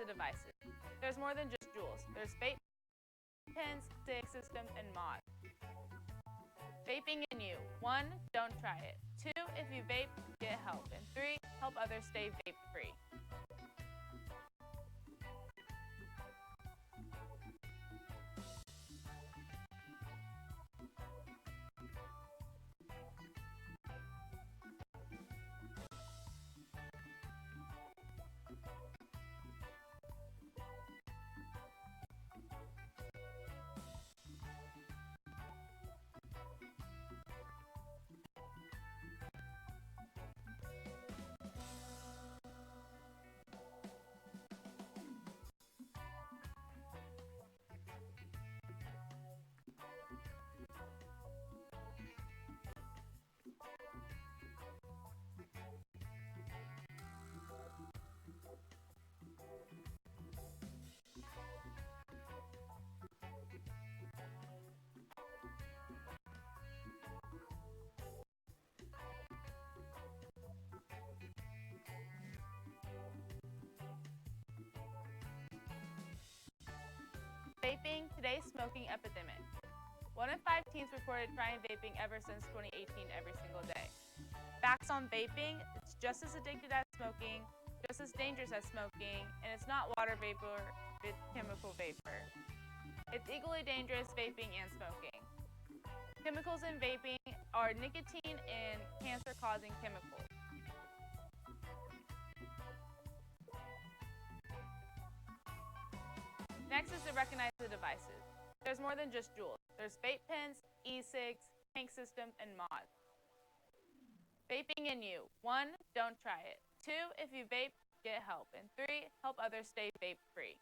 the devices. There's more than just jewels. There's vape pens, stick systems, and mods. Vaping in you. 1. Don't try it. 2. If you vape, get help. And 3. Help others stay vape-free. Vaping, today's smoking epidemic. 1 in 5 teens reported trying vaping ever since 2018 every single day. Facts on vaping, it's just as addictive as smoking, just as dangerous as smoking, and it's not water vapor, it's chemical vapor. It's equally dangerous vaping and smoking. Chemicals in vaping are nicotine and cancer-causing chemicals. Next is to recognize the devices. There's more than just jewels. There's vape pens, e-cigs, tank systems, and mods. Vaping in you. 1. Don't try it. 2. If you vape, get help. And 3. Help others stay vape-free.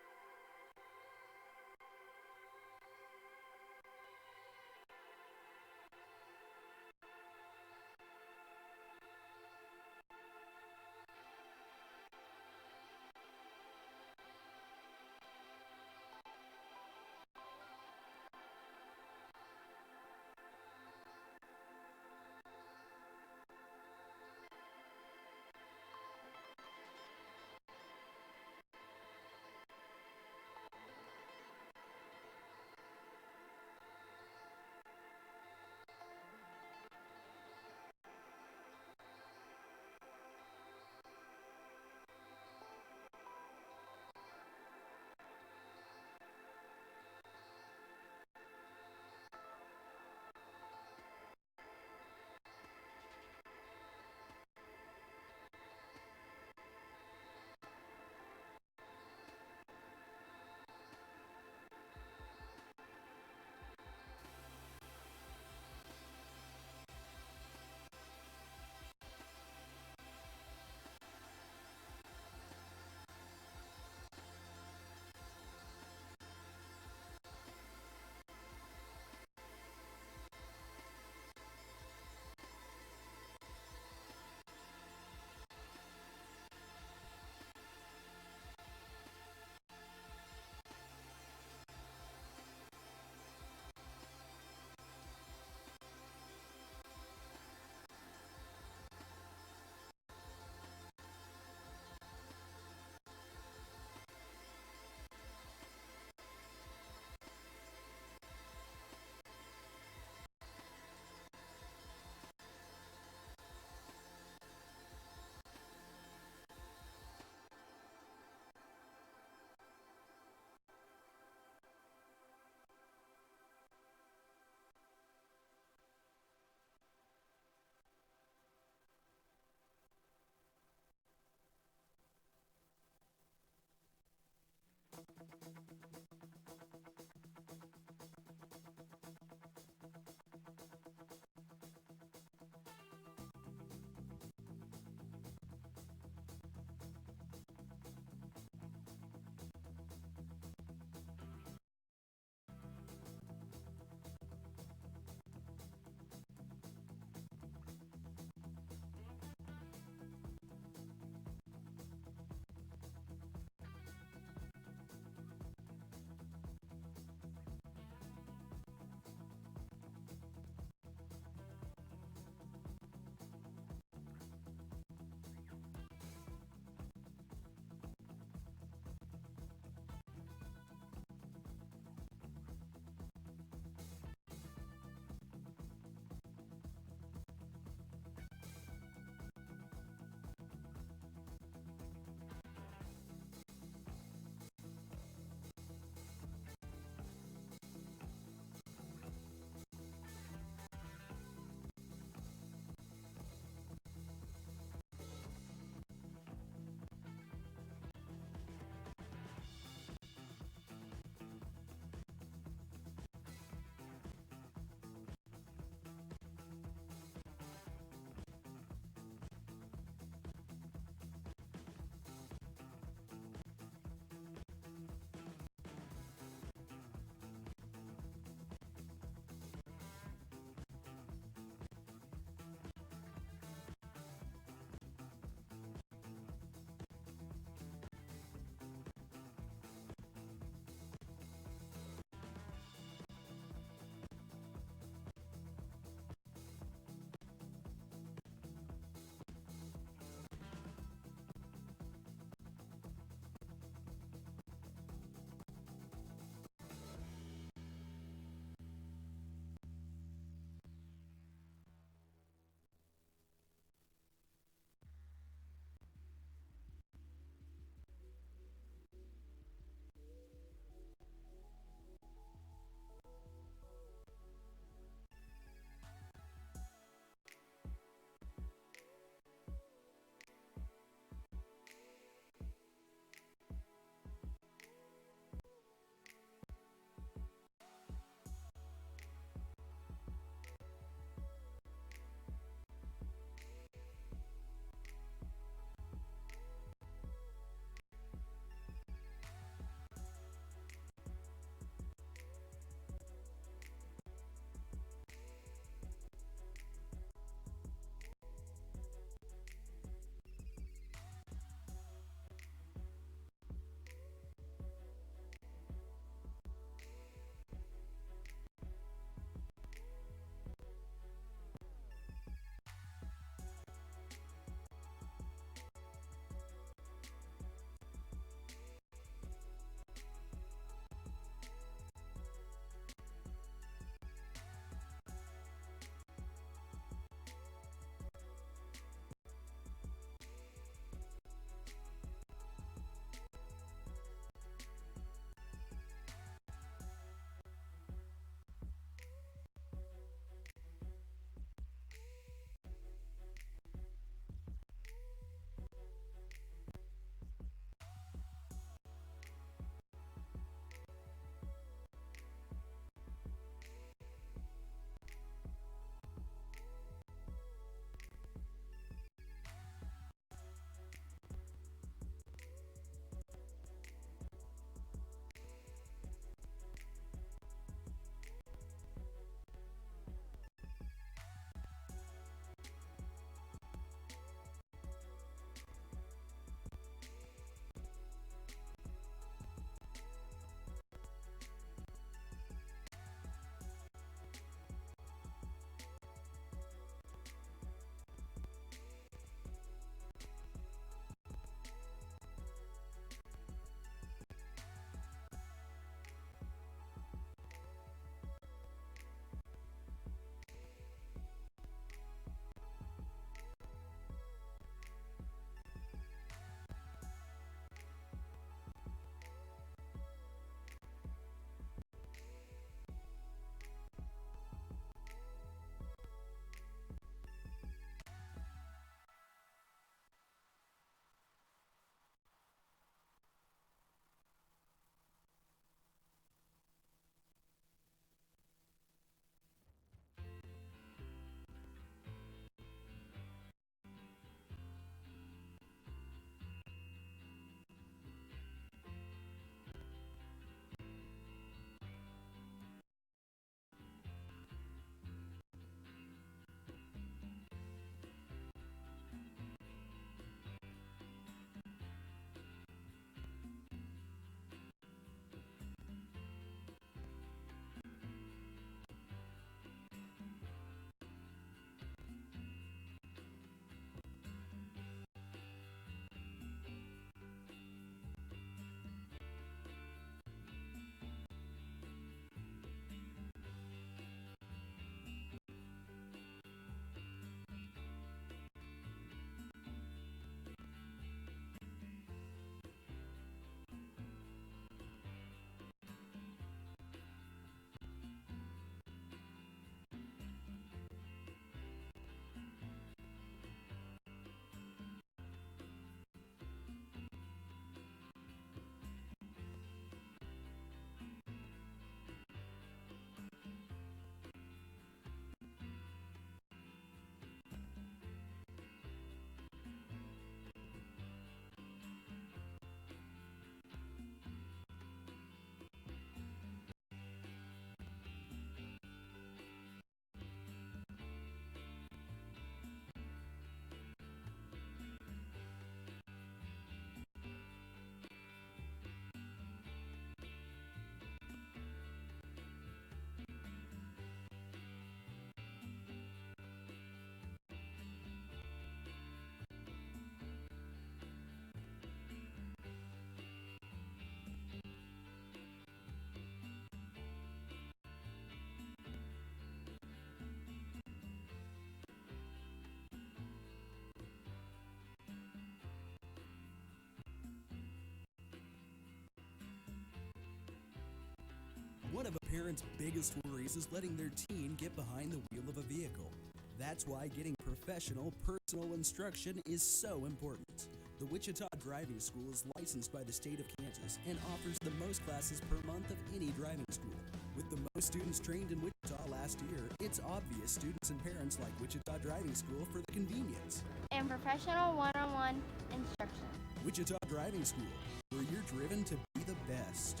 parents' biggest worries is letting their teen get behind the wheel of a vehicle. That's why getting professional, personal instruction is so important. The Wichita Driving School is licensed by the state of Kansas and offers the most classes per month of any driving school. With the most students trained in Wichita last year, it's obvious students and parents like Wichita Driving School for the convenience and professional one-on-one instruction. Wichita Driving School, where you're driven to be the best.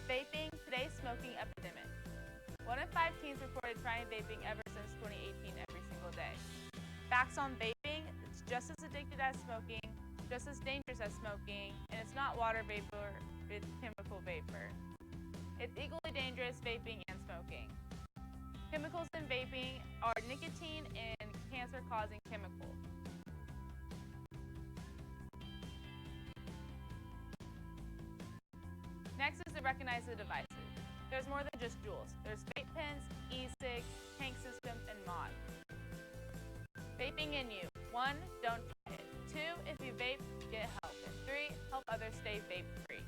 Vaping, today's smoking epidemic. 1 in 5 teens reported trying vaping ever since 2018 every single day. Facts on vaping, it's just as addictive as smoking, just as dangerous as smoking, and it's not water vapor, it's chemical vapor. It's equally dangerous vaping and smoking. Chemicals in vaping are nicotine and cancer-causing chemicals. Next is to recognize the devices. There's more than just Juuls. There's vape pens, e-cigs, tank systems, and mods. Vaping in you. 1, don't try it. 2, if you vape, get help. And 3, help others stay vape-free.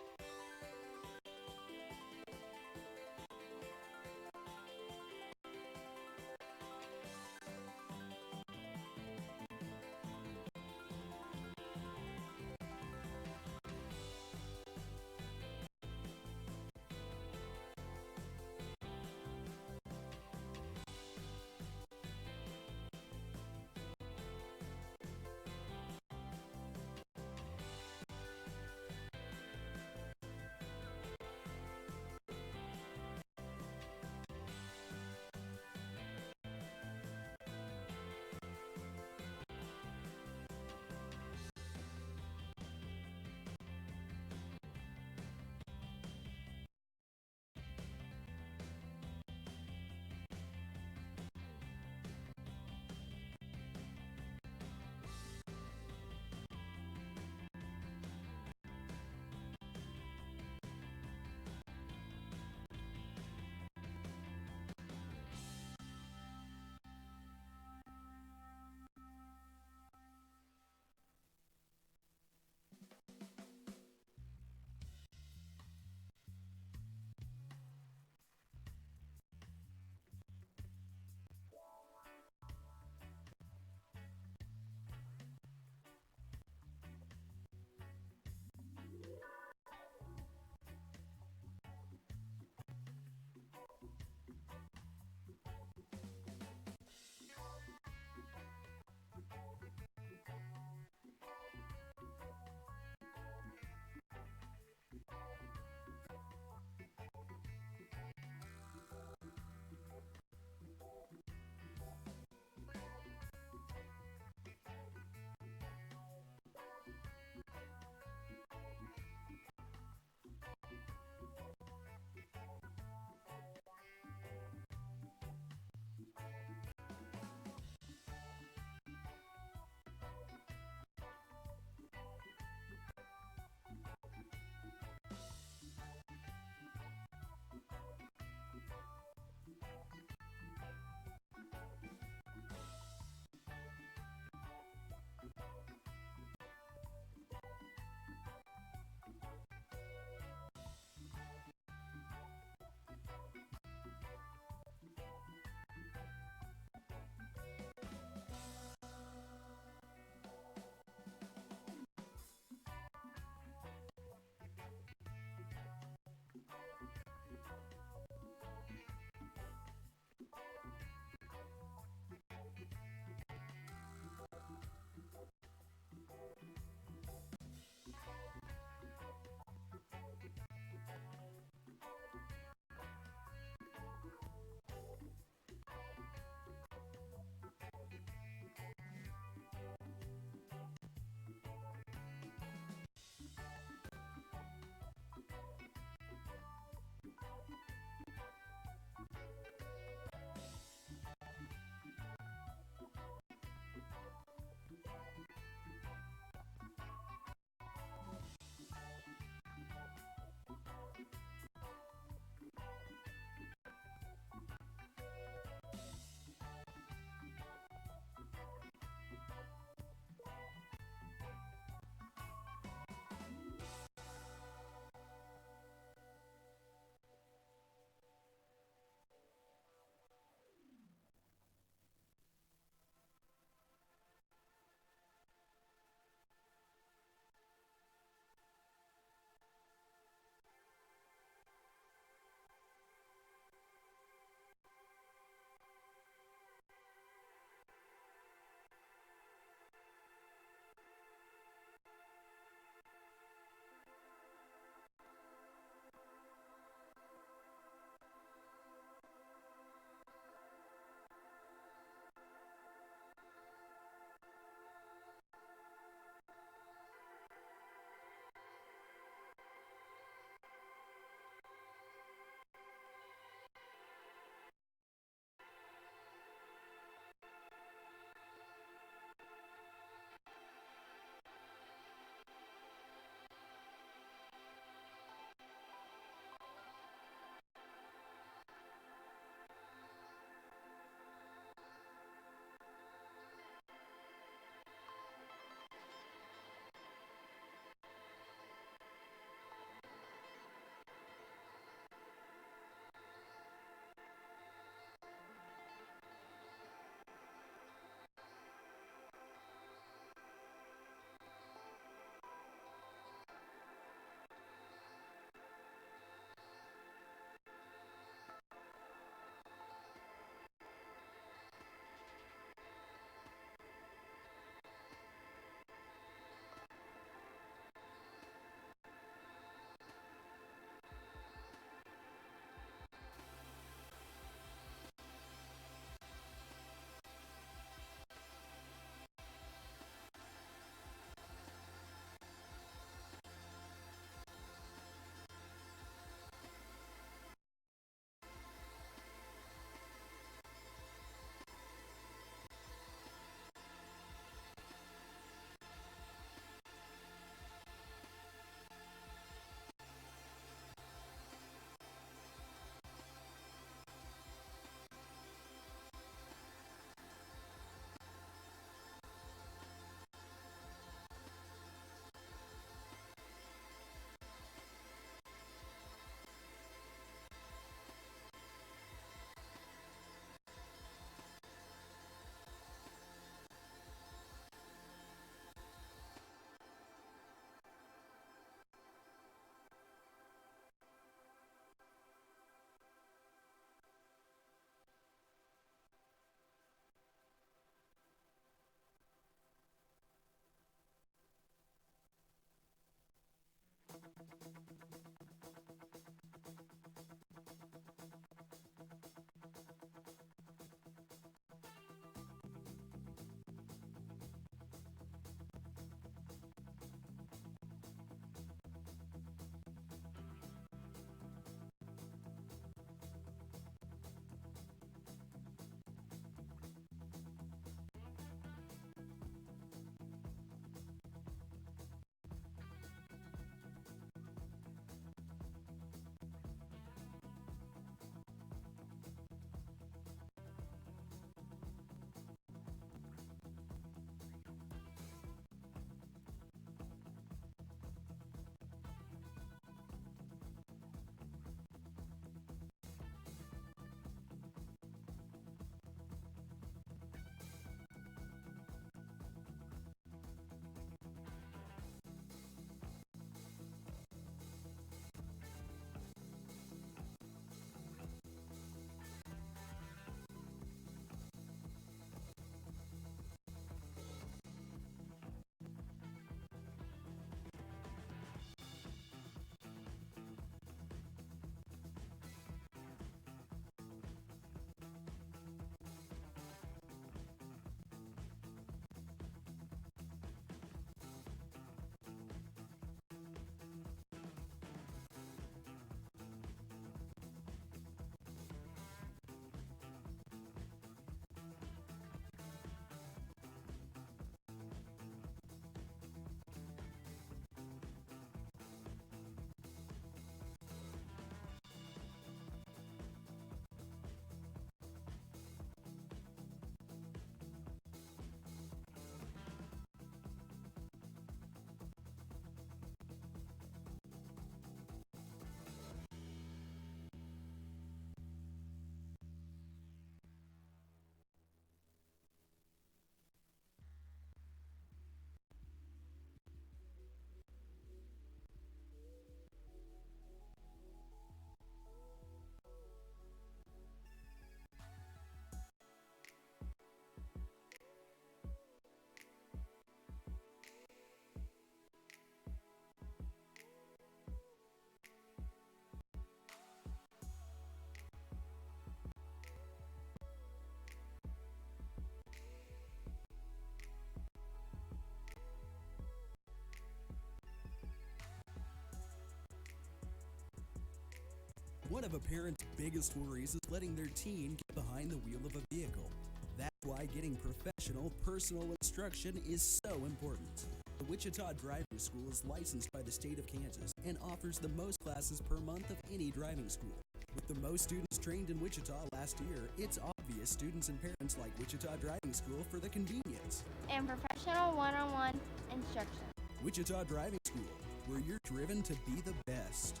One of a parent's biggest worries is letting their teen get behind the wheel of a vehicle. That's why getting professional, personal instruction is so important. The Wichita Driving School is licensed by the state of Kansas and offers the most classes per month of any driving school. With the most students trained in Wichita last year, it's obvious students and parents like Wichita Driving School for the convenience and professional one-on-one instruction. Wichita Driving School, where you're driven to be the best.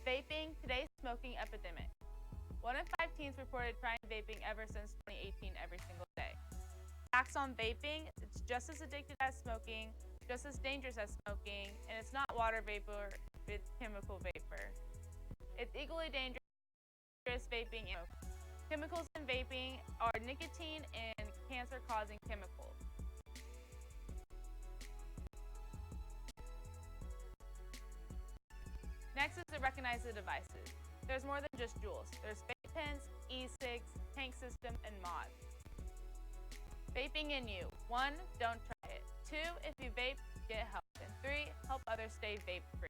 Vaping, today's smoking epidemic. 1 in 5 teens reported trying vaping ever since 2018 every single day. Facts on vaping, it's just as addictive as smoking, just as dangerous as smoking, and it's not water vapor, it's chemical vapor. It's equally dangerous vaping and smoking. Chemicals in vaping are nicotine and cancer-causing chemicals. Next is to recognize the devices. There's more than just Juuls. There's vape pens, e-cigs, tank system, and mods. Vaping in you. 1, don't try it. 2, if you vape, get help. And 3, help others stay vape-free.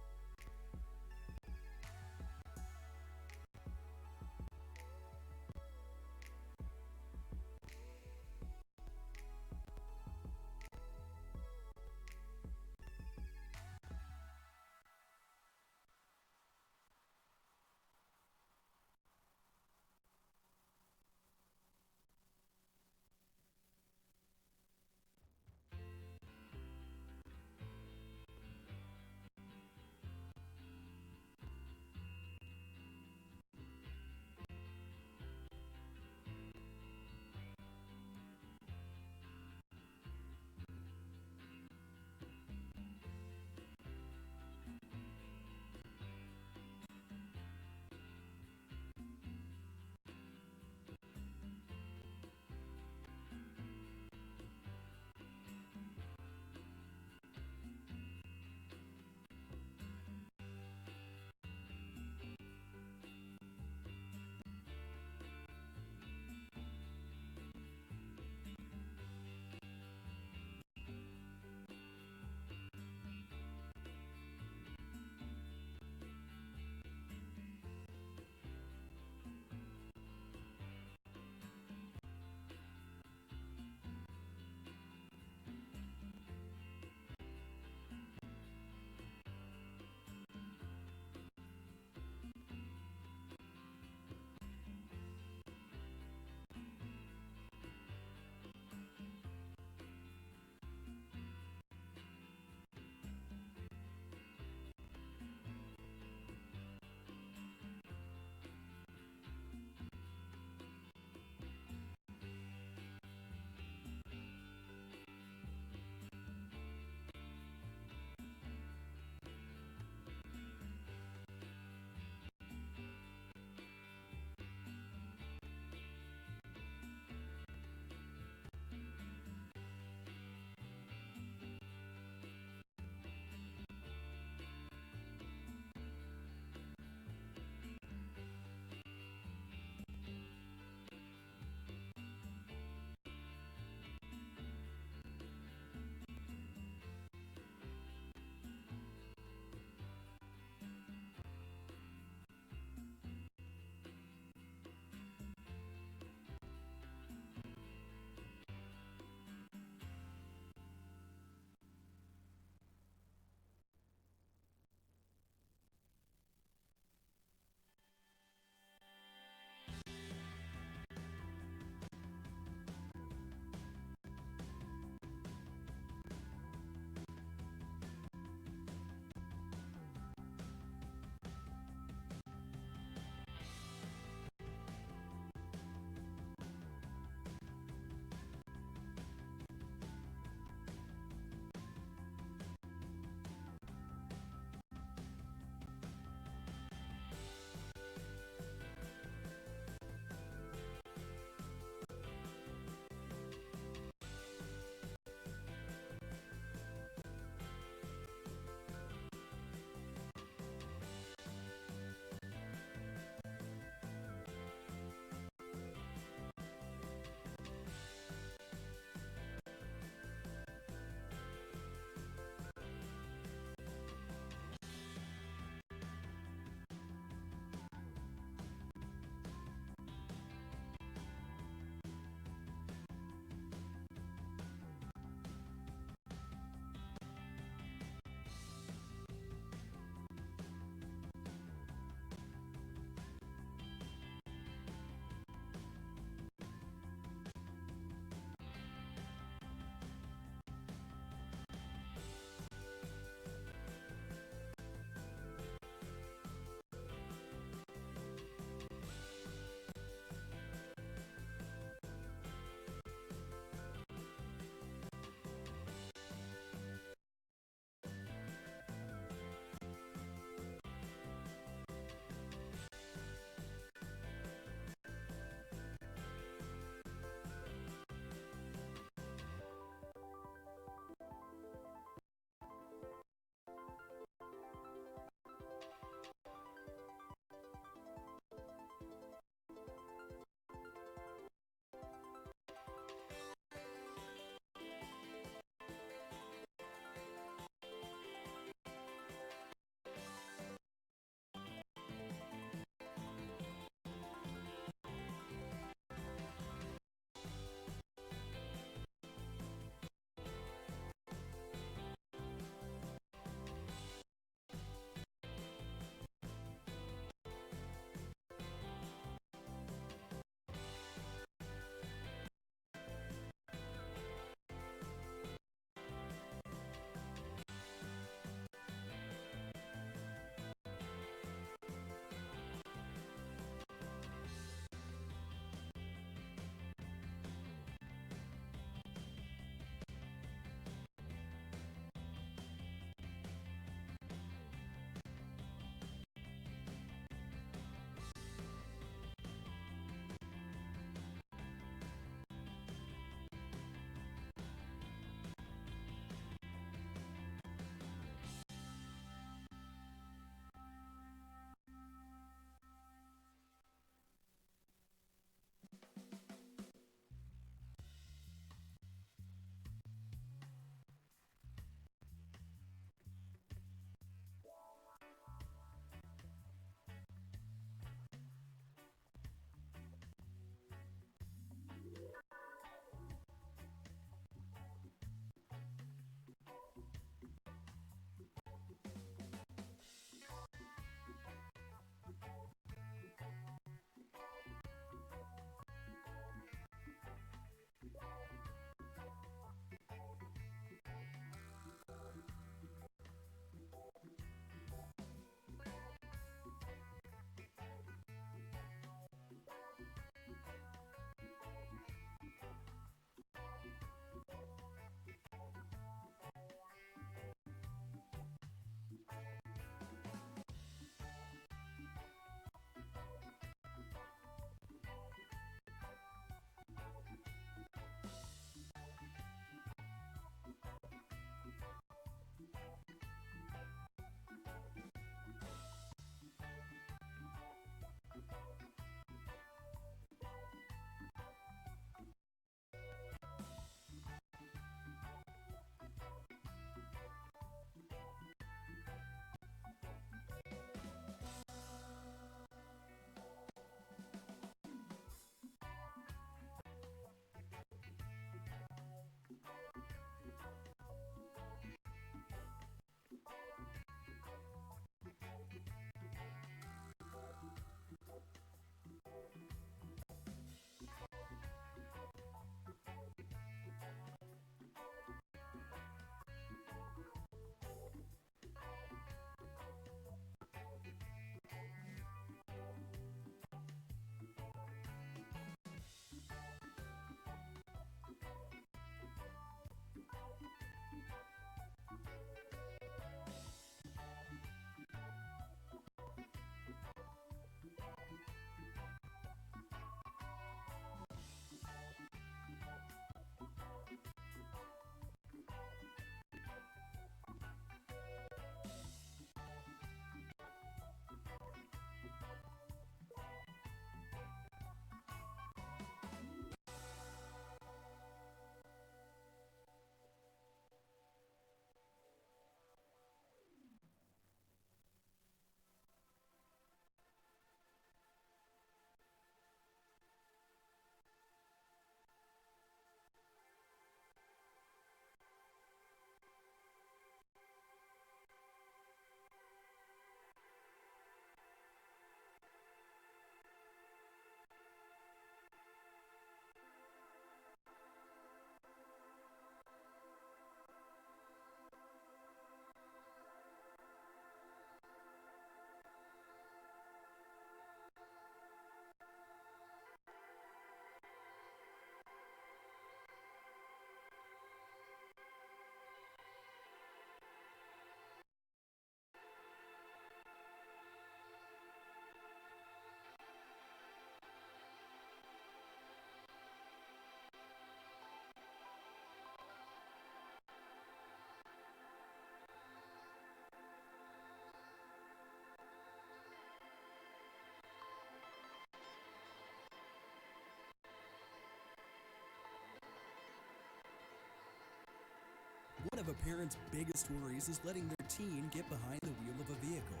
of a parent's biggest worries is letting their teen get behind the wheel of a vehicle.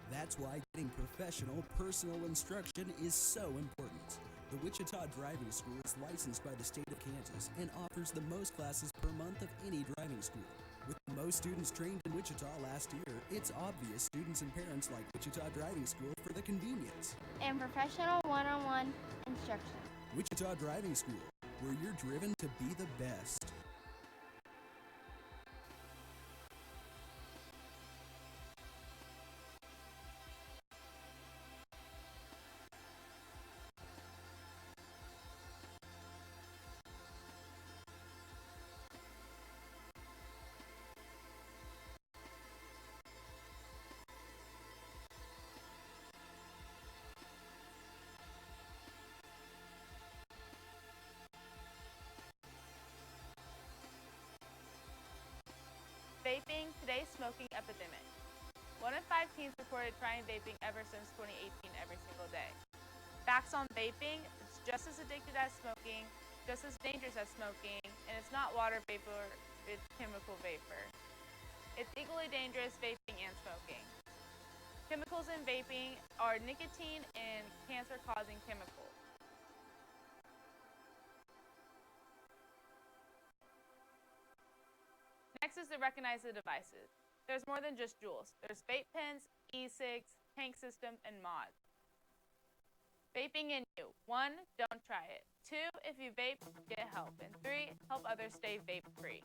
That's why getting professional, personal instruction is so important. The Wichita Driving School is licensed by the state of Kansas and offers the most classes per month of any driving school. With most students trained in Wichita last year, it's obvious students and parents like Wichita Driving School for the convenience and professional one-on-one instruction. Wichita Driving School, where you're driven to be the best. Vaping, today's smoking epidemic. 1 in 5 teens reported trying vaping ever since 2018 every single day. Facts on vaping, it's just as addictive as smoking, just as dangerous as smoking, and it's not water vapor, it's chemical vapor. It's equally dangerous vaping and smoking. Chemicals in vaping are nicotine and cancer-causing chemicals. Next is to recognize the devices. There's more than just Juuls. There's vape pens, e-cigs, tank system, and mods. Vaping in you. 1, don't try it. 2, if you vape, get help. And 3, help others stay vape-free.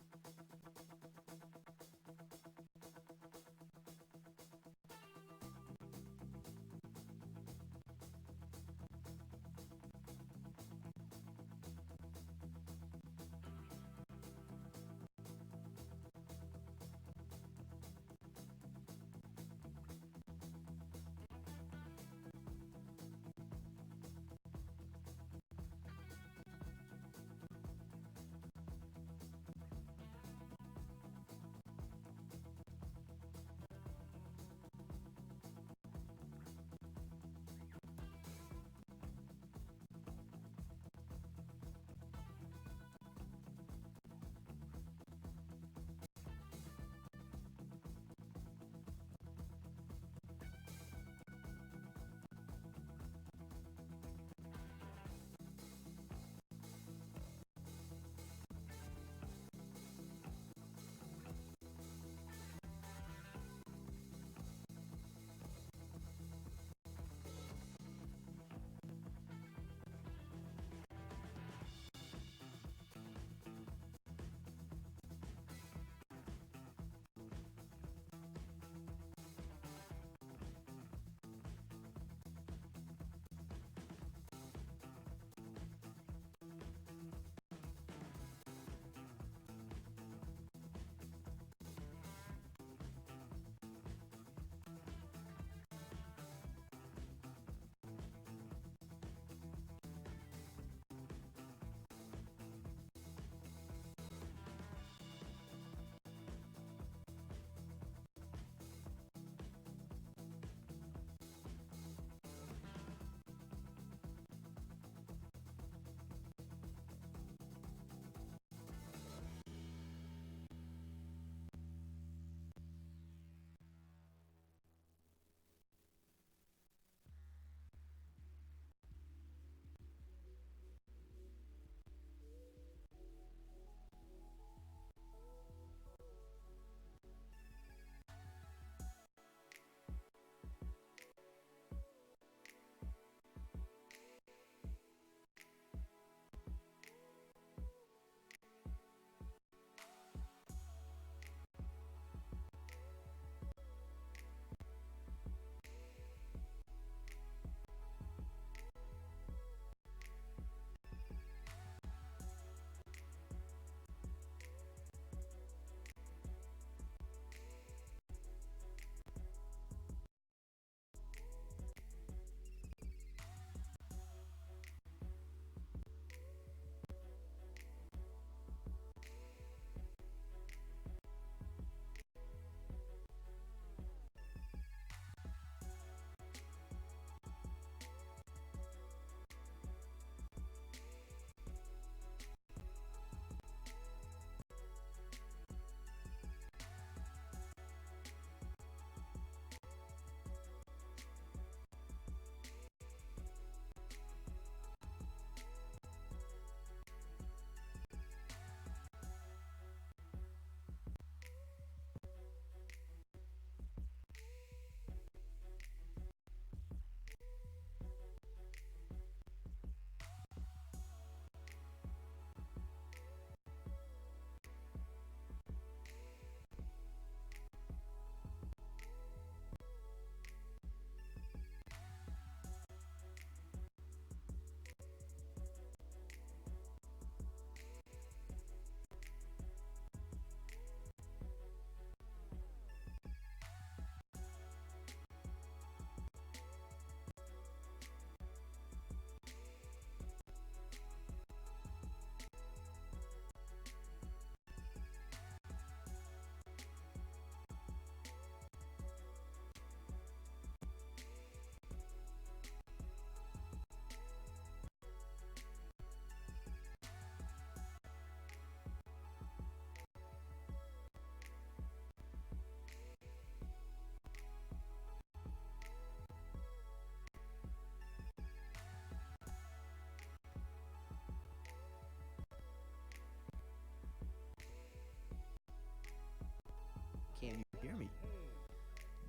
hear me?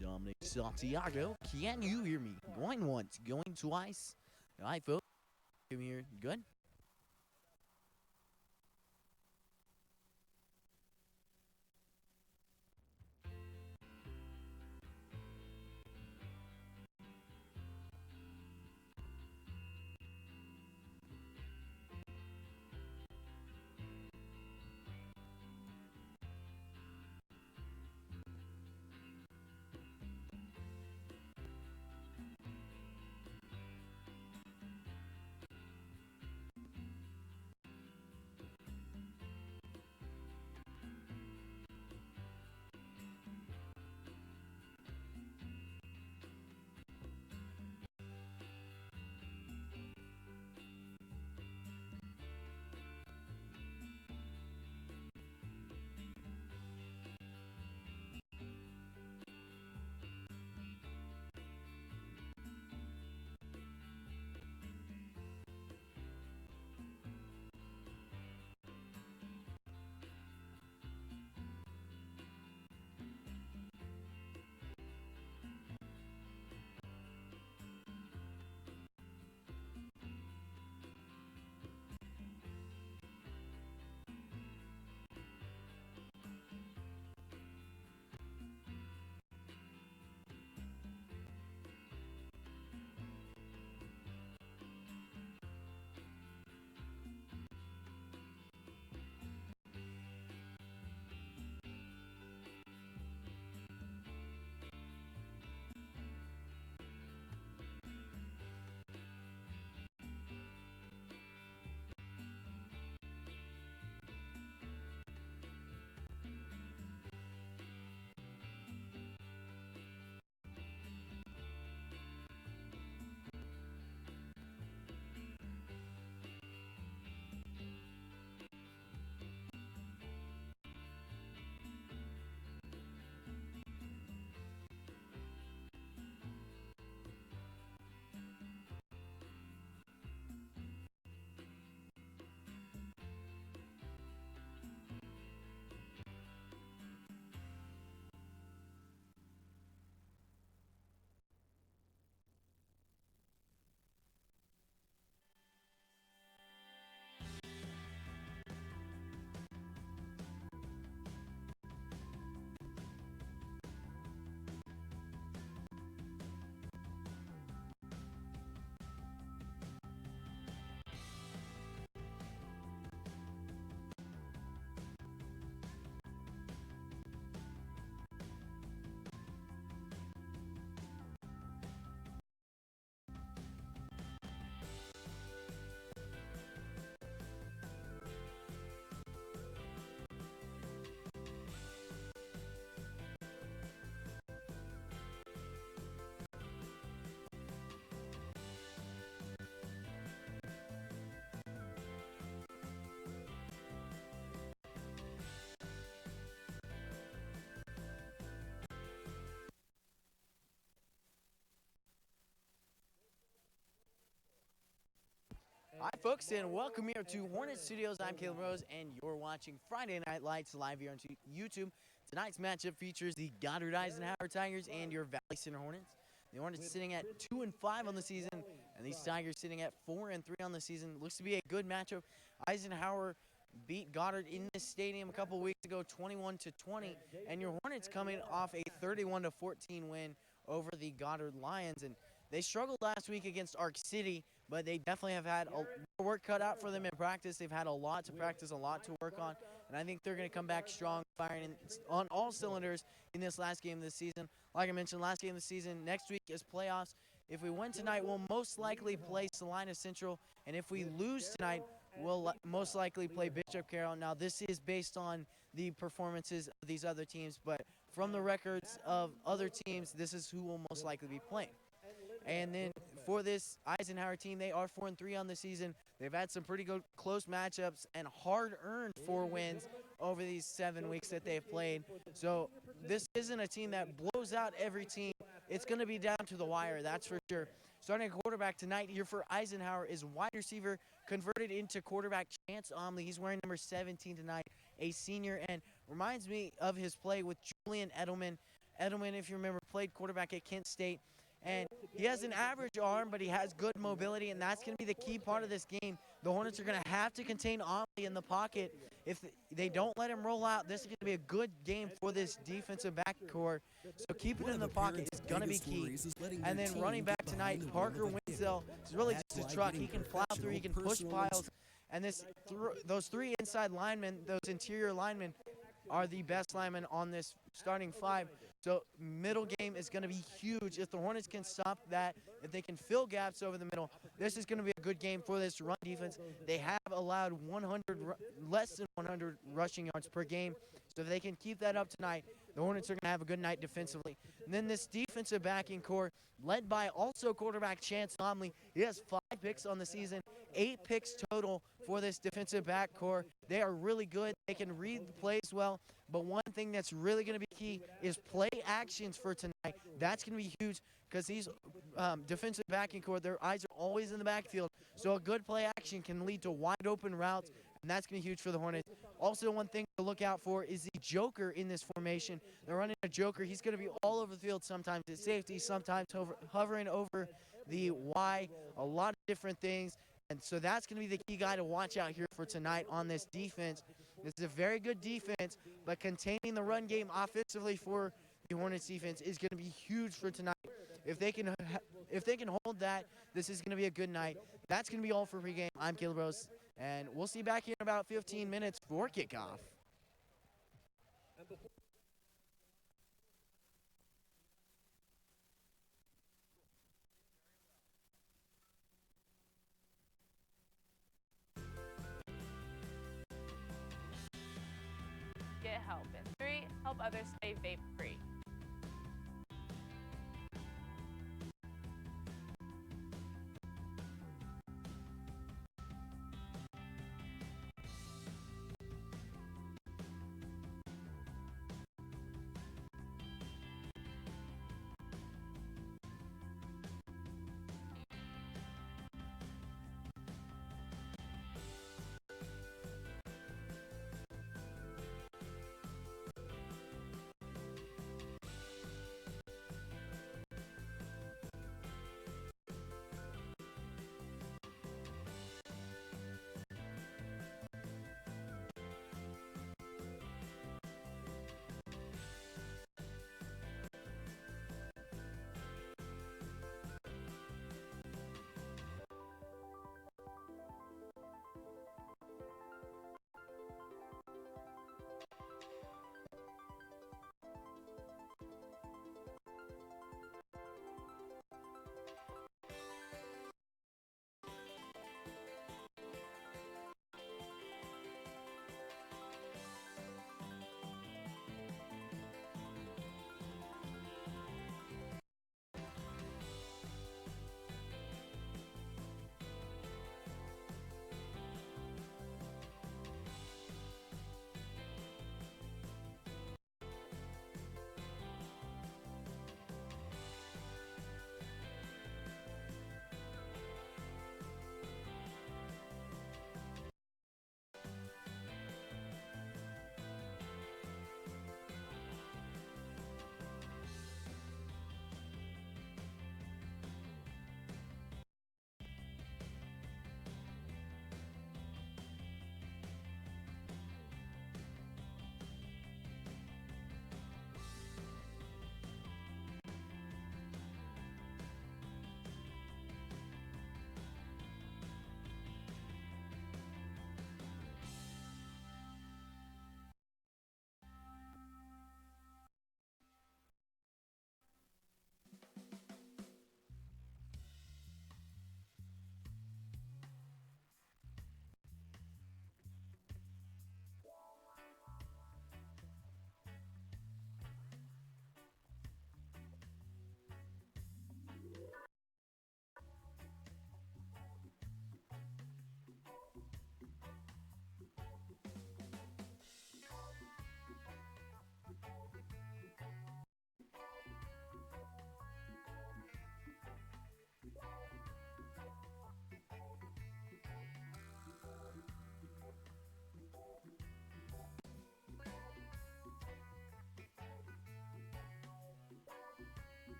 Dominic Santiago, can you hear me? Going once, going twice. All right, folks. Hear me here. Good? Hi, folks, and welcome here to Hornet Studios. I'm Caleb Rose, and you're watching Friday Night Lights live here on YouTube. Tonight's matchup features the Goddard Eisenhower Tigers and your Valley Center Hornets. The Hornets sitting at 2-5 on the season, and these Tigers sitting at 4-3 on the season. Looks to be a good matchup. Eisenhower beat Goddard in this stadium a couple weeks ago, 21-20, and your Hornets coming off a 31-14 win over the Goddard Lions. And they struggled last week against Arc City, but they definitely have had more work cut out for them in practice. They've had a lot to practice, a lot to work on, and I think they're going to come back strong, firing on all cylinders in this last game of the season. Like I mentioned, last game of the season, next week is playoffs. If we win tonight, we'll most likely play Salina Central, and if we lose tonight, we'll most likely play Bishop Carroll. Now, this is based on the performances of these other teams, but from the records of other teams, this is who will most likely be playing. And then for this Eisenhower team, they are 4-3 on the season. They've had some pretty good close matchups and hard-earned 4 wins over these 7 weeks that they've played. So this isn't a team that blows out every team. It's going to be down to the wire, that's for sure. Starting at quarterback tonight here for Eisenhower is wide receiver converted into quarterback Chance Omley. He's wearing number 17 tonight, a senior. And Reminds me of his play with Julian Edelman. Edelman, if you remember, played quarterback at Kent State. And he has an average arm, but he has good mobility, and that's going to be the key part of this game. The Hornets are going to have to contain Omley in the pocket. If they don't let him roll out, this is going to be a good game for this defensive backcourt. So keeping it in the pocket is going to be key. And then running back tonight, Parker Winslow is really just a truck. He can plow through, he can push piles. And those three inside linemen, those interior linemen, are the best linemen on this starting five. So middle game is going to be huge. If the Hornets can stop that, if they can fill gaps over the middle, this is going to be a good game for this run defense. They have allowed less than 100 rushing yards per game. So if they can keep that up tonight, the Hornets are going to have a good night defensively. And then this defensive backing core, led by also quarterback Chance Omley. He has 5 picks on the season, 8 picks total for this defensive back core. They are really good. They can read the plays well. But one thing that's really going to be key is play actions for tonight. That's going to be huge because these defensive backing core, their eyes are always in the backfield. So a good play action can lead to wide open routes, and that's going to be huge for the Hornets. Also, one thing to look out for is the joker in this formation. They're running a joker. He's going to be all over the field, sometimes at safety, sometimes hovering over the Y, a lot of different things. And so that's going to be the key guy to watch out here for tonight on this defense. This is a very good defense, but containing the run game offensively for the Hornets defense is going to be huge for tonight. If they can hold that, this is going to be a good night. That's going to be all for pregame. I'm Caleb Rose, and we'll see you back here in about 15 minutes for kickoff. Get help. And 3, help others stay vape free.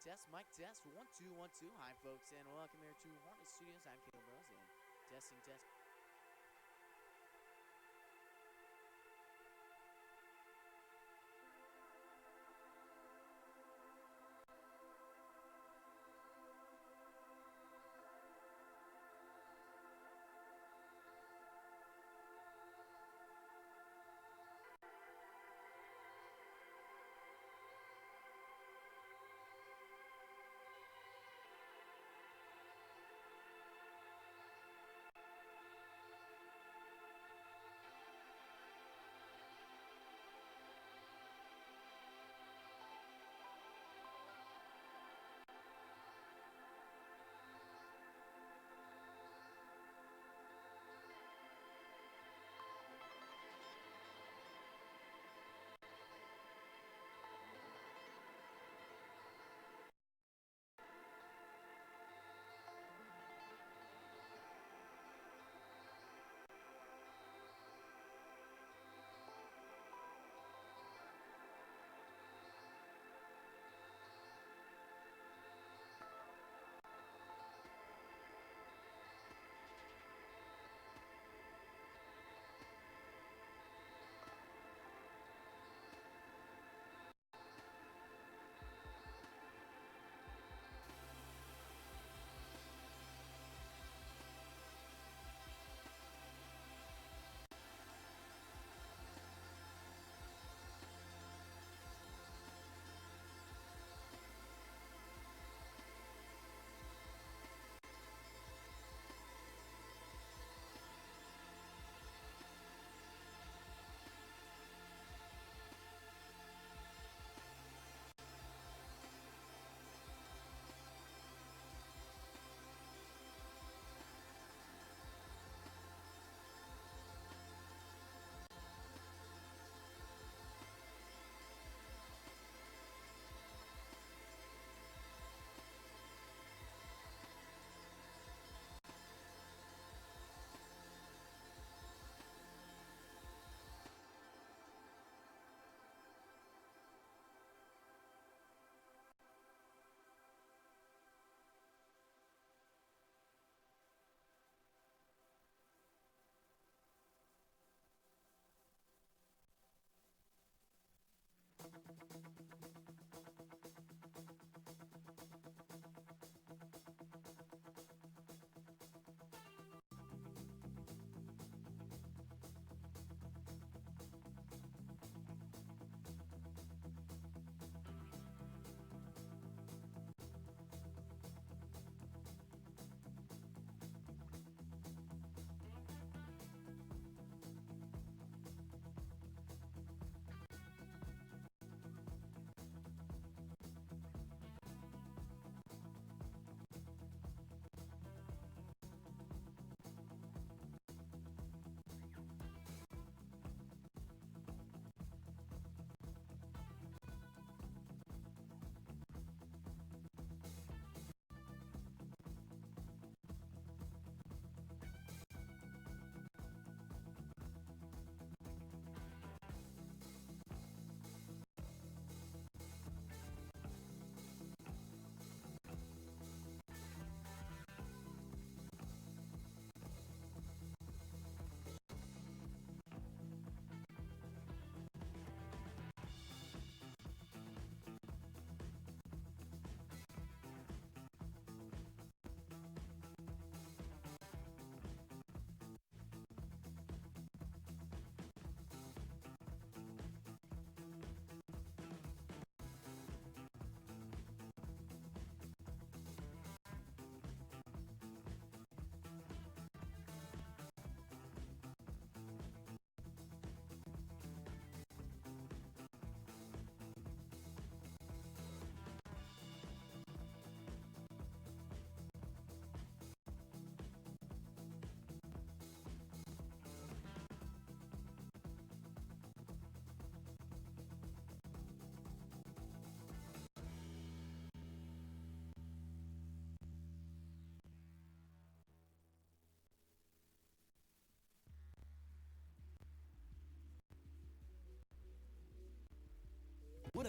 Mic test. 1 2 1 2. Hi, folks, and welcome here to Hornet Studios. I'm Caleb Rose, and testing test.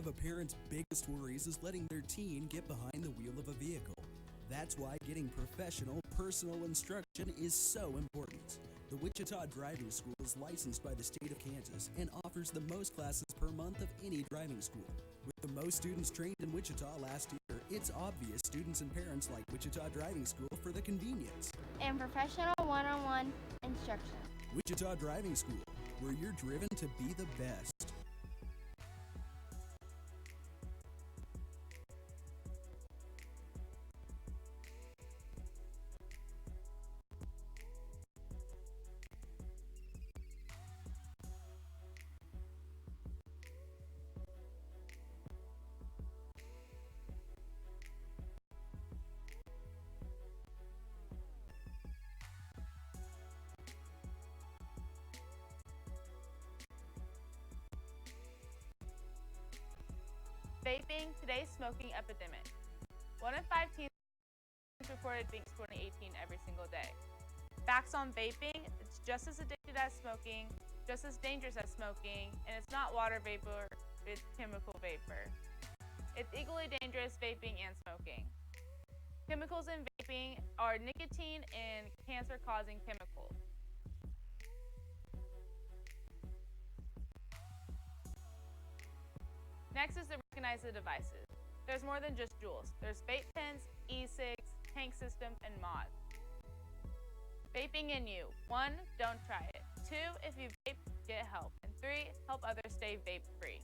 of a parent's biggest worries is letting their teen get behind the wheel of a vehicle. That's why getting professional, personal instruction is so important. The Wichita Driving School is licensed by the state of Kansas and offers the most classes per month of any driving school. With the most students trained in Wichita last year, it's obvious students and parents like Wichita Driving School for the convenience. And professional one-on-one instruction. Wichita Driving School, where you're driven to be the best. Vaping, today's smoking epidemic. 1 in 5 teens reported being 2018 every single day. Facts on vaping, it's just as addictive as smoking, just as dangerous as smoking, and it's not water vapor, it's chemical vapor. It's equally dangerous vaping and smoking. Chemicals in vaping are nicotine and cancer-causing chemicals. Next is to recognize the devices. There's more than just Juuls. There's vape pens, e-cigs, tank systems, and mods. Vaping in you. 1, don't try it. 2, if you vape, get help. And 3, help others stay vape-free.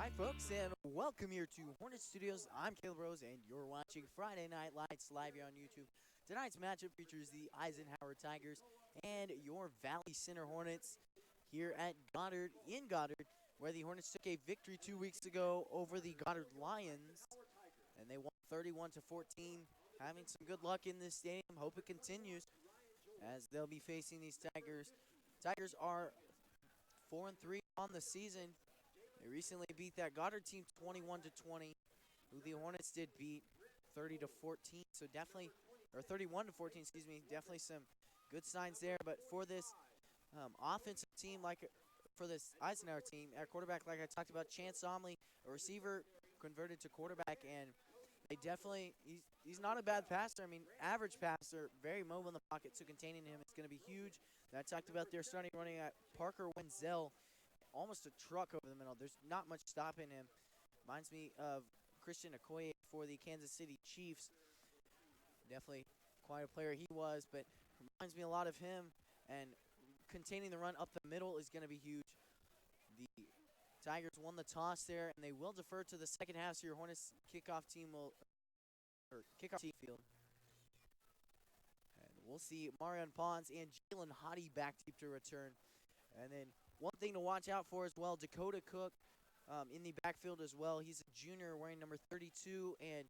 Hi, folks, and welcome here to Hornet Studios. I'm Caleb Rose, and you're watching Friday Night Lights live here on YouTube. Tonight's matchup features the Eisenhower Tigers and your Valley Center Hornets. here at Goddard, in Goddard, where the Hornets took a victory 2 weeks ago over the Goddard Lions, and they won 31-14. Having some good luck in this stadium. Hope it continues as they'll be facing these Tigers. Tigers are 4-3 on the season. They recently beat that Goddard team 21-20, who the Hornets did beat 30-14. So definitely, or 31-14, excuse me. Definitely some good signs there. But for this offensive team, like for this Eisenhower team, our quarterback, like I talked about, Chance Somley, a receiver converted to quarterback, and they definitely, he's not a bad passer. I mean, average passer, very mobile in the pocket, so containing him, it's going to be huge. And I talked about their starting running at Parker Wenzel, almost a truck over the middle. There's not much stopping him. Reminds me of Christian Okoye for the Kansas City Chiefs. Definitely quite a player he was, but reminds me a lot of him. And containing the run up the middle is going to be huge. The Tigers won the toss there, and they will defer to the second half, so your Hornets kickoff team will, or kickoff team field. And we'll see Marion Pons and Jalen Hottie back deep to return. And then one thing to watch out for as well, Dakota Cook in the backfield as well. He's a junior wearing number 32, and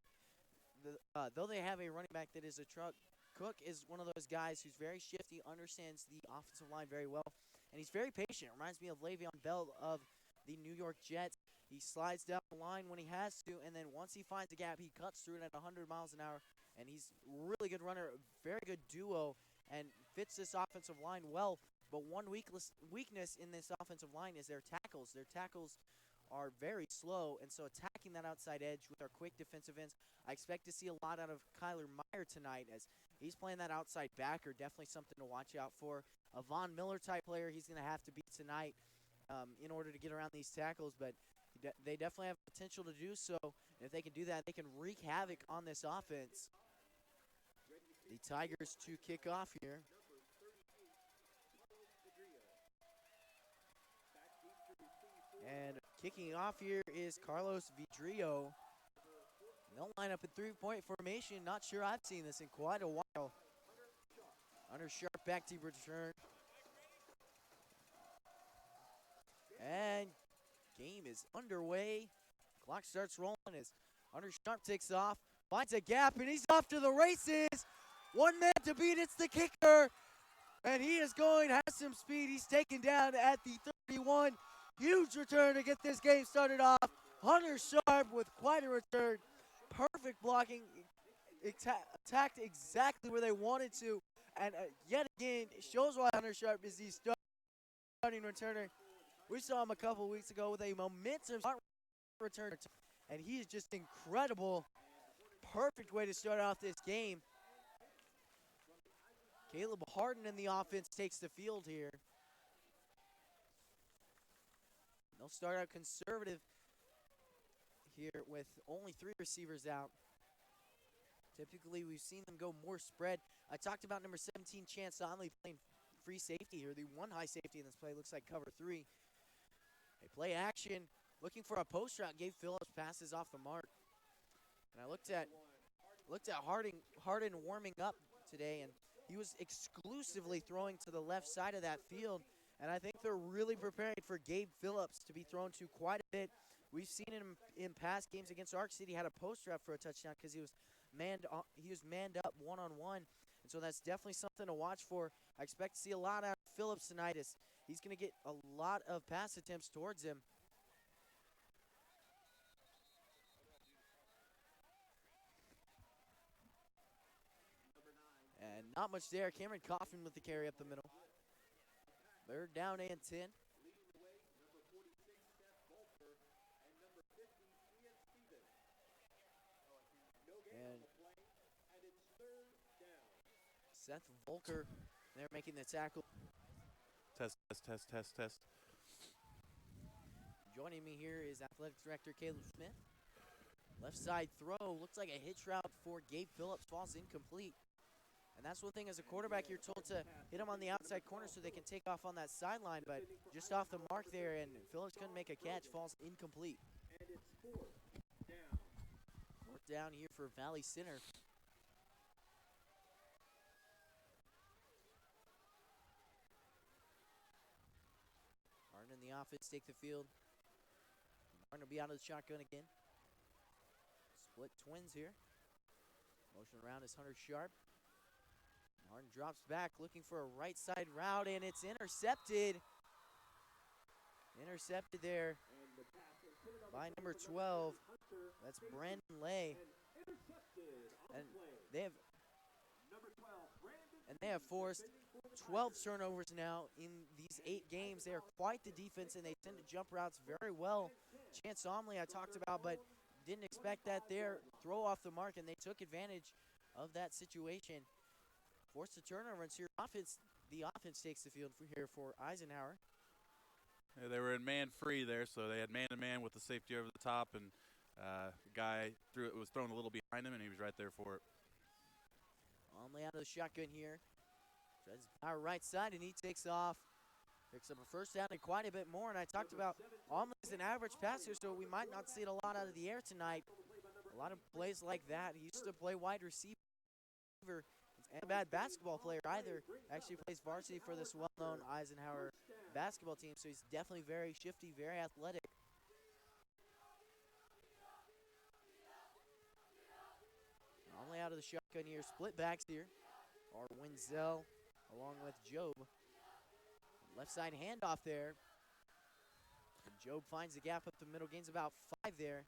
though they have a running back that is a truck, Cook is one of those guys who's very shifty, understands the offensive line very well, and he's very patient. Reminds me of Le'Veon Bell of the New York Jets. He slides down the line when he has to, and then once he finds a gap, he cuts through it at 100 miles an hour, and he's a really good runner, very good duo, and fits this offensive line well. But one weakness in this offensive line is their tackles. Their tackles are very slow, and so attacking that outside edge with our quick defensive ends, I expect to see a lot out of Kyler Meyer tonight as he's playing that outside backer. Definitely something to watch out for. A Von Miller type player he's going to have to beat tonight in order to get around these tackles, but they definitely have potential to do so. And if they can do that, they can wreak havoc on this offense. The Tigers to kick off here. And kicking off here is Carlos Vidrio. They'll line up in three-point formation. Not sure I've seen this in quite a while. Under Sharp back deep return. And game is underway. Clock starts rolling as Under Sharp takes off, finds a gap, and he's off to the races. One man to beat, it's the kicker. And he is going, has some speed. He's taken down at the 31. Huge return to get this game started off. Hunter Sharp with quite a return. Perfect blocking. Attacked exactly where they wanted to. And yet again, it shows why Hunter Sharp is the starting returner. We saw him a couple weeks ago with a momentum return. And he is just incredible. Perfect way to start off this game. Caleb Harden in the offense takes the field here. They'll start out conservative here with only 3 receivers out. Typically, we've seen them go more spread. I talked about number 17, Chance Sonley, playing free safety here. The one high safety in this play looks like cover 3. They play action, looking for a post route. Gabe Phillips passes off the mark. And I looked at Harden warming up today, and he was exclusively throwing to the left side of that field. And I think they're really preparing for Gabe Phillips to be thrown to quite a bit. We've seen him in past games against Ark City, had a post route for a touchdown because he was manned up one-on-one. And so that's definitely something to watch for. I expect to see a lot out of Phillips tonight as he's going to get a lot of pass attempts towards him. And not much there. Cameron Coffin with the carry up the middle. Third down and 10. And Seth Volker, they're making the tackle. Test. Joining me here is Athletic Director Caleb Smith. Left side throw, looks like a hitch route for Gabe Phillips, falls incomplete. And that's one thing as a quarterback, you're told to hit him on the outside corner so they can take off on that sideline, but just off the mark there, and Phillips couldn't make a catch, falls incomplete. Fourth down here for Valley Center. and the offense take the field. Martin will be out of the shotgun again. Split twins here. Motion around is Hunter Sharp. Martin drops back looking for a right side route, and it's intercepted. Intercepted there by number 12. That's Brandon Lay. And they have forced 12 turnovers now in these 8 games. They are quite the defense, and they tend to jump routes very well. Chance Omley I talked about, but didn't expect that there. Throw off the mark, and they took advantage of that situation. Forced a turnover, and so the offense takes the field here for Eisenhower. Yeah, they were in man-free there, so they had man-to-man with the safety over the top, and the guy was thrown a little behind him, and he was right there for it. Omley out of the shotgun here. Tries our right side, and he takes off. Picks up a first down and quite a bit more, and I talked about Omley is an average passer, so we might not see it a lot out of the air tonight. A lot of plays like that. He used to play wide receiver and a bad basketball player either. Actually plays varsity for this well-known Eisenhower basketball team, so he's definitely very shifty, very athletic. Omley out of the shotgun here. Split backs here are Wenzel along with Job. Left side handoff there. And Job finds the gap up the middle, gains about 5 there.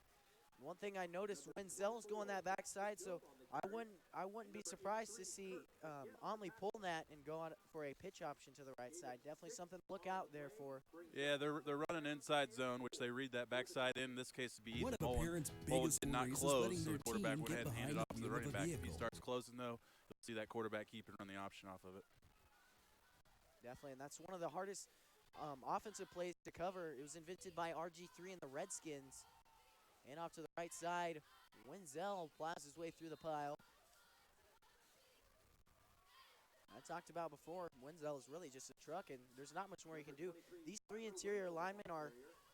One thing I noticed, Wenzel's going that backside, so I wouldn't be surprised to see Omley pull that and go out for a pitch option to the right side. Definitely something to look out there for. Yeah, they're running inside zone, which they read that backside in this case to be One even. of the parents' Bowen biggest did not worries is close, letting so their the quarterback team went ahead get and handed behind off the to the wheel of running a back. If he vehicle. starts closing, though, you'll see that quarterback keep and run the option off of it. Definitely, and that's one of the hardest offensive plays to cover. It was invented by RG3 and the Redskins. And off to the right side, Wenzel plows his way through the pile. I talked about before, Wenzel is really just a truck, and there's not much more he can do. These 3 interior linemen are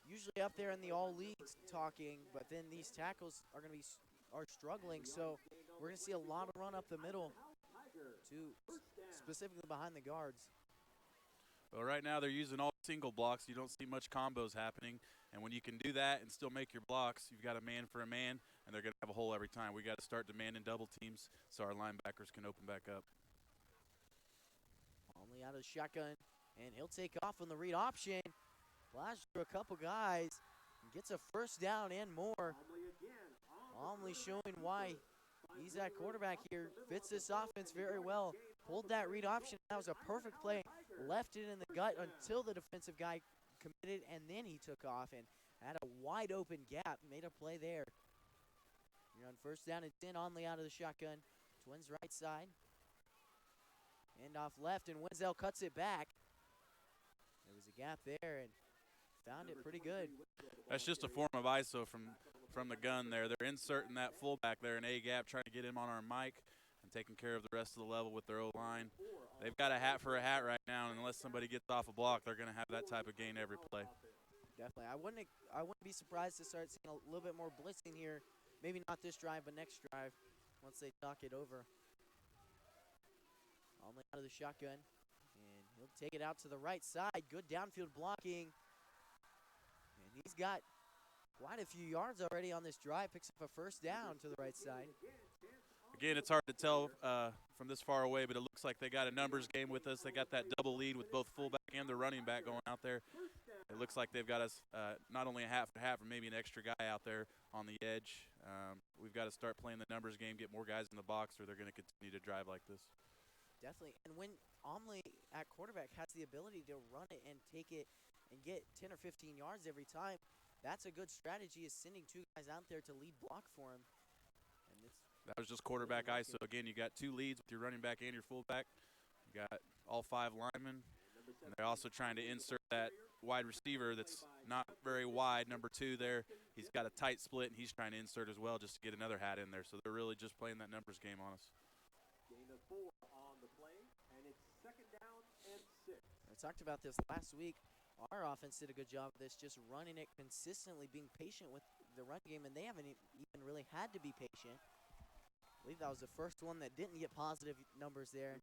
usually up there in the all leagues talking, but then these tackles are going to be struggling, so we're going to see a lot of run up the middle, specifically behind the guards. Well, right now they're using all single blocks. You don't see much combos happening. And when you can do that and still make your blocks, you've got a man for a man, and they're going to have a hole every time. We got to start demanding double teams so our linebackers can open back up. Omley out of the shotgun, and he'll take off on the read option. Flash through a couple guys, and gets a first down and more. Omley showing why he's that quarterback here. Fits this offense very well. Pulled that read option. That was a perfect play. Left it in the gut until the defensive guy committed, and then he took off and had a wide open gap. Made a play there. You're on first down and 10. Omley out of the shotgun. Twins right side. End off left, and Wenzel cuts it back. There was a gap there, and found it pretty good. That's just a form of ISO from the gun there. They're inserting that fullback there in A gap, trying to get him on our mic and taking care of the rest of the level with their O-line. They've got a hat for a hat right now, and unless somebody gets off a block, they're going to have that type of gain every play. Definitely. I wouldn't be surprised to start seeing a little bit more blitzing here. Maybe not this drive, but next drive once they talk it over. Omley out of the shotgun, and he'll take it out to the right side. Good downfield blocking. And he's got quite a few yards already on this drive. Picks up a first down to the right side. Again, it's hard to tell from this far away, but it looks like they got a numbers game with us. They got that double lead with both fullback and the running back going out there. It looks like they've got us not only a half and half, but maybe an extra guy out there on the edge. We've got to start playing the numbers game, get more guys in the box, or they're going to continue to drive like this. Definitely. And when Omley at quarterback has the ability to run it and take it and get 10 or 15 yards every time, that's a good strategy, is sending 2 guys out there to lead block for him. And that was just quarterback ISO. Again, you got 2 leads with your running back and your fullback. You got all 5 linemen. And they're also trying to insert that wide receiver that's not very wide, number 2 there. He's got a tight split, and he's trying to insert as well just to get another hat in there. So they're really just playing that numbers game on us. Gain of 4 on the play, and it's 2nd down and 6. I talked about this last week. Our offense did a good job of this, just running it consistently, being patient with the run game, and they haven't even really had to be patient. I believe that was the first one that didn't get positive numbers there.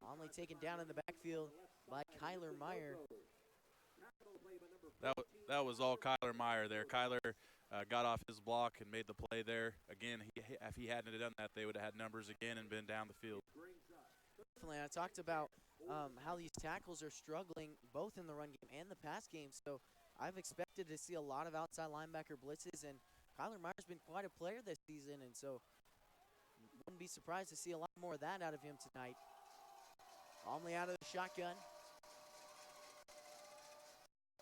Omley taken down in the backfield by Kyler Meyer. That was all Kyler Meyer there. Kyler got off his block and made the play there. Again, if he hadn't done that, they would have had numbers again and been down the field. Definitely. I talked about how these tackles are struggling both in the run game and the pass game. So I've expected to see a lot of outside linebacker blitzes, and Kyler Meyer's been quite a player this season, and so wouldn't be surprised to see a lot more of that out of him tonight. Omley out of the shotgun.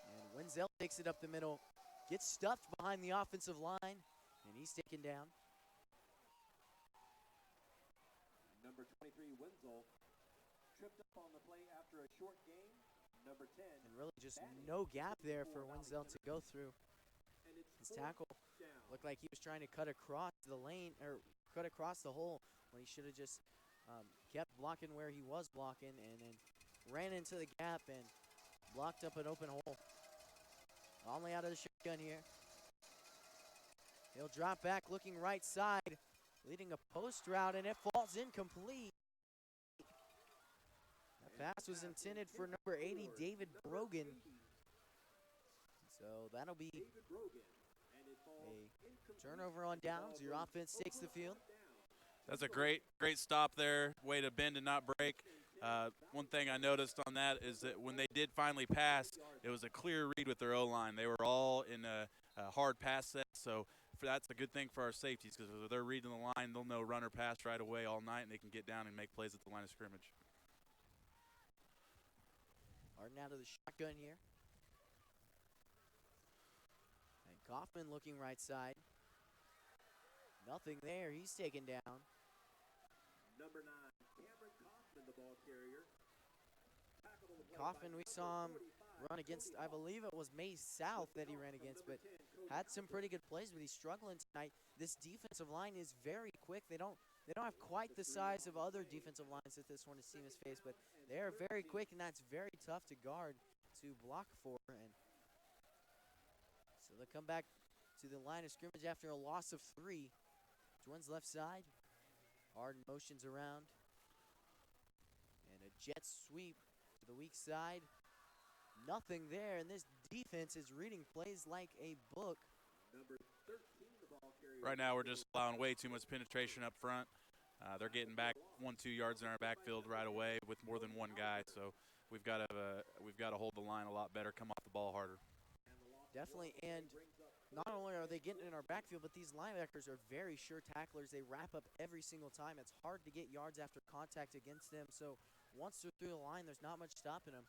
And Wenzel takes it up the middle, gets stuffed behind the offensive line, and he's taken down. Number 23, Wenzel, tripped up on the play after a short gain. Number 10. And really just no gap there for Wenzel to go through. His tackle looked like he was trying to cut across the lane, or cut across the hole, when he should have just kept blocking where he was blocking, and then ran into the gap and blocked up an open hole. Only out of the shotgun here. He'll drop back looking right side, leading a post route, and it falls incomplete. That pass was intended for number 80, David Brogan. So that'll be a turnover on downs. Your offense takes the field. That's a great stop there. Way to bend and not break. One thing I noticed on that is that when they did finally pass, it was a clear read with their O-line. They were all in a hard pass set, so that's a good thing for our safeties, because if they're reading the line, they'll know run or pass right away all night, and they can get down and make plays at the line of scrimmage. Harden out of the shotgun here. And Kaufman looking right side. Nothing there. He's taken down. Number 9, Cameron Kaufman, the ball carrier. Kaufman, we saw him run against, I believe it was Mays South that he ran against, but had some pretty good plays, but he's struggling tonight. This defensive line is very quick. They don't have quite the size of other defensive lines that this one has seen his face, but they are very quick, and that's very tough to guard, to block for. And so they'll come back to the line of scrimmage after a loss of 3. Twins left side. Harden motions around. And a jet sweep to the weak side. Nothing there, and this defense is reading plays like a book. Number 13, the ball carrier. Right now we're just allowing way too much penetration up front. They're getting back 1-2 yards in our backfield right away with more than one guy, so we've got to hold the line a lot better, come off the ball harder. Definitely, and not only are they getting in our backfield, but these linebackers are very sure tacklers. They wrap up every single time. It's hard to get yards after contact against them, so once they're through the line, there's not much stopping them.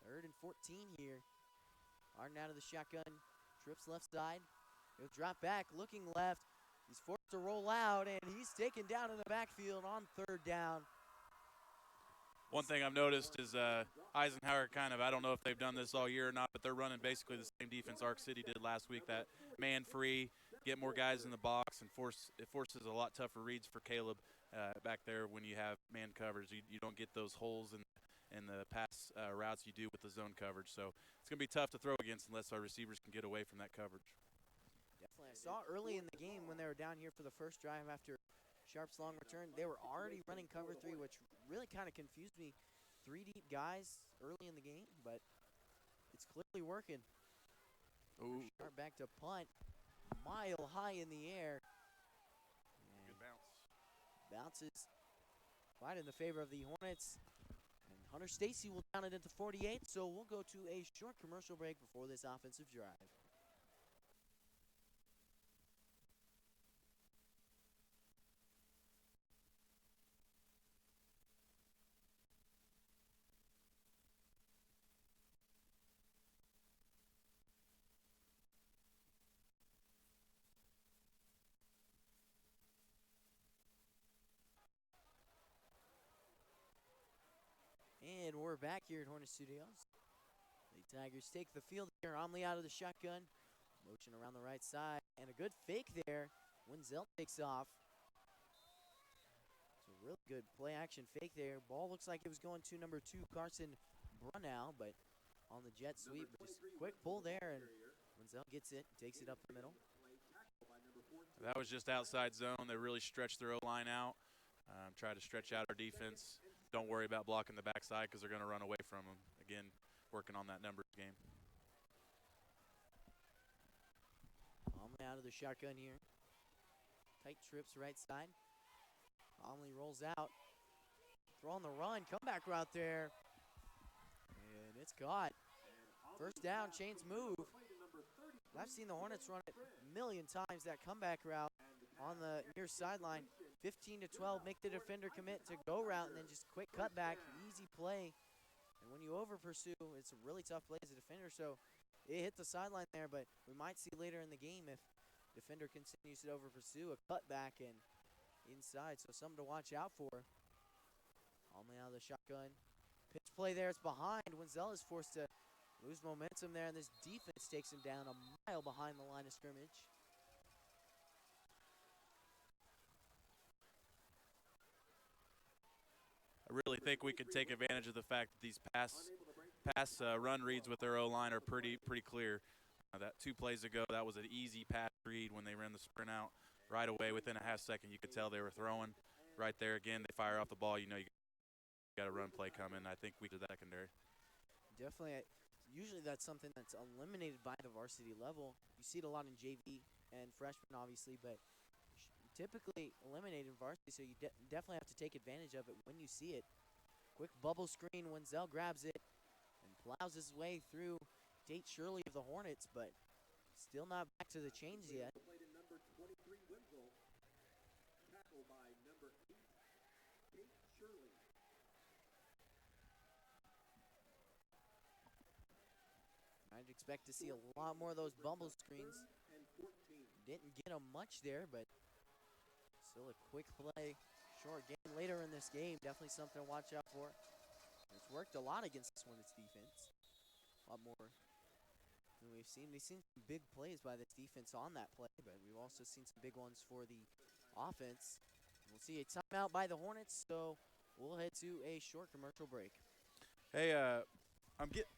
3rd and 14 here. Harden out of the shotgun, trips left side. He'll drop back, looking left. He's forced to roll out, and he's taken down in the backfield on 3rd down. One thing I've noticed is Eisenhower I don't know if they've done this all year or not, but they're running basically the same defense Ark City did last week, that man free, get more guys in the box, and it forces a lot tougher reads for Caleb back there when you have man coverage. You don't get those holes in the pass routes you do with the zone coverage. So it's going to be tough to throw against unless our receivers can get away from that coverage. Definitely. I saw early in the game when they were down here for the first drive after Sharp's long return, they were already running cover 3, which really kind of confused me. 3 deep guys early in the game, but it's clearly working. Ooh. Sharp back to punt, mile high in the air. Good bounce. Bounces quite in the favor of the Hornets. And Hunter Stacy will down it into 48, so we'll go to a short commercial break before this offensive drive. And we're back here at Hornet Studios. The Tigers take the field here. Omley out of the shotgun. Motion around the right side. And a good fake there. Wenzel takes off. It's a really good play action fake there. Ball looks like it was going to number 2, Carson Brunau, but on the jet sweep. Just quick pull there, and Wenzel gets it, takes it up the middle. That was just outside zone. They really stretched their O-line out, try to stretch out our defense. Don't worry about blocking the backside because they're going to run away from them. Again, working on that numbers game. Omley out of the shotgun here. Tight trips right side. Omley rolls out. Throw on the run. Comeback route there. And it's caught. First down, Chains move. I've seen the Hornets run it a million times, that comeback route on the near sideline. 15 to 12, make the defender commit to go route and then just quick cutback, easy play. And when you over pursue, it's a really tough play as a defender, so it hit the sideline there, but we might see later in the game if defender continues to over pursue, a cutback and inside, so something to watch out for. Only out of the shotgun. Pitch play there, it's behind. Wenzel is forced to lose momentum there, and this defense takes him down a mile behind the line of scrimmage. I really think we can take advantage of the fact that these pass run reads with their O-line are pretty clear. That 2 plays ago, that was an easy pass read when they ran the sprint out right away. Within a half second, you could tell they were throwing. Right there again, they fire off the ball. You know you got a run play coming. I think we did that secondary. Definitely. Usually that's something that's eliminated by the varsity level. You see it a lot in JV and freshmen, obviously, but typically eliminated in varsity, so you definitely have to take advantage of it when you see it. Quick bubble screen, Wenzel grabs it and plows his way through Tate Shirley of the Hornets, but still not back to the Chains yet. Number 23, Wenzel, tackled by number 8, Tate Shirley. I'd expect to see a lot more of those bubble screens. Didn't get them much there, but still a quick play. Short game later in this game, definitely something to watch out for. It's worked a lot against this Hornets defense. A lot more than we've seen. We've seen some big plays by this defense on that play, but we've also seen some big ones for the offense. We'll see a timeout by the Hornets, so we'll head to a short commercial break. Hey, I'm getting.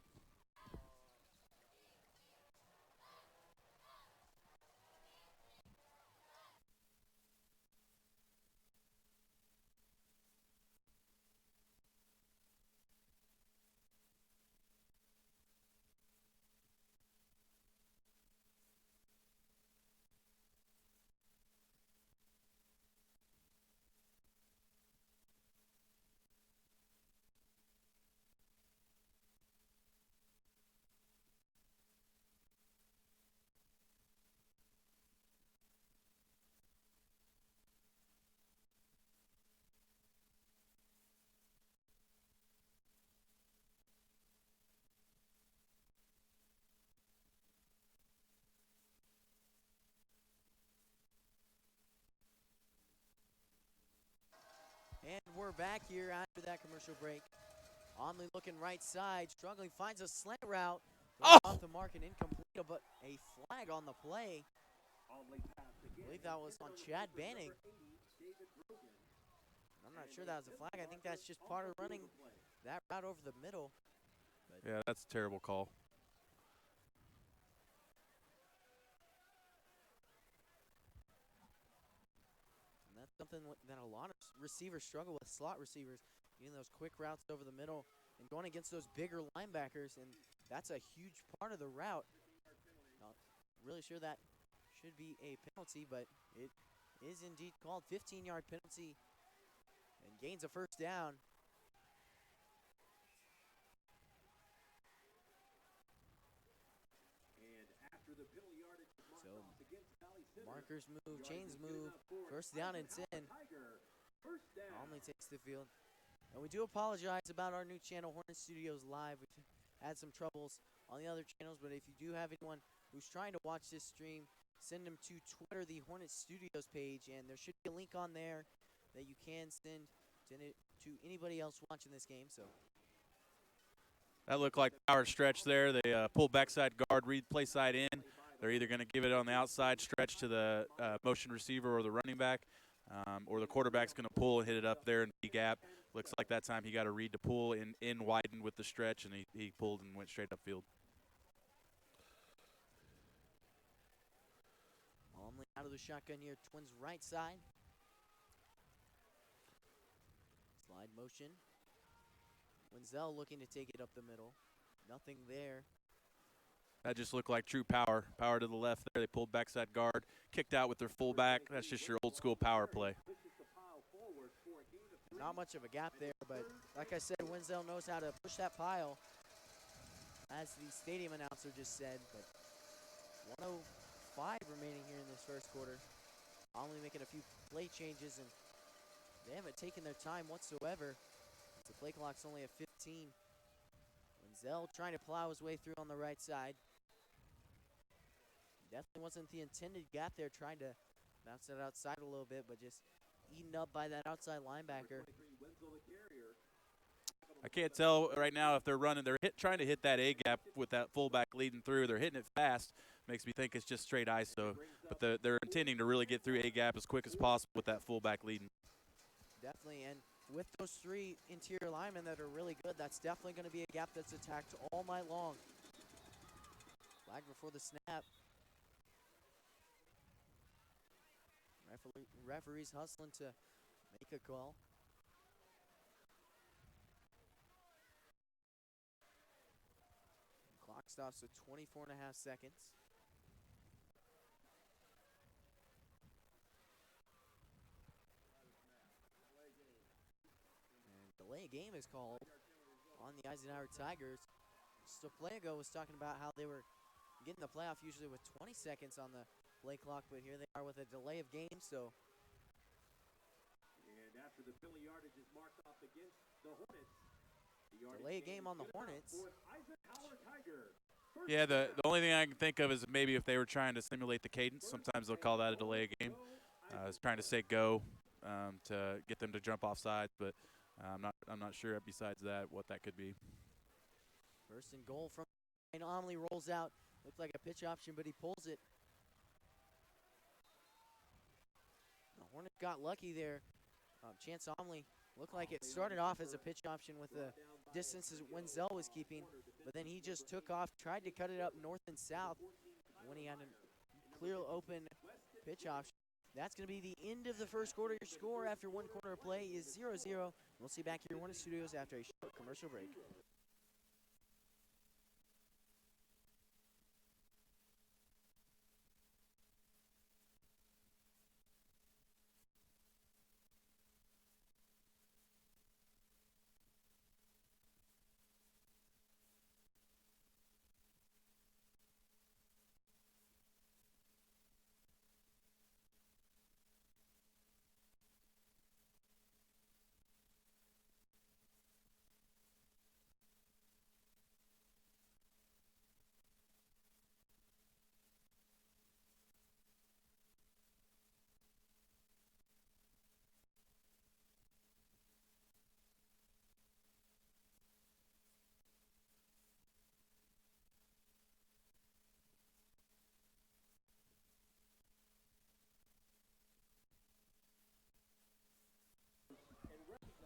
And we're back here after that commercial break. Onley looking right side, struggling, finds a slant route. Off the mark and incomplete, but a flag on the play. I believe that was on Chad Banning. I'm not sure that was a flag. I think that's just part of running that route over the middle. But yeah, that's a terrible call. And that's something that a lot of receivers struggle with, slot receivers, getting those quick routes over the middle and going against those bigger linebackers, and that's a huge part of the route. Not really sure that should be a penalty, but it is indeed called. 15-yard penalty and gains a first down. So markers move, chains move, first down and 10. Only takes the field. And we do apologize about our new channel, Hornet Studios Live. We've had some troubles on the other channels, but if you do have anyone who's trying to watch this stream, send them to Twitter, the Hornet Studios page, and there should be a link on there that you can send to anybody else watching this game. So that looked like power stretch there. They pull backside guard, read play side in. They're either going to give it on the outside stretch to the motion receiver or the running back, or the quarterback's going to pull and hit it up there in the gap. Looks like that time he got a read to pull in widened with the stretch, and he pulled and went straight upfield. Only out of the shotgun here, Twins right side. Slide motion. Wenzel looking to take it up the middle. Nothing there. That just looked like true power. Power to the left there. They pulled backside guard, kicked out with their fullback. That's just your old school power play. Not much of a gap there, but like I said, Winslow knows how to push that pile, as the stadium announcer just said. But 1:05 remaining here in this first quarter. Only making a few play changes, and they haven't taken their time whatsoever. The play clock's only at 15. Wenzel trying to plow his way through on the right side. Definitely wasn't the intended gap there, trying to bounce it outside a little bit, but just eaten up by that outside linebacker. I can't tell right now if they're running. They're trying to hit that A gap with that fullback leading through. They're hitting it fast. Makes me think it's just straight ISO. But they're intending to really get through A gap as quick as possible with that fullback leading. Definitely, and with those three interior linemen that are really good, that's definitely going to be a gap that's attacked all night long. Flag before the snap. Referee's hustling to make a call. Clock stops at 24.5 seconds. And delay game is called on the Eisenhower Tigers. Stoplego was talking about how they were getting the playoff usually with 20 seconds on the play clock, but here they are with a delay of game, so. And after the penalty yardage is marked off against the Hornets, Delay of game on the Hornets. Eisenhower Tiger. Yeah, the only thing I can think of is maybe if they were trying to simulate the cadence. Sometimes they'll call that a delay of game. I was trying to say go to get them to jump off sides, but I'm not sure besides that what that could be. First and goal from Omley, rolls out. Looked like a pitch option, but he pulls it. The Hornets got lucky there. Chance Omley looked like it started off as a pitch option with the distances Wenzel was keeping, but then he just took off, tried to cut it up north and south when he had a clear open pitch option. That's going to be the end of the first quarter. Your score after one quarter of play is 0-0. We'll see you back here in Hornet Studios after a short commercial break.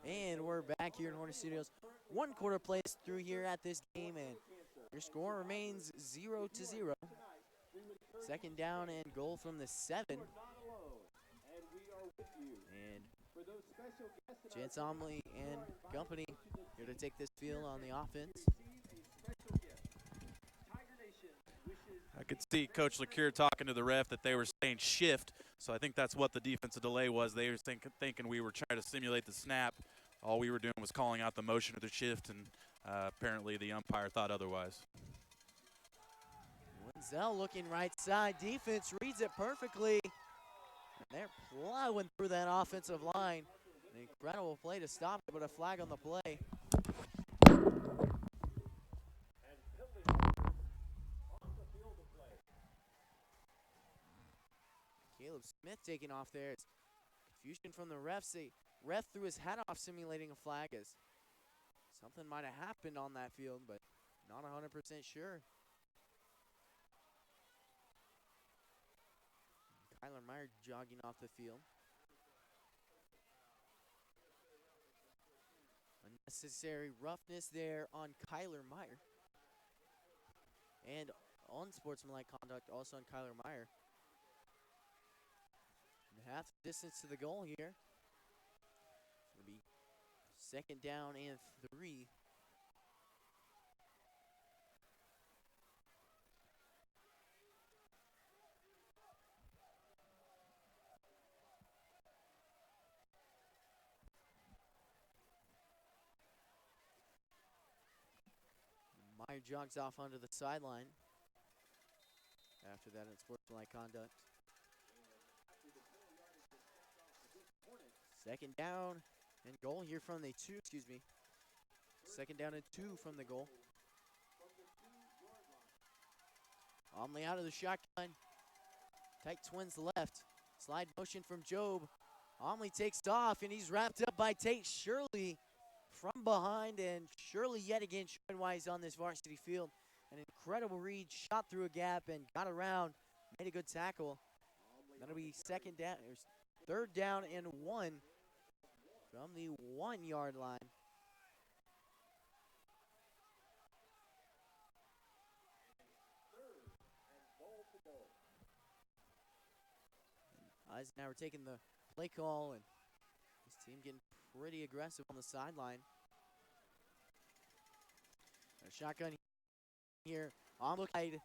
And we're back here in Hornet Studios. One quarter plays through here at this game, and your score remains 0-0. Second down and goal from the 7. And Chance Omley and company here to take this field on the offense. I could see Coach LeCure talking to the ref that they were saying shift, so I think that's what the defensive delay was. They were thinking we were trying to simulate the snap. All we were doing was calling out the motion of the shift, and apparently the umpire thought otherwise. Wenzel looking right side. Defense reads it perfectly. And they're plowing through that offensive line. An incredible play to stop it, but a flag on the play. Caleb Smith taking off there. It's confusion from the refs. The ref threw his hat off simulating a flag, as something might have happened on that field, but not 100% sure. Kyler Meyer jogging off the field. Unnecessary roughness there on Kyler Meyer. And unsportsmanlike conduct also on Kyler Meyer. Half the distance to the goal here. It'll be second down and 3. Meyer jogs off onto the sideline. After that, unsportsmanlike conduct. Second down and goal here from the 2, excuse me. Second down and 2 from the goal. Omley out of the shotgun. Tight twins left. Slide motion from Job. Omley takes off, and he's wrapped up by Tate Shirley from behind. And Shirley yet again showing why he's on this varsity field. An incredible read, shot through a gap and got around, made a good tackle. That'll be second down, or third down and 1 from the 1-yard line. Eisenhower taking the play call, and his team getting pretty aggressive on the sideline. A shotgun here on the side,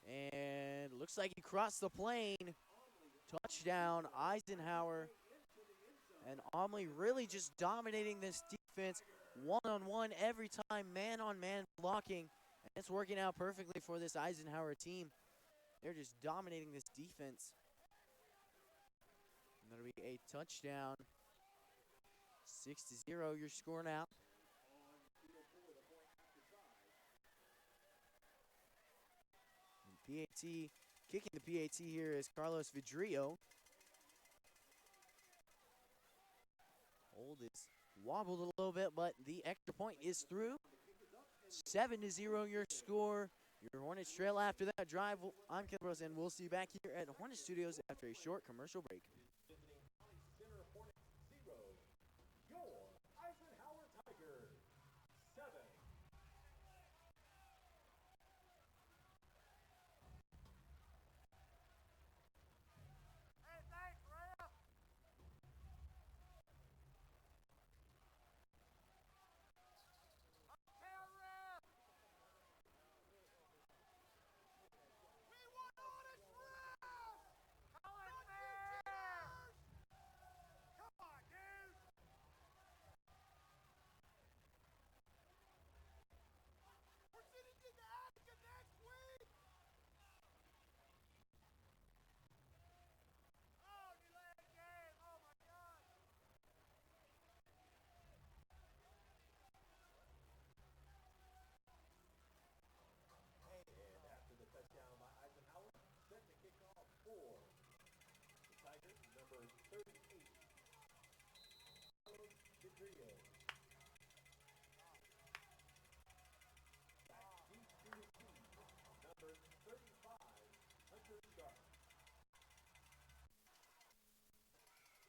and looks like he crossed the plane. Touchdown, Eisenhower. And Omley really just dominating this defense, one-on-one every time, man-on-man blocking. And it's working out perfectly for this Eisenhower team. They're just dominating this defense. And that'll be a touchdown. 6-0 your score now. And PAT, kicking the PAT here is Carlos Vidrio. Hold is wobbled a little bit, but the extra point is through. 7-0 your score. Your Hornets trail after that drive. I'm Kevin Rose, and we'll see you back here at Hornet Studios after a short commercial break. Center Hornets 0, your Eisenhower Tigers 7.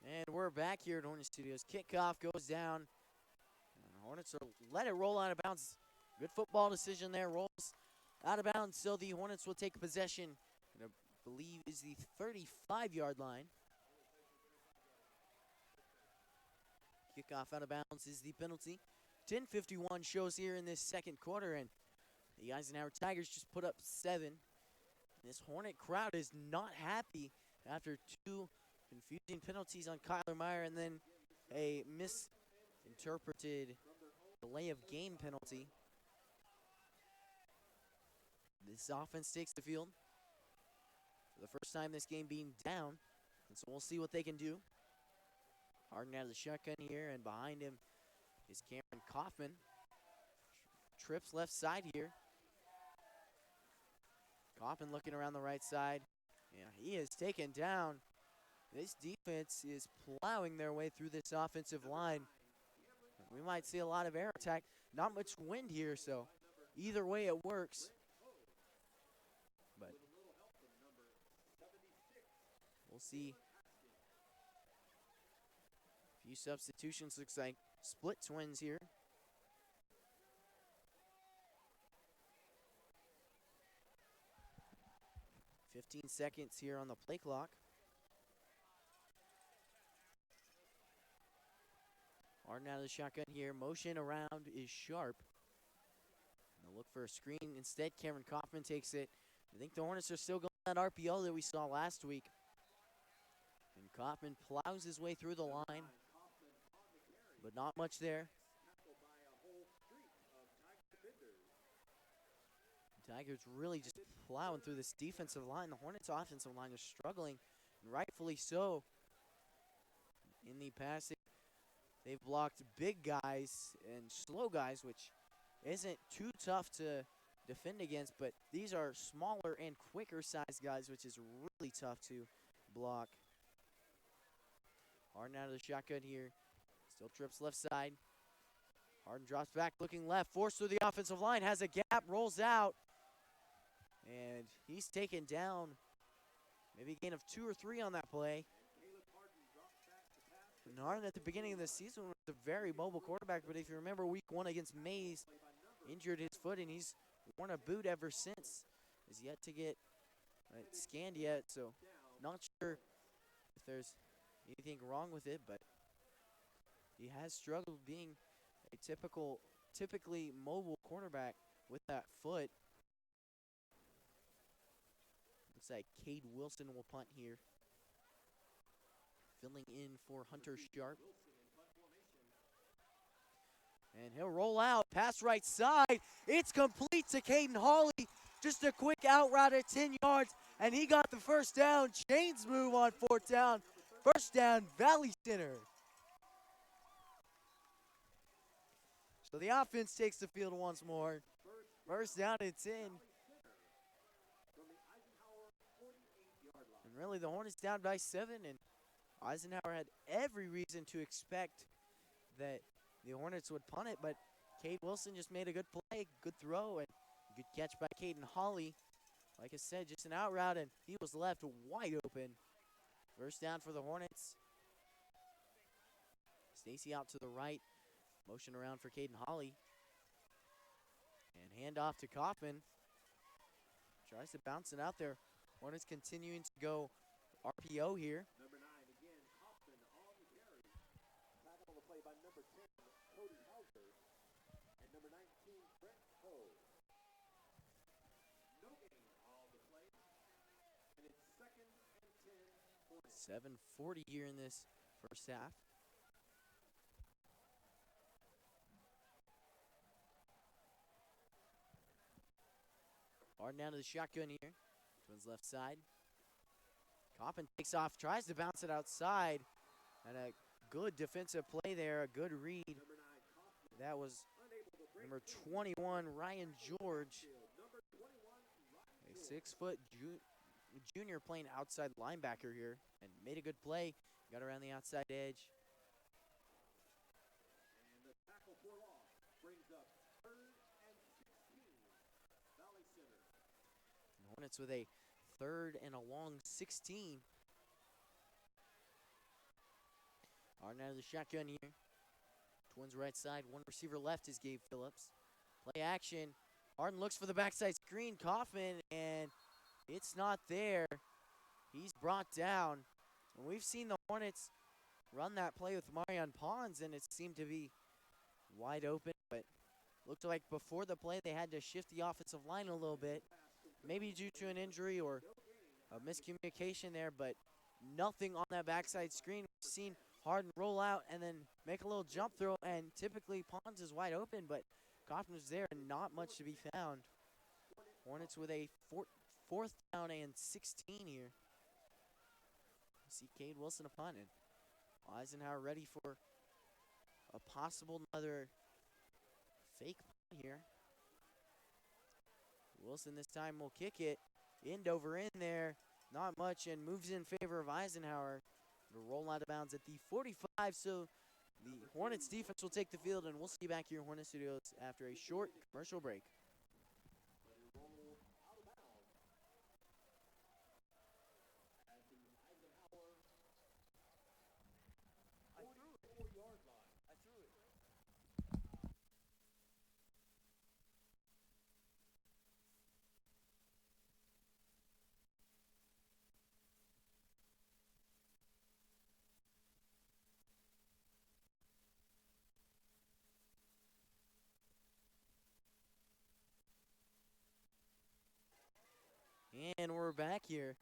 And we're back here at Hornet Studios. Kickoff goes down. And the Hornets will let it roll out of bounds. Good football decision there. Rolls out of bounds, so the Hornets will take possession. And I believe is the 35-yard line. Kickoff out of bounds is the penalty. 10:51 shows here in this second quarter, and the Eisenhower Tigers just put up 7. This Hornet crowd is not happy after 2 confusing penalties on Kyler Meyer and then a misinterpreted delay of game penalty. This offense takes the field for the first time this game being down, and so we'll see what they can do. Harden out of the shotgun here, and behind him is Cameron Kaufman. Trips left side here. Kaufman looking around the right side. Yeah, he is taken down. This defense is plowing their way through this offensive line. We might see a lot of air attack. Not much wind here, so either way it works. But we'll see. A few substitutions. Looks like split twins here. "15 seconds here on the play clock. Martin out of the shotgun here. Motion around is Sharp. They'll look for a screen. Instead, Cameron Kaufman takes it. I think the Hornets are still going that RPO that we saw last week. And Kaufman plows his way through the line. But not much there. Tigers really just plowing through this defensive line. The Hornets' offensive line is struggling, and rightfully so. In the past, they've blocked big guys and slow guys, which isn't too tough to defend against, but these are smaller and quicker sized guys, which is really tough to block. Harden out of the shotgun here. Still trips left side. Harden drops back, looking left, forced through the offensive line, has a gap, rolls out, and he's taken down. Maybe a gain of 2 or 3 on that play. And Harden at the beginning of the season was a very mobile quarterback, but if you remember week 1 against Mays, injured his foot, and he's worn a boot ever since. Is yet to get scanned yet, so not sure if there's anything wrong with it, but he has struggled being a typically mobile quarterback with that foot. Looks like Cade Wilson will punt here, filling in for Hunter Sharp. And he'll roll out, pass right side. It's complete to Caden Hawley. Just a quick out route at 10 yards, and he got the first down. Chains move on 4th down. First down, Valley Center. So the offense takes the field once more. First down and 10. And really, the Hornets down by 7, and Eisenhower had every reason to expect that the Hornets would punt it, but Cade Wilson just made a good play, good throw, and good catch by Caden Hawley. Like I said, just an out route, and he was left wide open. First down for the Hornets. Stacy out to the right, motion around for Caden Hawley. And handoff to Kaufman. Tries to bounce it out there. Hornets continuing to go RPO here. Number 9, again, Kaufman on the carry. Tackle on the play by number 10, Cody Hauser. And number 19, Brent Ho. No gain on the play. And it's 2nd and 10 for 7:40 here in this first half. Harden down to the shotgun here. Twins left side. Kaufman takes off, tries to bounce it outside. And a good defensive play there, a good read. That was number 21, Ryan George. A 6-foot junior playing outside linebacker here, and made a good play. Got around the outside edge. And the tackle for loss brings up 3rd and 16, Valley Center. And Hornets with a 3rd and a long 16. Harden out of the shotgun here. Twins right side, one receiver left is Gabe Phillips. Play action. Harden looks for the backside screen. Kaufman, and it's not there. He's brought down. And we've seen the Hornets run that play with Marion Pons, and it seemed to be wide open, but looked like before the play they had to shift the offensive line a little bit, maybe due to an injury or a miscommunication there, but nothing on that backside screen. We've seen Harden roll out and then make a little jump throw, and typically Pons is wide open, but Kaufman was there and not much to be found. Hornets with a 4th down and 16 here. See Cade Wilson upon it. Eisenhower ready for a possible another fake punt here. Wilson this time will kick it. End over end there. Not much, and moves in favor of Eisenhower. To roll out of bounds at the 45, so the Hornets defense will take the field, and we'll see you back here in Hornet Studios after a short commercial break. And we're back here.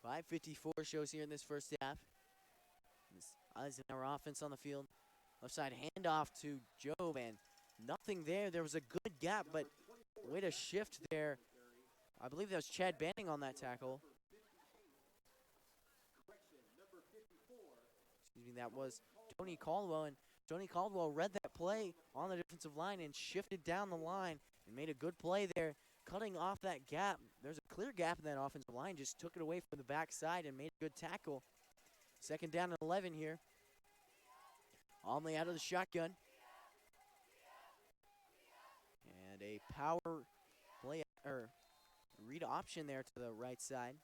5:54 shows here in this first half. This Eisenhower offense on the field. Left side handoff to Job, and nothing there. There was a good gap, but way to shift there. I believe that was Chad Banning on that tackle. Excuse me, that was Tony Caldwell, and Tony Caldwell read that play on the defensive line and shifted down the line and made a good play there, cutting off that gap. There's a clear gap in that offensive line, just took it away from the backside and made a good tackle. 2nd down and 11 here. Only out of the shotgun. And a power play, or read option there to the right side.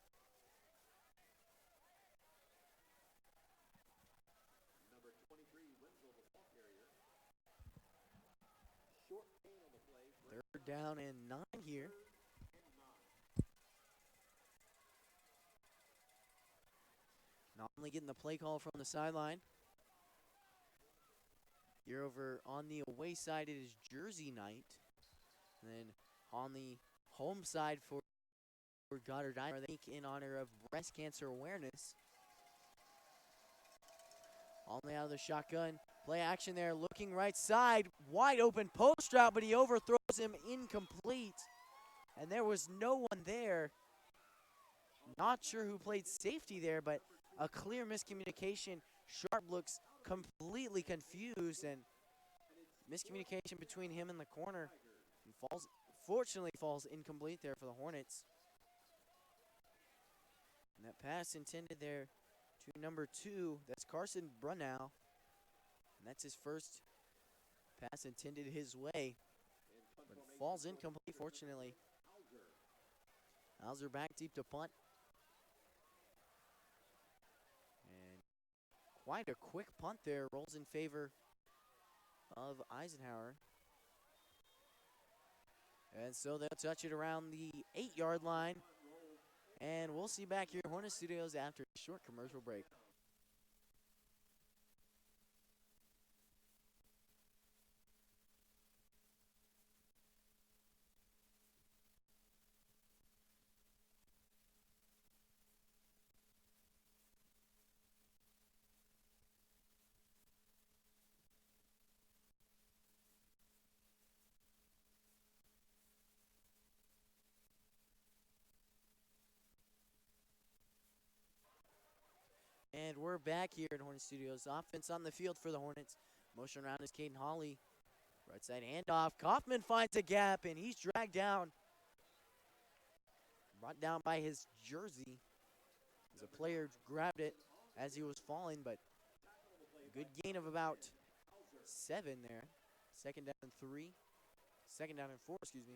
Number 23, Winslow, the ball carrier. Short gain on the play. 3rd down and 9 here. Not only getting the play call from the sideline. Here over on the away side, it is Jersey night. And then on the home side for Goddard Eisenhower, in honor of breast cancer awareness. Only out of the shotgun. Play action there, looking right side. Wide open post route, but he overthrows him, incomplete. And there was no one there. Not sure who played safety there, but a clear miscommunication. Sharp looks completely confused, and miscommunication between him and the corner. And fortunately falls incomplete there for the Hornets. And that pass intended there to number 2, that's Carson Brunnow. And that's his first pass intended his way, but falls incomplete, fortunately. Hauser back deep to punt. And quite a quick punt there, rolls in favor of Eisenhower. And so they'll touch it around the 8-yard line. And we'll see you back here at Hornet Studios after a short commercial break. And we're back here at Hornet Studios. Offense on the field for the Hornets. Motion around is Caden Hawley. Right side handoff. Kaufman finds a gap, and he's dragged down. Brought down by his jersey. As a player grabbed it as he was falling, but a good gain of about 7 there. 2nd down and 3. 2nd down and 4, excuse me.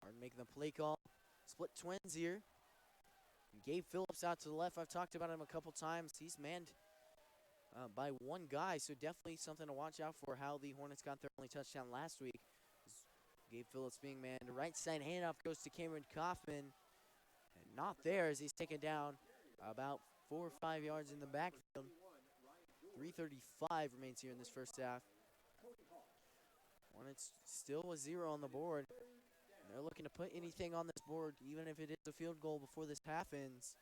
Hard making the play call. Split twins here. Gabe Phillips out to the left. I've talked about him a couple times. He's manned by one guy, so definitely something to watch out for how the Hornets got their only touchdown last week. Gabe Phillips being manned. Right side handoff goes to Cameron Kaufman. And not there as he's taken down about 4 or 5 yards in the backfield. 3:35 remains here in this first half. Hornets still with 0 on the board. They're looking to put anything on this board, even if it is a field goal before this half ends.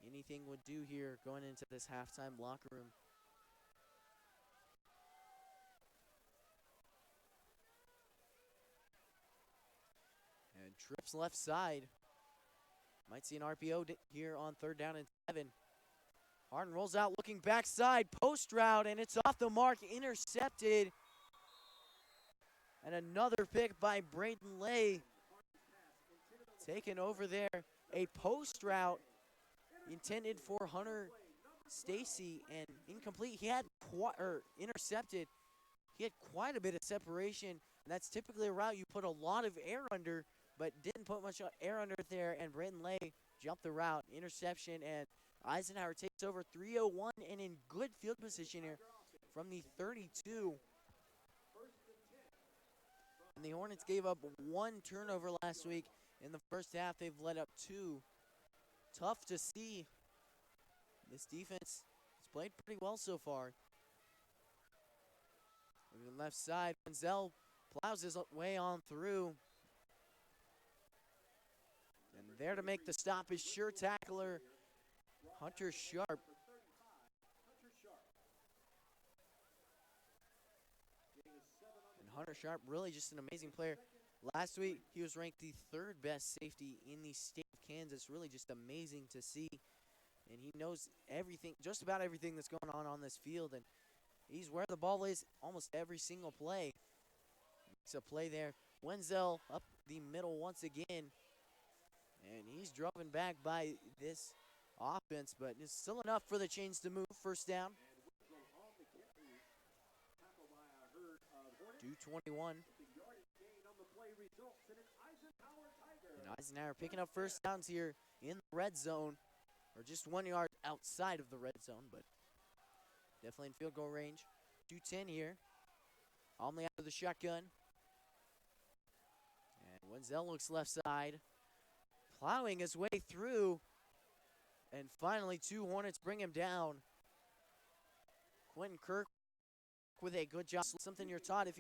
Anything would do here going into this halftime locker room. And trips left side. Might see an RPO here on 3rd down and 7. Harden rolls out looking backside, post route, and it's off the mark, intercepted. And another pick by Braden Lay. Taken over there. A post route intended for Hunter Stacy and incomplete. He had intercepted. He had quite a bit of separation. And that's typically a route you put a lot of air under, but didn't put much air under there. And Braden Lay jumped the route. Interception, and Eisenhower takes over 3:01 and in good field position here from the 32. And the Hornets gave up 1 turnover last week. In the first half, they've let up 2. Tough to see. This defense has played pretty well so far. Moving left side, Wenzel plows his way on through. And there to make the stop is sure tackler Hunter Sharp. And Hunter Sharp, really just an amazing player. Last week, he was ranked the 3rd best safety in the state of Kansas. Really just amazing to see. And he knows everything, just about everything that's going on this field. And he's where the ball is almost every single play. Makes a play there. Wenzel up the middle once again. And he's driven back by this offense, but it's still enough for the Chains to move. First down. 2:21. And Eisenhower picking up first downs here in the red zone, or just 1 yard outside of the red zone, but definitely in field goal range. 2:10 here. Omley out of the shotgun. And Wenzel looks left side, plowing his way through. And finally, 2 Hornets bring him down. Quentin Kirk with a good job. Something you're taught, if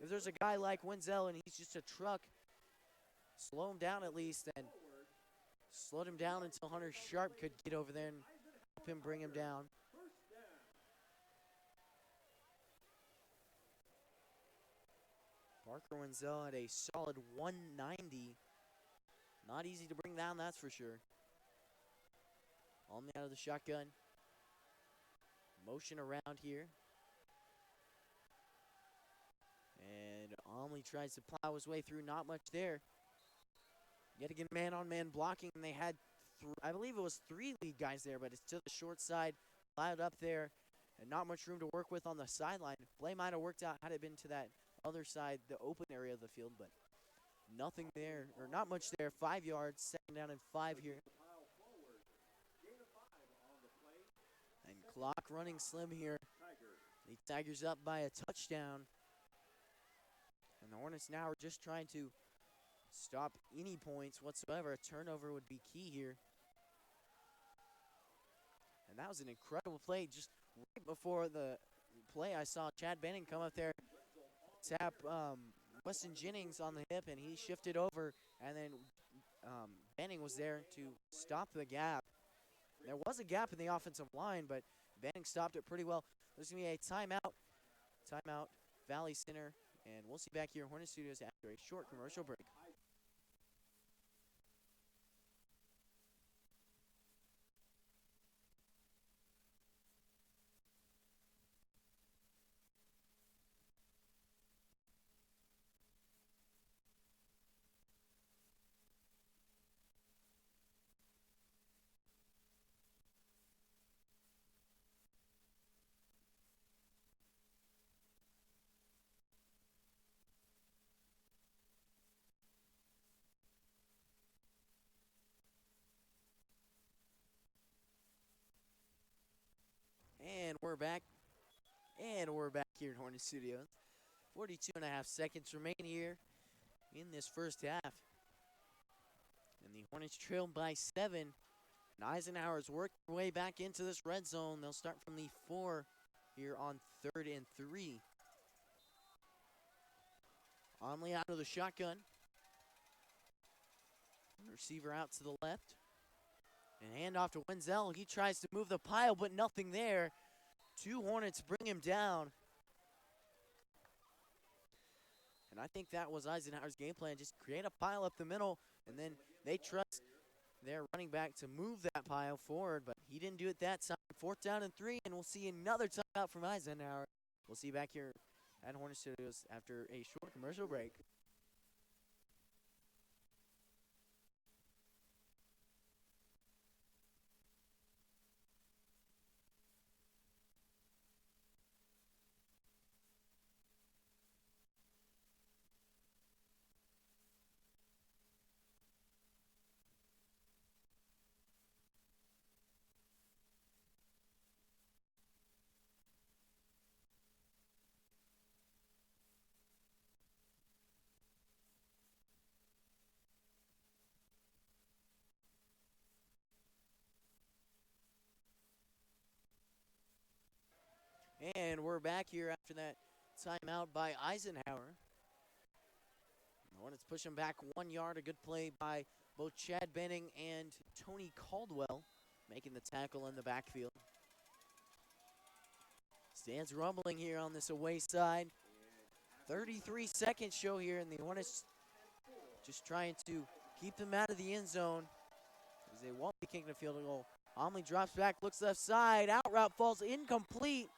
there's a guy like Wenzel and he's just a truck, slow him down at least, and slowed him down until Hunter Sharp could get over there and help him bring him down. Parker Wenzel at a solid 190. Not easy to bring down, that's for sure. Omni out of the shotgun. Motion around here. And Omni tries to plow his way through, not much there. Yet again, man-on-man blocking, and they had, I believe it was 3 lead guys there, but it's to the short side, plowed up there, and not much room to work with on the sideline. Play might have worked out had it been to that other side, the open area of the field, but nothing there, or not much there. 5 yards, second down and 5 here. And clock running slim here. The Tigers up by a touchdown. And the Hornets now are just trying to stop any points whatsoever. A turnover would be key here. And that was an incredible play. Just right before the play, I saw Chad Benning come up there, tap Weston Jennings on the hip, and he shifted over, and then Benning was there to stop the gap. There was a gap in the offensive line, but Benning stopped it pretty well. There's going to be a timeout. Timeout, Valley Center, and we'll see you back here in Hornet Studios after a short commercial break. And we're back. And we're back here in Hornet Studios. 42.5 seconds remain here in this first half. And the Hornets trailed by 7. And Eisenhower's worked their way back into this red zone. They'll start from the 4 here on 3rd and 3. Onley out of the shotgun. Receiver out to the left. And handoff to Wenzel. He tries to move the pile, but nothing there. 2 Hornets bring him down. And I think that was Eisenhower's game plan. Just create a pile up the middle, and then they trust their running back to move that pile forward, but he didn't do it that time. 4th down and 3, and we'll see another timeout from Eisenhower. We'll see you back here at Hornet Studios after a short commercial break. And we're back here after that timeout by Eisenhower. The Hornets push him back 1 yard. A good play by both Chad Benning and Tony Caldwell. making the tackle in the backfield. Stands rumbling here on this away side. 33-second show here, and the Hornets just trying to keep them out of the end zone as they won't be kicking a field goal. Omley drops back, looks left side, out route falls incomplete,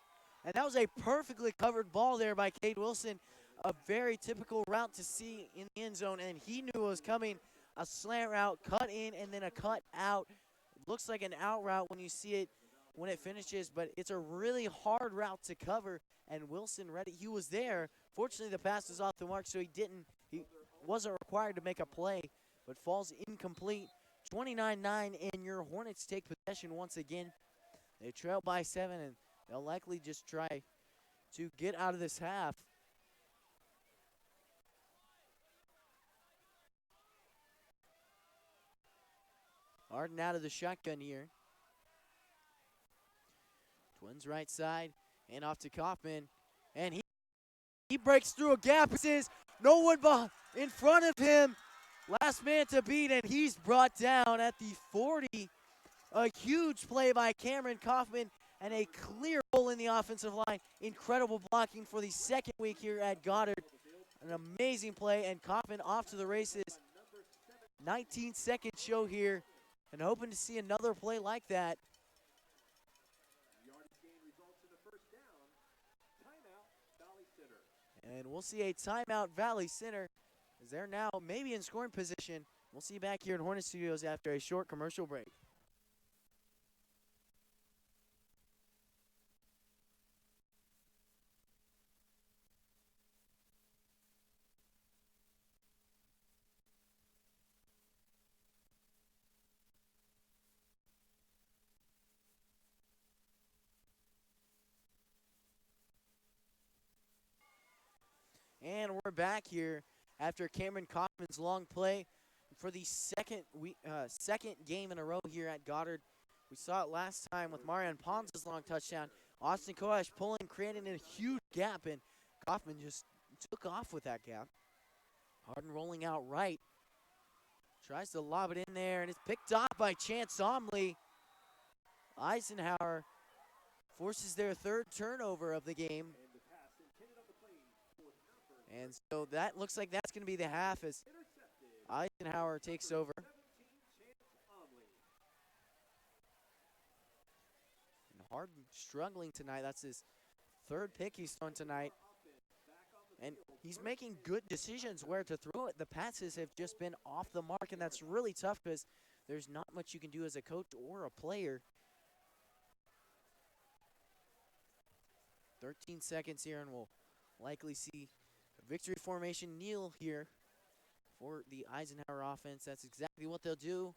and that was a perfectly covered ball there by Cade Wilson. A very typical route to see in the end zone, and he knew it was coming. A slant route, cut in, and then a cut out. Looks like an out route when you see it when it finishes, but it's a really hard route to cover, and Wilson read it. He was there. Fortunately, the pass was off the mark, so he wasn't required to make a play, but falls incomplete. 29-9, and your Hornets take possession once again. They trail by 7, and they'll likely just try to get out of this half. Arden out of the shotgun here. Twins right side, and off to Kaufman, and he breaks through a gap. It says no one in front of him. Last man to beat, and he's brought down at the 40. A huge play by Cameron Kaufman and a clear hole in the offensive line. Incredible blocking for the second week here at Goddard. An amazing play, and Kaufman off to the races. 19-second show here, and hoping to see another play like that. And we'll see a timeout Valley Center as they're now maybe in scoring position. We'll see you back here in Hornet Studios after a short commercial break. And we're back here after Cameron Kaufman's long play for the second game in a row here at Goddard. We saw it last time with Marion Pons' long touchdown. Austin Koash pulling, creating a huge gap, and Kaufman just took off with that gap. Harden rolling out right. Tries to lob it in there, and it's picked off by Chance Omley. Eisenhower forces their third turnover of the game. And so that looks like that's going to be the half as Eisenhower takes over. And Harden struggling tonight. That's his third pick he's thrown tonight. And he's making good decisions where to throw it. The passes have just been off the mark, and that's really tough because there's not much you can do as a coach or a player. 13 seconds here, and we'll likely see victory formation kneel here for the Eisenhower offense. That's exactly what they'll do.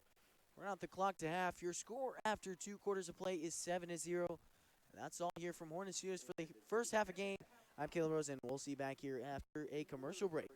Run out the clock to half. Your score after 2 quarters of play is 7-0. That's all here from Hornet Studios for the first half of game. I'm Caleb Rose, and we'll see you back here after a commercial break.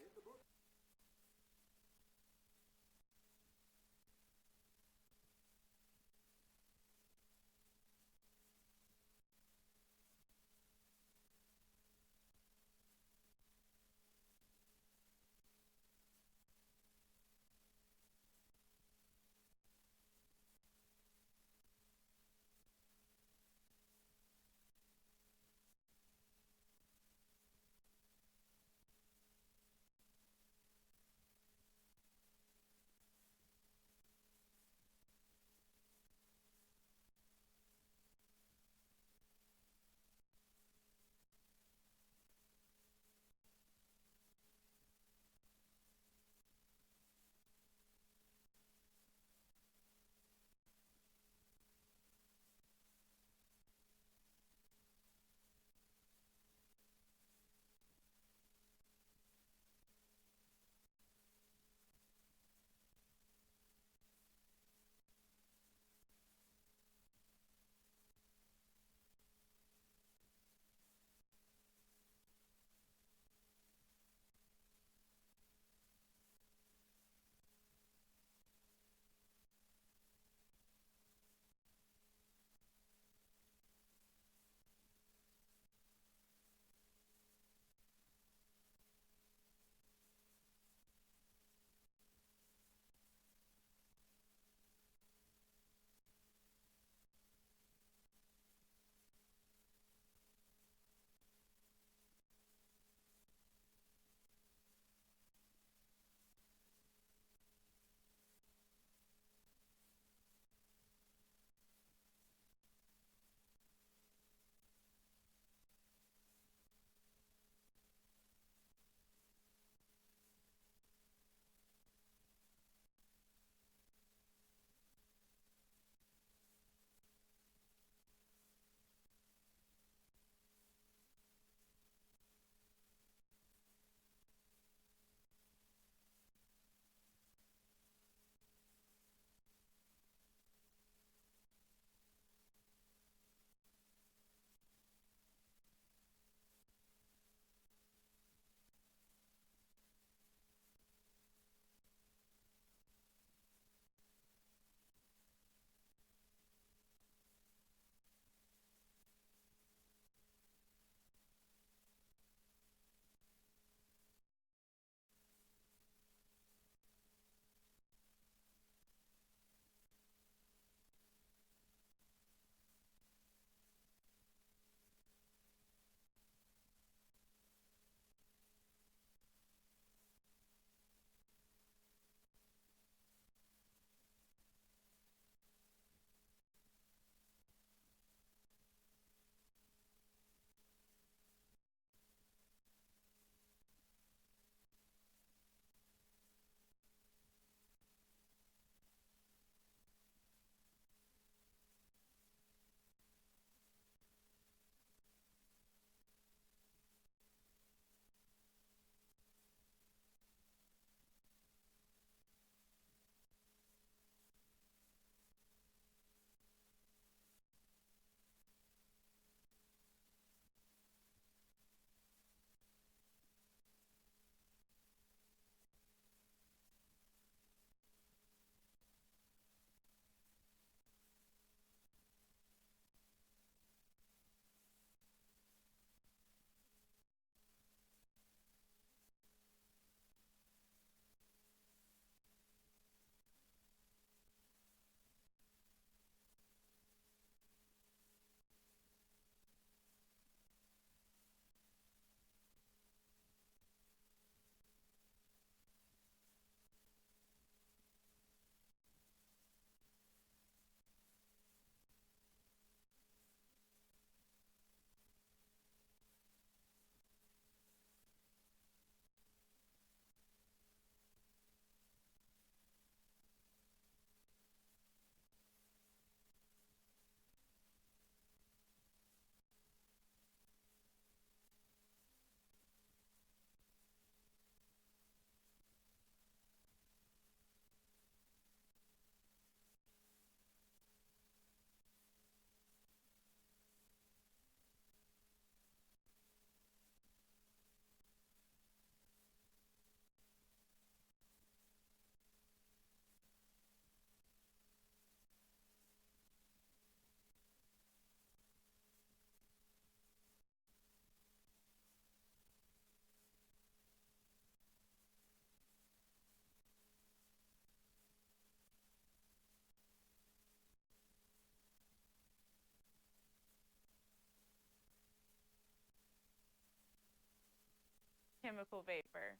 chemical vapor.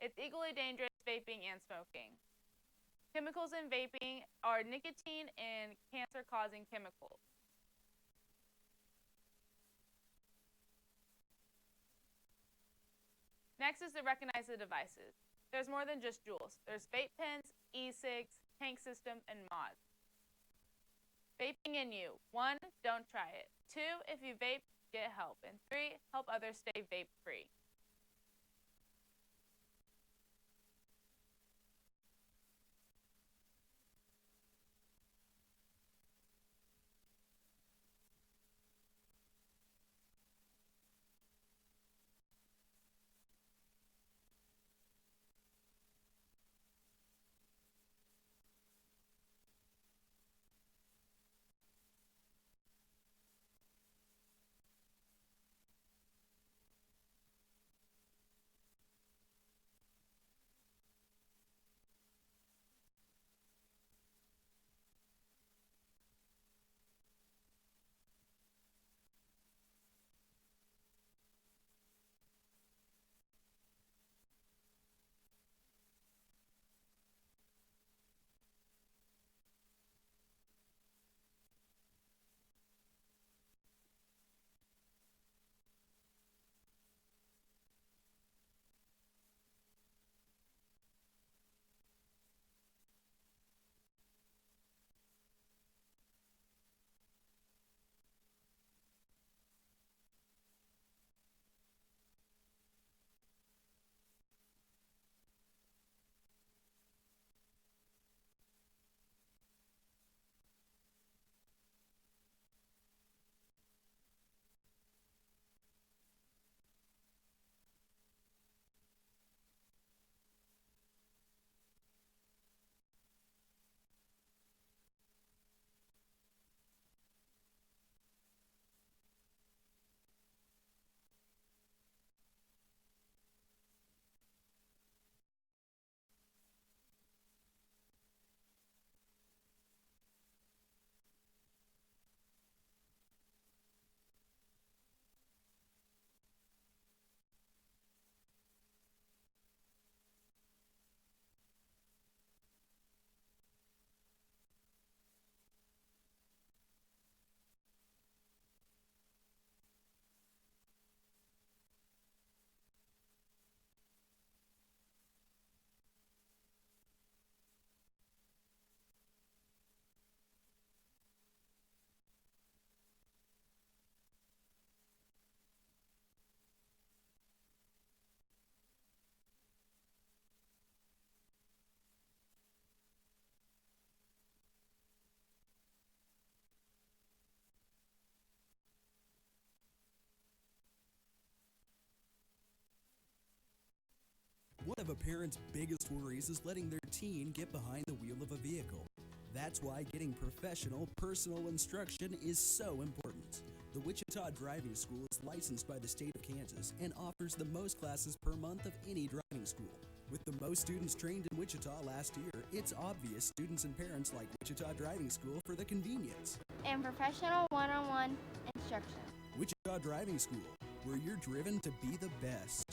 It's equally dangerous vaping and smoking. Chemicals in vaping are nicotine and cancer-causing chemicals. Next is to recognize the devices. There's more than just Juuls. There's vape pens, e-cigs, tank system, and mods. Vaping in you. 1, don't try it. 2, if you vape, get help. And 3, help others stay vape-free. One of a parent's biggest worries is letting their teen get behind the wheel of a vehicle. That's why getting professional, personal instruction is so important. The Wichita Driving School is licensed by the state of Kansas and offers the most classes per month of any driving school. With the most students trained in Wichita last year, it's obvious students and parents like Wichita Driving School for the convenience. And professional one-on-one instruction. Wichita Driving School, where you're driven to be the best.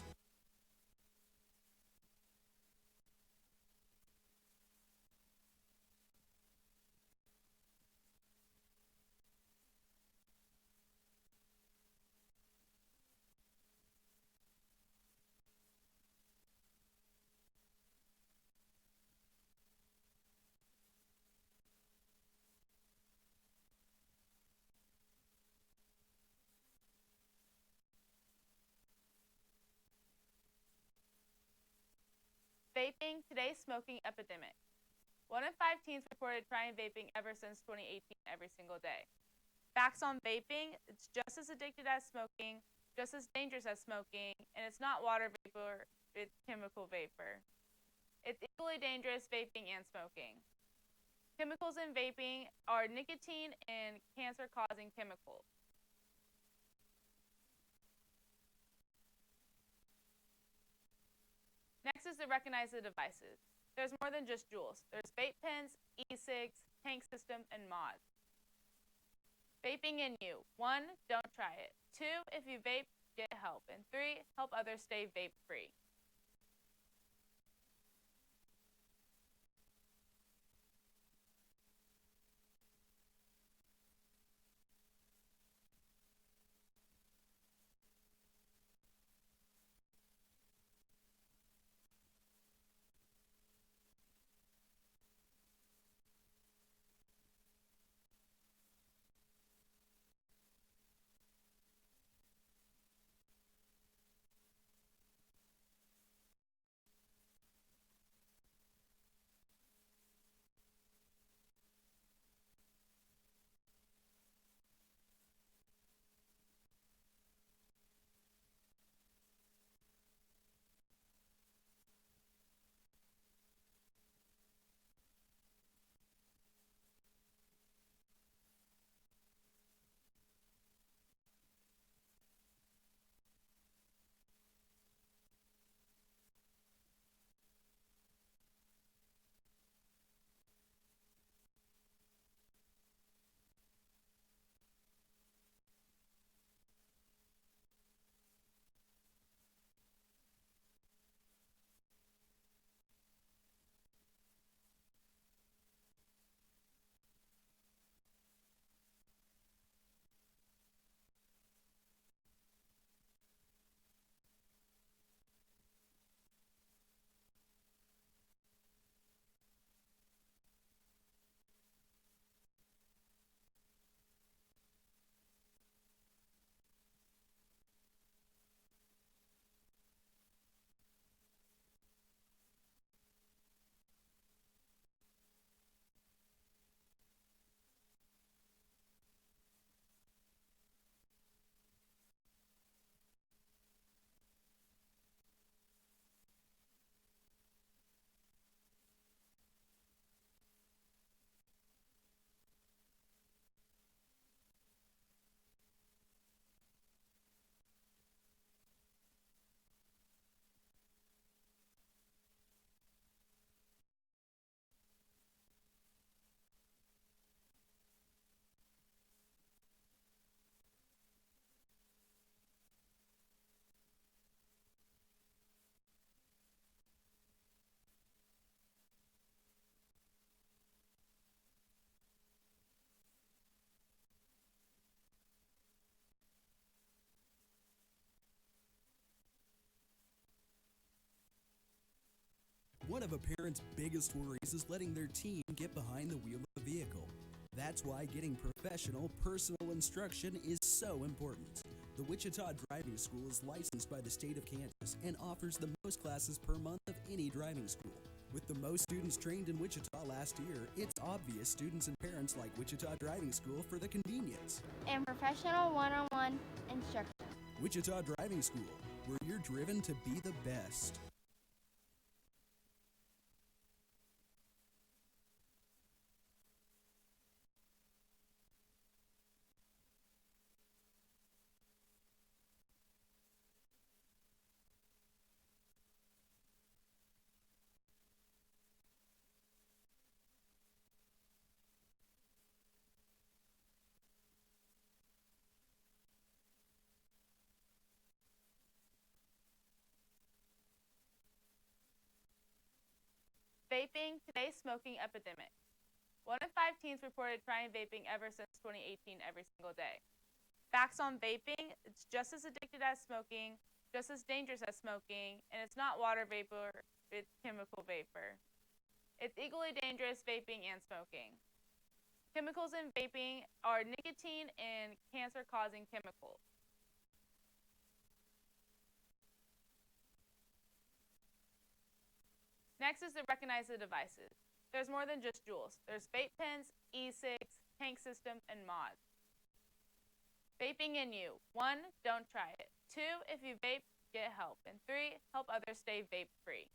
Vaping, today's smoking epidemic. 1 in 5 teens reported trying vaping ever since 2018 every single day. Facts on vaping, it's just as addictive as smoking, just as dangerous as smoking, and it's not water vapor, it's chemical vapor. It's equally dangerous vaping and smoking. Chemicals in vaping are nicotine and cancer-causing chemicals. Next is to recognize the devices. There's more than just Juuls. There's vape pens, e-cigs, tank system, and mods. Vaping in you. 1, don't try it. 2, if you vape, get help. And 3, help others stay vape free. One of a parent's biggest worries is letting their teen get behind the wheel of a vehicle. That's why getting professional, personal instruction is so important. The Wichita Driving School is licensed by the state of Kansas and offers the most classes per month of any driving school. With the most students trained in Wichita last year, it's obvious students and parents like Wichita Driving School for the convenience. And professional one-on-one instruction. Wichita Driving School, where you're driven to be the best. Vaping, today's smoking epidemic. 1 in 5 teens reported trying vaping ever since 2018 every single day. Facts on vaping, it's just as addictive as smoking, just as dangerous as smoking, and it's not water vapor, it's chemical vapor. It's equally dangerous vaping and smoking. Chemicals in vaping are nicotine and cancer-causing chemicals. Next is to recognize the devices. There's more than just Juuls. There's vape pens, e-cigs, tank systems, and mods. Vaping in you. 1, don't try it. 2, if you vape, get help. And 3, help others stay vape free.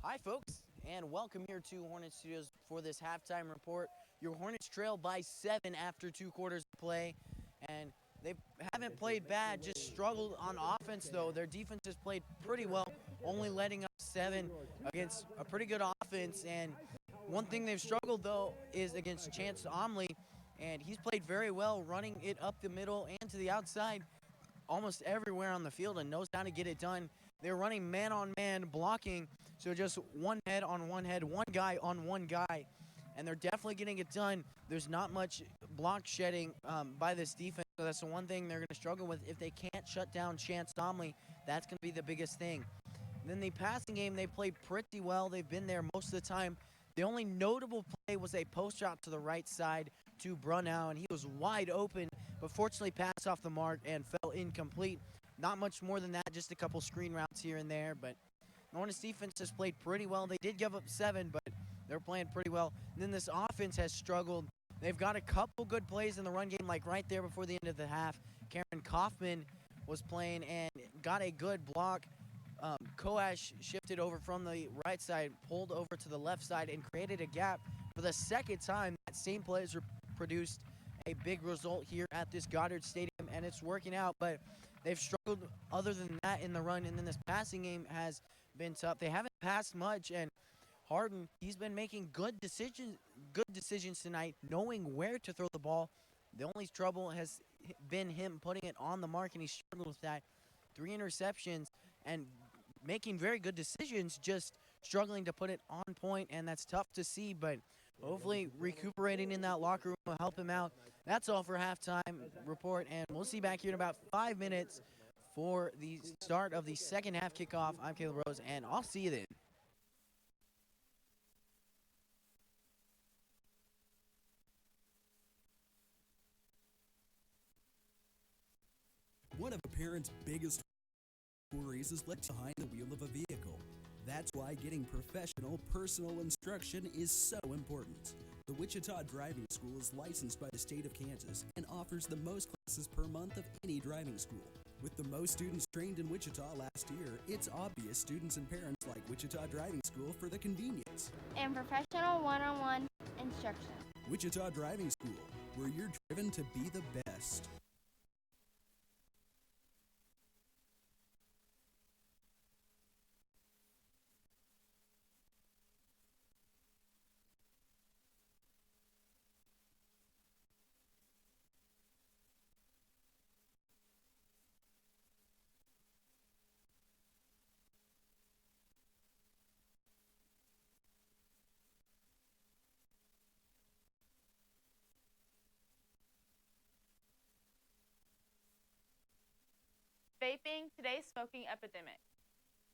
Hi, folks, and welcome here to Hornets Studios for this halftime report. Your Hornets trail by 7 after 2 quarters of play, and they haven't played bad, just struggled on offense, though. Their defense has played pretty well, only letting up 7 against a pretty good offense. And one thing they've struggled, though, is against Chance Omley, and he's played very well, running it up the middle and to the outside almost everywhere on the field and knows how to get it done. They're running man-on-man blocking, so just one head on one head, one guy on one guy, and they're definitely getting it done. There's not much block shedding by this defense, so that's the one thing they're going to struggle with. If they can't shut down Chance Domley, that's going to be the biggest thing. And then the passing game, they played pretty well. They've been there most of the time. The only notable play was a post route to the right side to Brunau, and he was wide open, but fortunately passed off the mark and fell incomplete. Not much more than that, just a couple screen routes here and there, but the Hornets defense has played pretty well. They did give up 7, but they're playing pretty well. And then this offense has struggled. They've got a couple good plays in the run game, like right there before the end of the half. Karen Kaufman was playing and got a good block. Koash shifted over from the right side, pulled over to the left side, and created a gap. For the second time, that same play has produced a big result here at this Goddard Stadium, and it's working out, but they've struggled other than that in the run, and then this passing game has been tough. They haven't passed much, and Harden, he's been making good decisions tonight, knowing where to throw the ball. The only trouble has been him putting it on the mark, and he struggled with that. 3 interceptions and making very good decisions, just struggling to put it on point, and that's tough to see, but hopefully recuperating in that locker room will help him out. That's all for halftime report, and we'll see you back here in about 5 minutes for the start of the second half kickoff. I'm Caleb Rose, and I'll see you then. One of a parent's biggest worries is left behind the wheel of a vehicle. That's why getting professional, personal instruction is so important. The Wichita Driving School is licensed by the state of Kansas and offers the most classes per month of any driving school. With the most students trained in Wichita last year, it's obvious students and parents like Wichita Driving School for the convenience. And professional one-on-one instruction. Wichita Driving School, where you're driven to be the best. Vaping, today's smoking epidemic.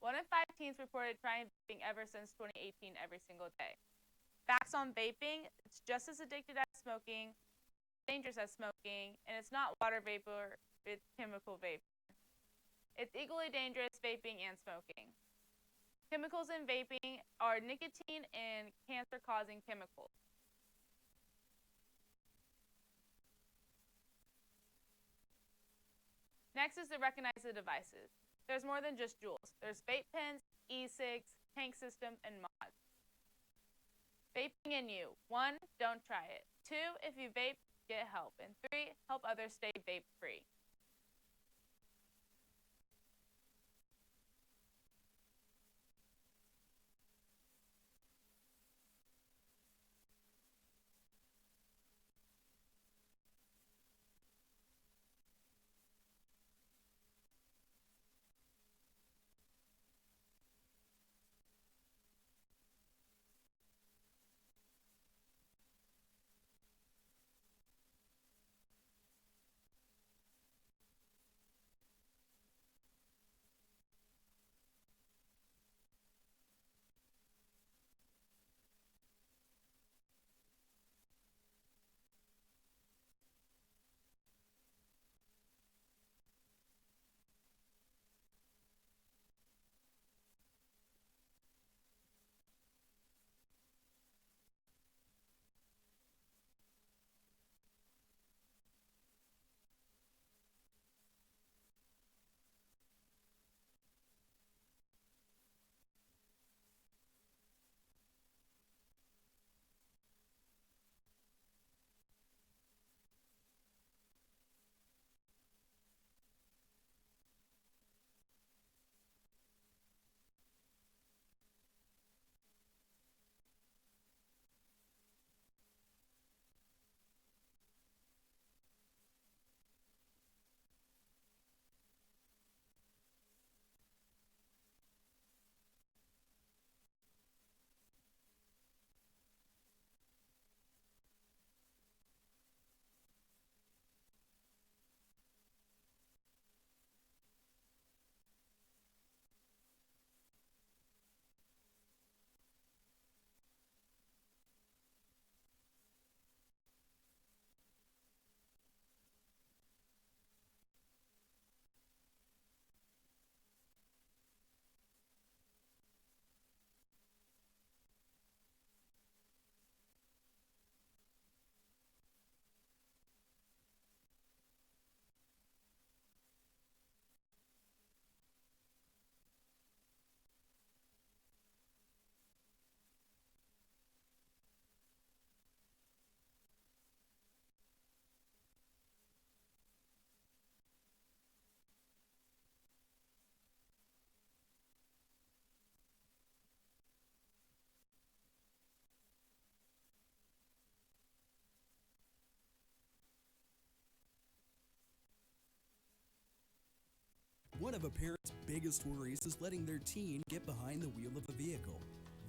1 in 5 teens reported trying vaping ever since 2018 every single day. Facts on vaping, it's just as addictive as smoking, dangerous as smoking, and it's not water vapor, it's chemical vapor. It's equally dangerous vaping and smoking. Chemicals in vaping are nicotine and cancer-causing chemicals. Next is to recognize the devices. There's more than just Juuls. There's vape pens, e-cigs, tank systems, and mods. Vaping in you. 1, don't try it. 2, if you vape, get help. And 3, help others stay vape-free. One of a parent's biggest worries is letting their teen get behind the wheel of a vehicle.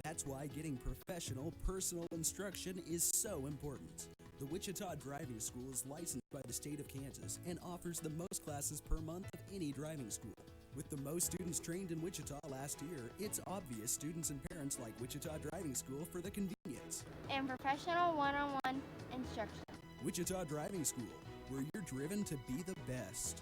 That's why getting professional, personal instruction is so important. The Wichita Driving School is licensed by the state of Kansas and offers the most classes per month of any driving school. With the most students trained in Wichita last year, it's obvious students and parents like Wichita Driving School for the convenience. And professional one-on-one instruction. Wichita Driving School, where you're driven to be the best.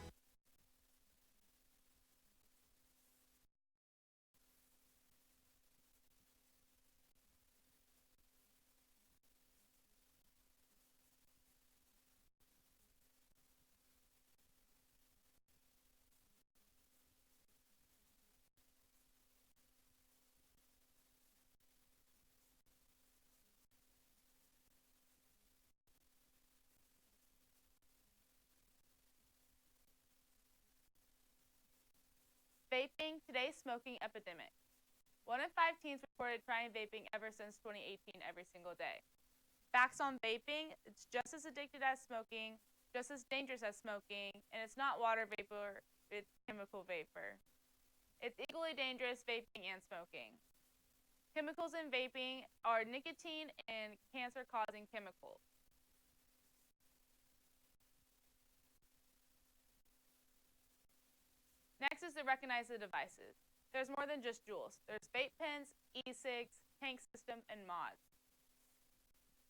Vaping, today's smoking epidemic. 1 in 5 teens reported trying vaping ever since 2018 every single day. Facts on vaping, it's just as addictive as smoking, just as dangerous as smoking, and it's not water vapor, it's chemical vapor. It's equally dangerous vaping and smoking. Chemicals in vaping are nicotine and cancer-causing chemicals. Next is to recognize the devices. There's more than just Juuls. There's vape pens, e-cigs, tank system, and mods.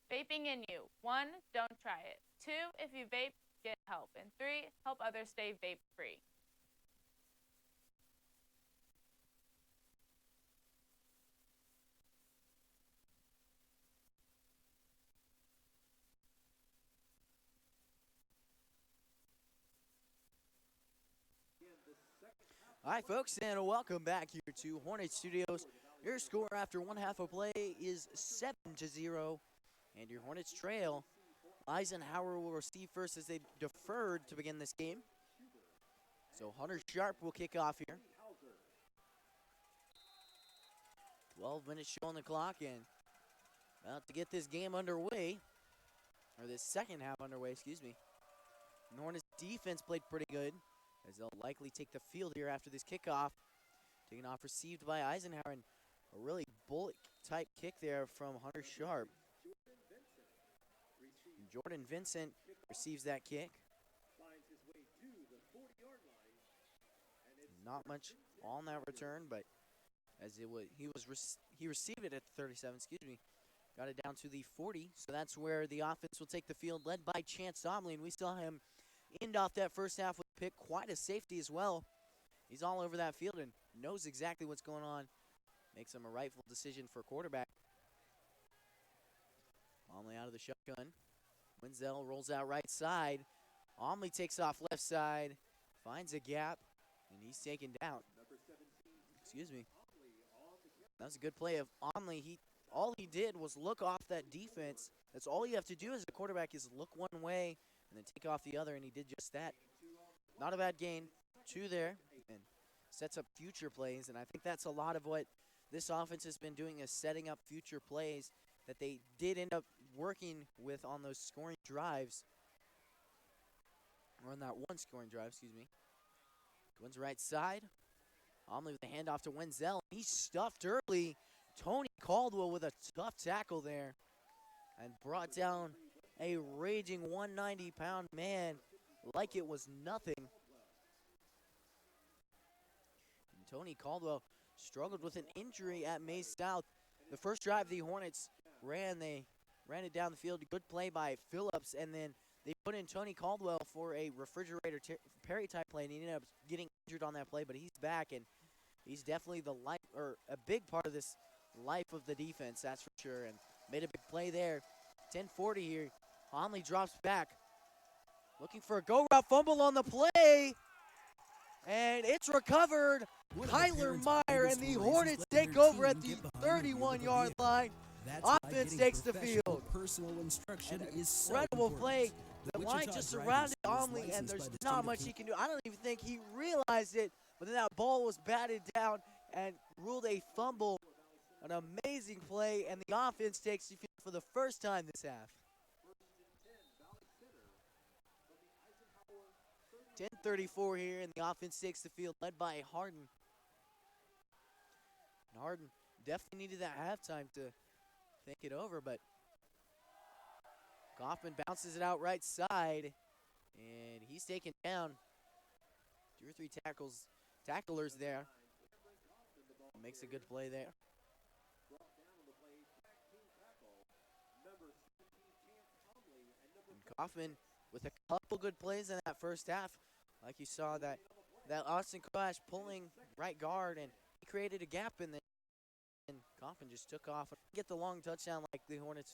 Vaping in you. 1, don't try it. 2, if you vape, get help. And 3, help others stay vape-free. All right, folks, and welcome back here to Hornet Studios. Your score after one half of play is 7-0, and your Hornets trail. Eisenhower will receive first as they deferred to begin this game. So Hunter Sharp will kick off here. 12 minutes show on the clock, and about to get this game underway, or this second half underway, excuse me. And Hornets defense played pretty good, as they'll likely take the field here after this kickoff. Taking off received by Eisenhower, and a really bullet-type kick there from Hunter Sharp. And Jordan Vincent receives that kick. Not much on that return, but as he received it at the 37, excuse me. Got it down to the 40, so that's where the offense will take the field, led by Chance Domley, and we saw him end off that first half with a pick, quite a safety as well. He's all over that field and knows exactly what's going on. Makes him a rightful decision for quarterback. Omley out of the shotgun. Wenzel rolls out right side. Omley takes off left side, finds a gap, and he's taken down. Excuse me. That was a good play of Omley. All he did was look off that defense. That's all you have to do as a quarterback is look one way and then take off the other, and he did just that. Not a bad gain. 2 there, and sets up future plays, and I think that's a lot of what this offense has been doing, is setting up future plays that they did end up working with on those scoring drives, or on that one scoring drive, excuse me. Twins right side. Omley with the handoff to Wenzel. He's stuffed early. Tony Caldwell with a tough tackle there and brought down a raging 190-pound man like it was nothing. And Tony Caldwell struggled with an injury at Mays South. The first drive the Hornets they ran it down the field. Good play by Phillips, and then they put in Tony Caldwell for a refrigerator Perry type play, and he ended up getting injured on that play, but he's back, and he's definitely a big part of this life of the defense, that's for sure, and made a big play there. 10:40 here. Omley drops back. Looking for a go route, fumble on the play, and it's recovered. Kyler Meyer, and the Hornets take over at the 31-yard line. Offense takes the field. Personal instruction is so Incredible important. play. The The line Wichita just Driving surrounded School is Omley, and licensed there's by the not state of much he can do. I don't even think he realized it, but then that ball was batted down and ruled a fumble. An amazing play, and the offense takes the field for the first time this half. 10:34 here, and the offense takes the field, led by Harden. And Harden definitely needed that halftime to think it over, but Kaufman bounces it out right side, and he's taken down. 2 or 3 tacklers there. Makes a good play there. And Kaufman with a couple good plays in that first half. Like you saw that Austin Crash pulling right guard, and he created a gap, and then Kaufman just took off. Get the long touchdown like the Hornet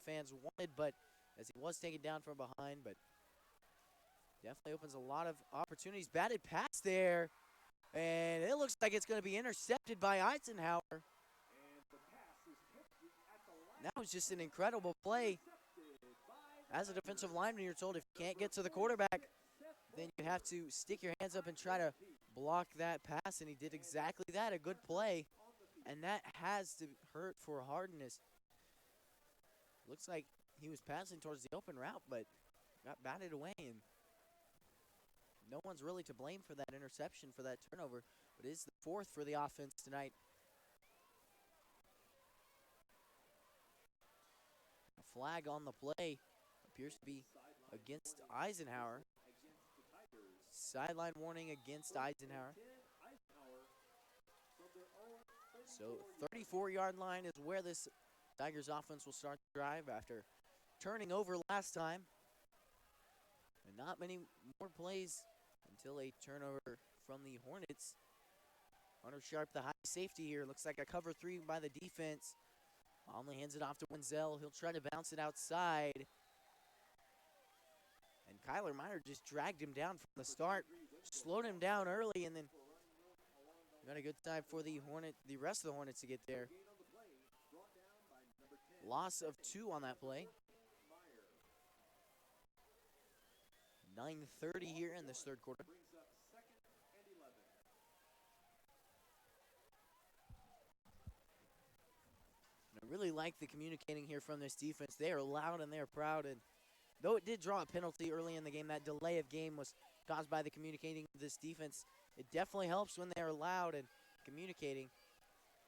fans wanted, but as he was taken down from behind, but definitely opens a lot of opportunities. Batted pass there, and it looks like it's going to be intercepted by Eisenhower. That was just an incredible play. As a defensive lineman, you're told if you can't get to the quarterback, then you have to stick your hands up and try to block that pass, and he did exactly that, a good play. And that has to hurt for Hardness. Looks like he was passing towards the open route, but got batted away, and no one's really to blame for that interception, for that turnover, but it is the 4th for the offense tonight. A flag on the play appears to be against Eisenhower. Sideline warning against Eisenhower. So 34-yard line is where this Tigers offense will start the drive after turning over last time. And not many more plays until a turnover from the Hornets. Hunter Sharp, the high safety here. Looks like a cover 3 by the defense. Only hands it off to Wenzel. He'll try to bounce it outside. And Kyler Miner just dragged him down from the start. Slowed him down early, and then got a good time for the rest of the Hornets to get there. Loss of 2 on that play. 9:30 here in this third quarter. And I really like the communicating here from this defense. They are loud and they are proud. And though it did draw a penalty early in the game, that delay of game was caused by the communicating of this defense. It definitely helps when they're loud and communicating.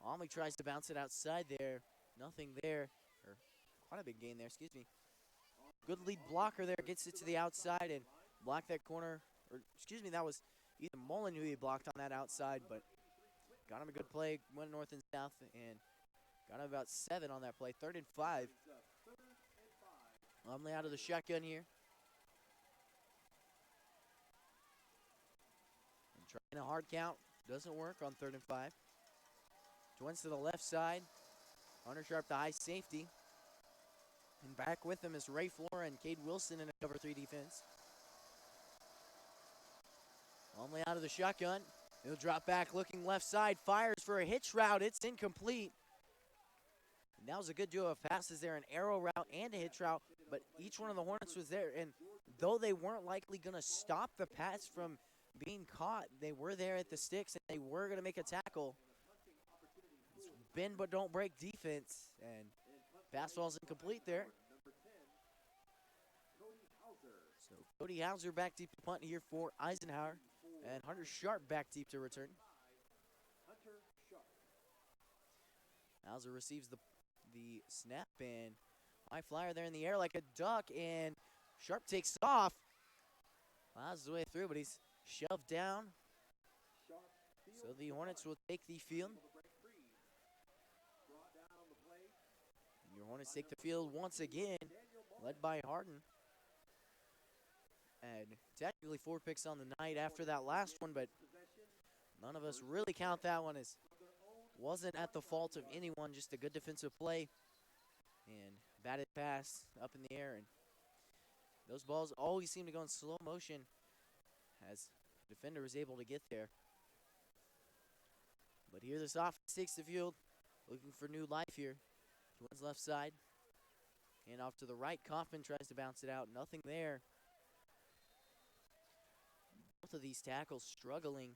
Almy tries to bounce it outside there. Nothing there. Or quite a big gain there, excuse me. Good lead blocker there. Gets it to the outside and blocked that corner. Or, excuse me, that was either Mullen who he blocked on that outside, but got him a good play. Went north and south and got him about 7 on that play. 3rd and 5. Lumley out of the shotgun here. Trying a hard count, doesn't work on 3rd and 5. Twins to the left side. Hunter Sharp, the high safety. And back with him is Ray Flora and Cade Wilson in a cover 3 defense. Only out of the shotgun. He'll drop back looking left side, fires for a hitch route. It's incomplete. And that was a good duo of passes there, an arrow route and a hitch route, but each one of the Hornets was there. And though they weren't likely going to stop the pass from being caught, they were there at the sticks, and they were going to make a tackle. It's bend but don't break defense, and pass ball's incomplete there. So Cody Hauser back deep to punt here for Eisenhower, and Hunter Sharp back deep to return. Hauser receives the snap, and high flyer there in the air like a duck, and Sharp takes off. Plows his way through, but he's shoved down. So the Hornets will take the field. And your Hornets take the field once again, led by Harden. And technically 4 picks on the night after that last one, but none of us really count that one as wasn't at the fault of anyone, just a good defensive play. And batted pass up in the air. And those balls always seem to go in slow motion as the defender was able to get there. But here this offense takes the field, looking for new life here. Twins left side. And off to the right, Kaufman tries to bounce it out. Nothing there. Both of these tackles struggling.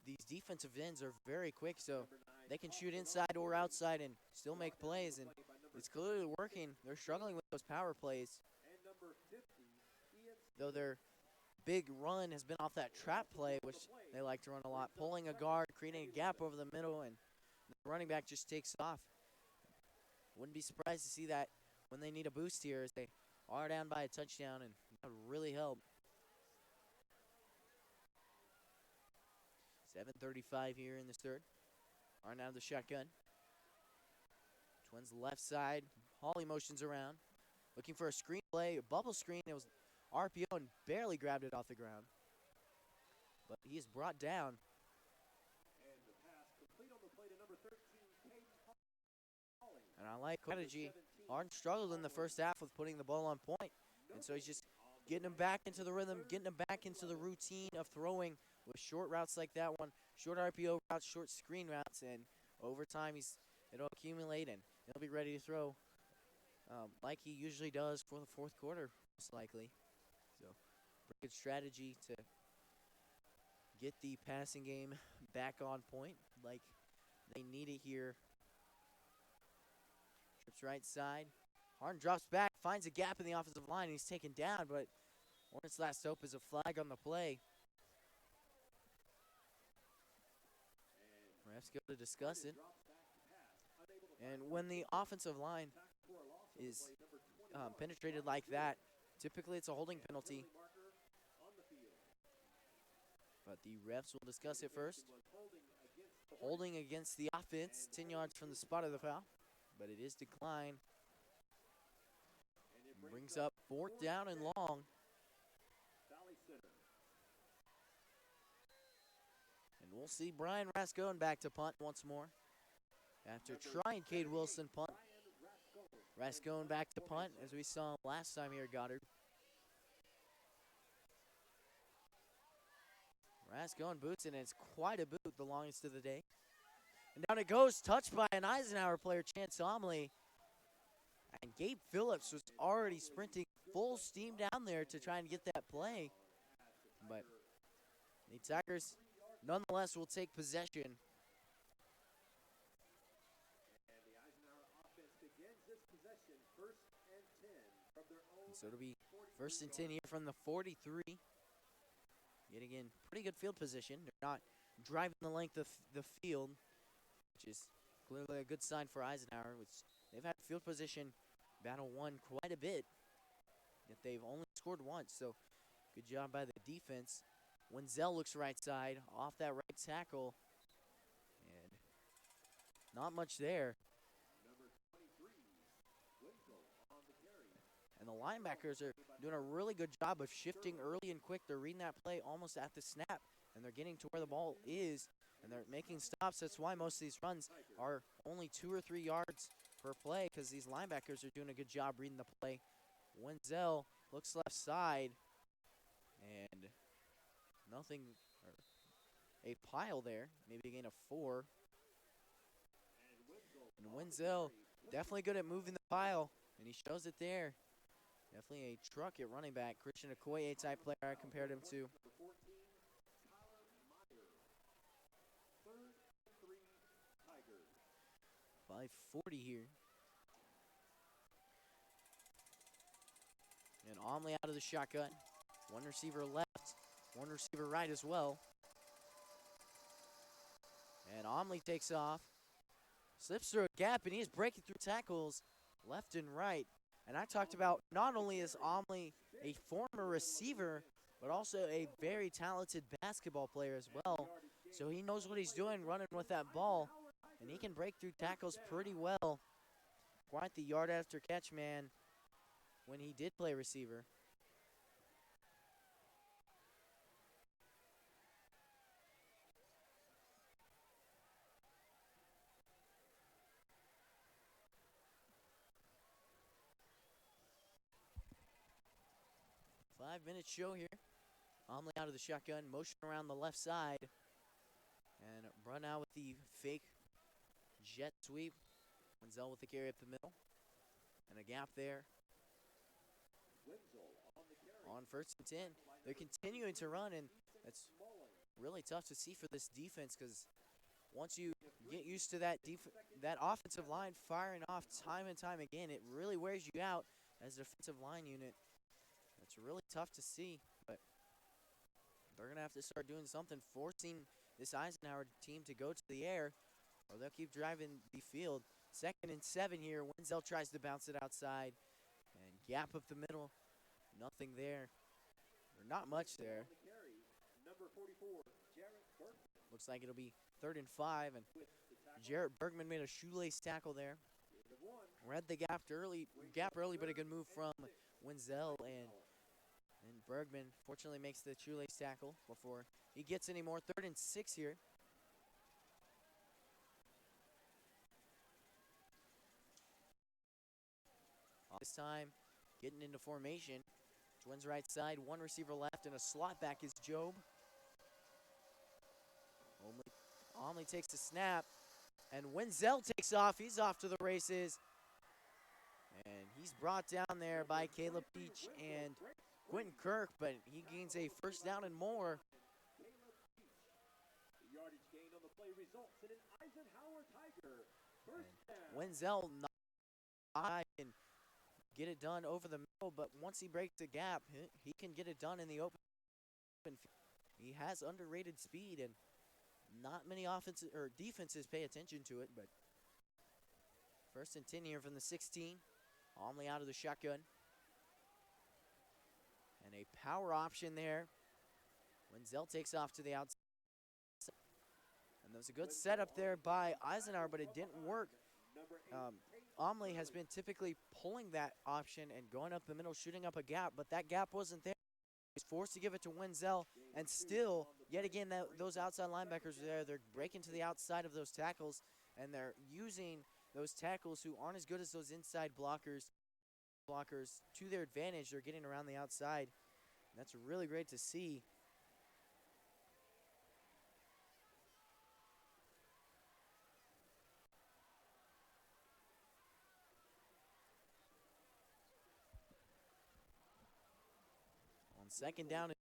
These defensive ends are very quick, so they can shoot inside or outside and still make plays, and it's clearly working. They're struggling with those power plays. Though they're big run has been off that trap play, which they like to run a lot, pulling a guard, creating a gap over the middle, and the running back just takes off. Wouldn't be surprised to see that when they need a boost here, as they are down by a touchdown, and that would really help. 7:35 here in the third. Are now the shotgun. Twins left side. Hawley motions around, looking for a screen play, a bubble screen. It was RPO and barely grabbed it off the ground, but he is brought down. And the pass complete on the play to number 13, Caden Hawley. And I like strategy. Arden struggled in the first half with putting the ball on point, and so he's just getting him back into the rhythm, getting him back into the routine of throwing with short routes like that one, short RPO routes, short screen routes, and over time it'll accumulate and he'll be ready to throw like he usually does for the fourth quarter, most likely. So, pretty good strategy to get the passing game back on point like they need it here. Trips right side. Harden drops back, finds a gap in the offensive line, and he's taken down, but Hornets' last hope is a flag on the play. Refs go to discuss it. And when the offensive line is penetrated like that, typically it's a holding penalty. But the refs will discuss it first. Holding against the offense, 10 yards from the spot of the foul, but it is declined. Brings up fourth down and long. And we'll see Brian Rascone back to punt once more. After trying Cade Wilson punt, Rascone back to punt, as we saw last time here at Goddard. Rascone boots it, and it's quite a boot, the longest of the day. And down it goes, touched by an Eisenhower player, Chance Omley. And Gabe Phillips was already sprinting full steam down there to try and get that play. But the Tigers, nonetheless, will take possession. So it'll be first and 10 here from the 43. Yet again, pretty good field position. They're not driving the length of the field, which is clearly a good sign for Eisenhower, which they've had field position battle won quite a bit, yet they've only scored once, so good job by the defense. Wenzel looks right side, off that right tackle, and not much there. And the linebackers are doing a really good job of shifting early and quick. They're reading that play almost at the snap, and they're getting to where the ball is, and they're making stops. That's why most of these runs are only 2 or 3 yards per play, because these linebackers are doing a good job reading the play. Wenzel looks left side, and nothing, a pile there, maybe a gain of 4. And Wenzel definitely good at moving the pile, and he shows it there. Definitely a truck at running back. Christian Okoye type player I compared him to. 5:40 here. And Omley out of the shotgun. One receiver left, one receiver right as well. And Omley takes off, slips through a gap, and he is breaking through tackles left and right. And I talked about not only is Omley a former receiver, but also a very talented basketball player as well. So he knows what he's doing running with that ball, and he can break through tackles pretty well. Quite the yard after catch man when he did play receiver. Five-minute show here. Omley out of the shotgun, motion around the left side, and run out with the fake jet sweep. Wenzel with the carry up the middle, and a gap there. On first and 10, they're continuing to run, and that's really tough to see for this defense, because once you get used to that offensive line firing off time and time again, it really wears you out as a defensive line unit. It's really tough to see, but they're going to have to start doing something, forcing this Eisenhower team to go to the air, or they'll keep driving the field. 2nd and 7 here. Wenzel tries to bounce it outside and gap up the middle. Nothing there. Or not much there. Number 44, Jarrett Burke. Looks like it'll be 3rd and 5, and Jarrett Bergman made a shoelace tackle there. Read the gap early, but a good move from Wenzel, and Bergman fortunately makes the shoelace tackle before he gets any more. 3rd and 6 here. This time, getting into formation. Twins right side, one receiver left, and a slot back is Job. Omley takes the snap, and Wenzel takes off. He's off to the races. And he's brought down there by Caleb Peach and Quentin Kirk, but he gains a 1st down and more. The yardage gain on the play results in an Eisenhower Tiger. First down. Wenzel can get it done over the middle, but once he breaks the gap, he can get it done in the open field. He has underrated speed, and not many offenses or defenses pay attention to it, but 1st and 10 here from the 16. Omley out of the shotgun. And a power option there. Wenzel takes off to the outside. And there's a good setup there by Eisenhower, but it didn't work. Omley has been typically pulling that option and going up the middle, shooting up a gap, but that gap wasn't there. He's forced to give it to Wenzel, and still, yet again, those outside linebackers are there. They're breaking to the outside of those tackles, and they're using those tackles who aren't as good as those inside blockers to their advantage. They're getting around the outside. And that's really great to see. On 2nd down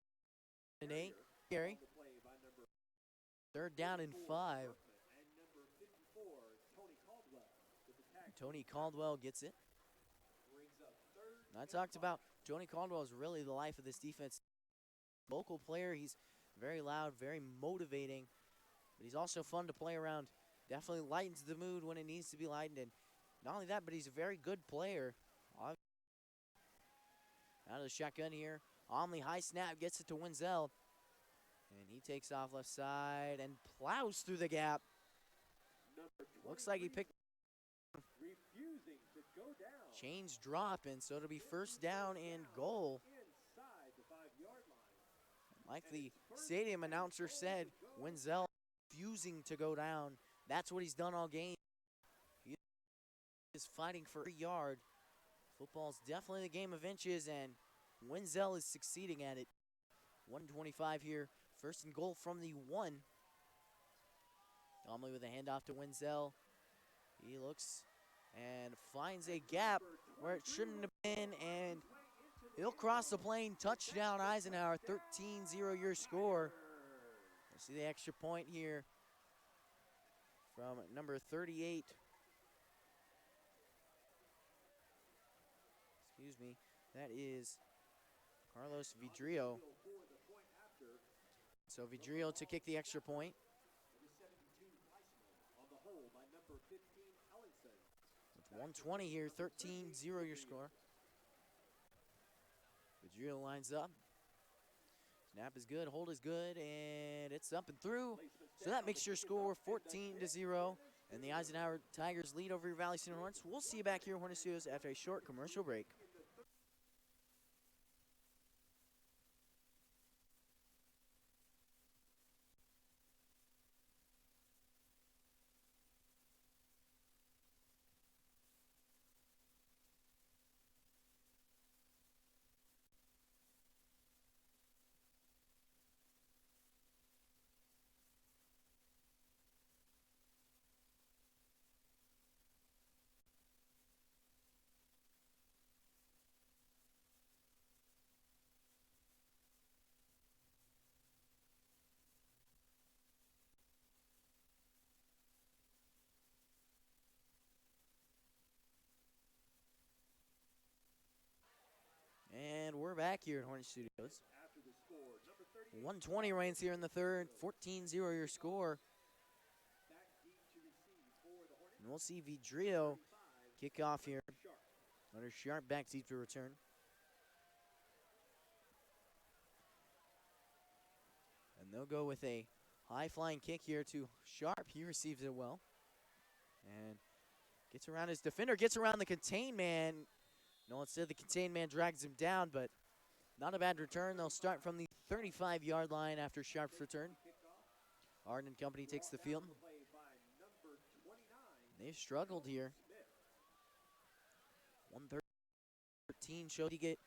and 8, Gary. 3rd down and 5. Tony Caldwell gets it. And I talked about Tony Caldwell is really the life of this defense. Local player, he's very loud, very motivating, but he's also fun to play around. Definitely lightens the mood when it needs to be lightened, and not only that, but he's a very good player. Out of the shotgun here. Omley high snap, gets it to Wenzel, and he takes off left side and plows through the gap. Looks like he picked. Refusing to go down. Chains dropping, so it'll be 1st down and goal. Inside the 5-yard line. Like the stadium announcer said, Wenzel refusing to go down. That's what he's done all game. He is fighting for a yard. Football's definitely the game of inches, and Wenzel is succeeding at it. 1:25 here. 1st and goal from the 1. Omley with a handoff to Wenzel. He looks and finds a gap where it shouldn't have been, and he'll cross the plane. Touchdown Eisenhower, 13-0 your score. We'll see the extra point here from number 38. Excuse me, that is Carlos Vidrio. So Vidrio to kick the extra point. 1:20 here, 13-0 your score. Vidrio lines up. Snap is good, hold is good, and it's up and through. So that makes your score 14-0. And the Eisenhower Tigers lead over your Valley Center Hornets. We'll see you back here in Hornet Studios after a short commercial break. And we're back here in Hornet Studios. After the score, number 38, 120 reigns here in the third. 14-0 your score. And we'll see Vidrio kick off here. Hunter Sharp back deep to return. And they'll go with a high-flying kick here to Sharp. He receives it well. And gets around his defender, gets around the contain man. No, instead the contain man drags him down, but not a bad return. They'll start from the 35-yard line after Sharp's return. Arden and company takes the field. They've struggled here. 113 showed you get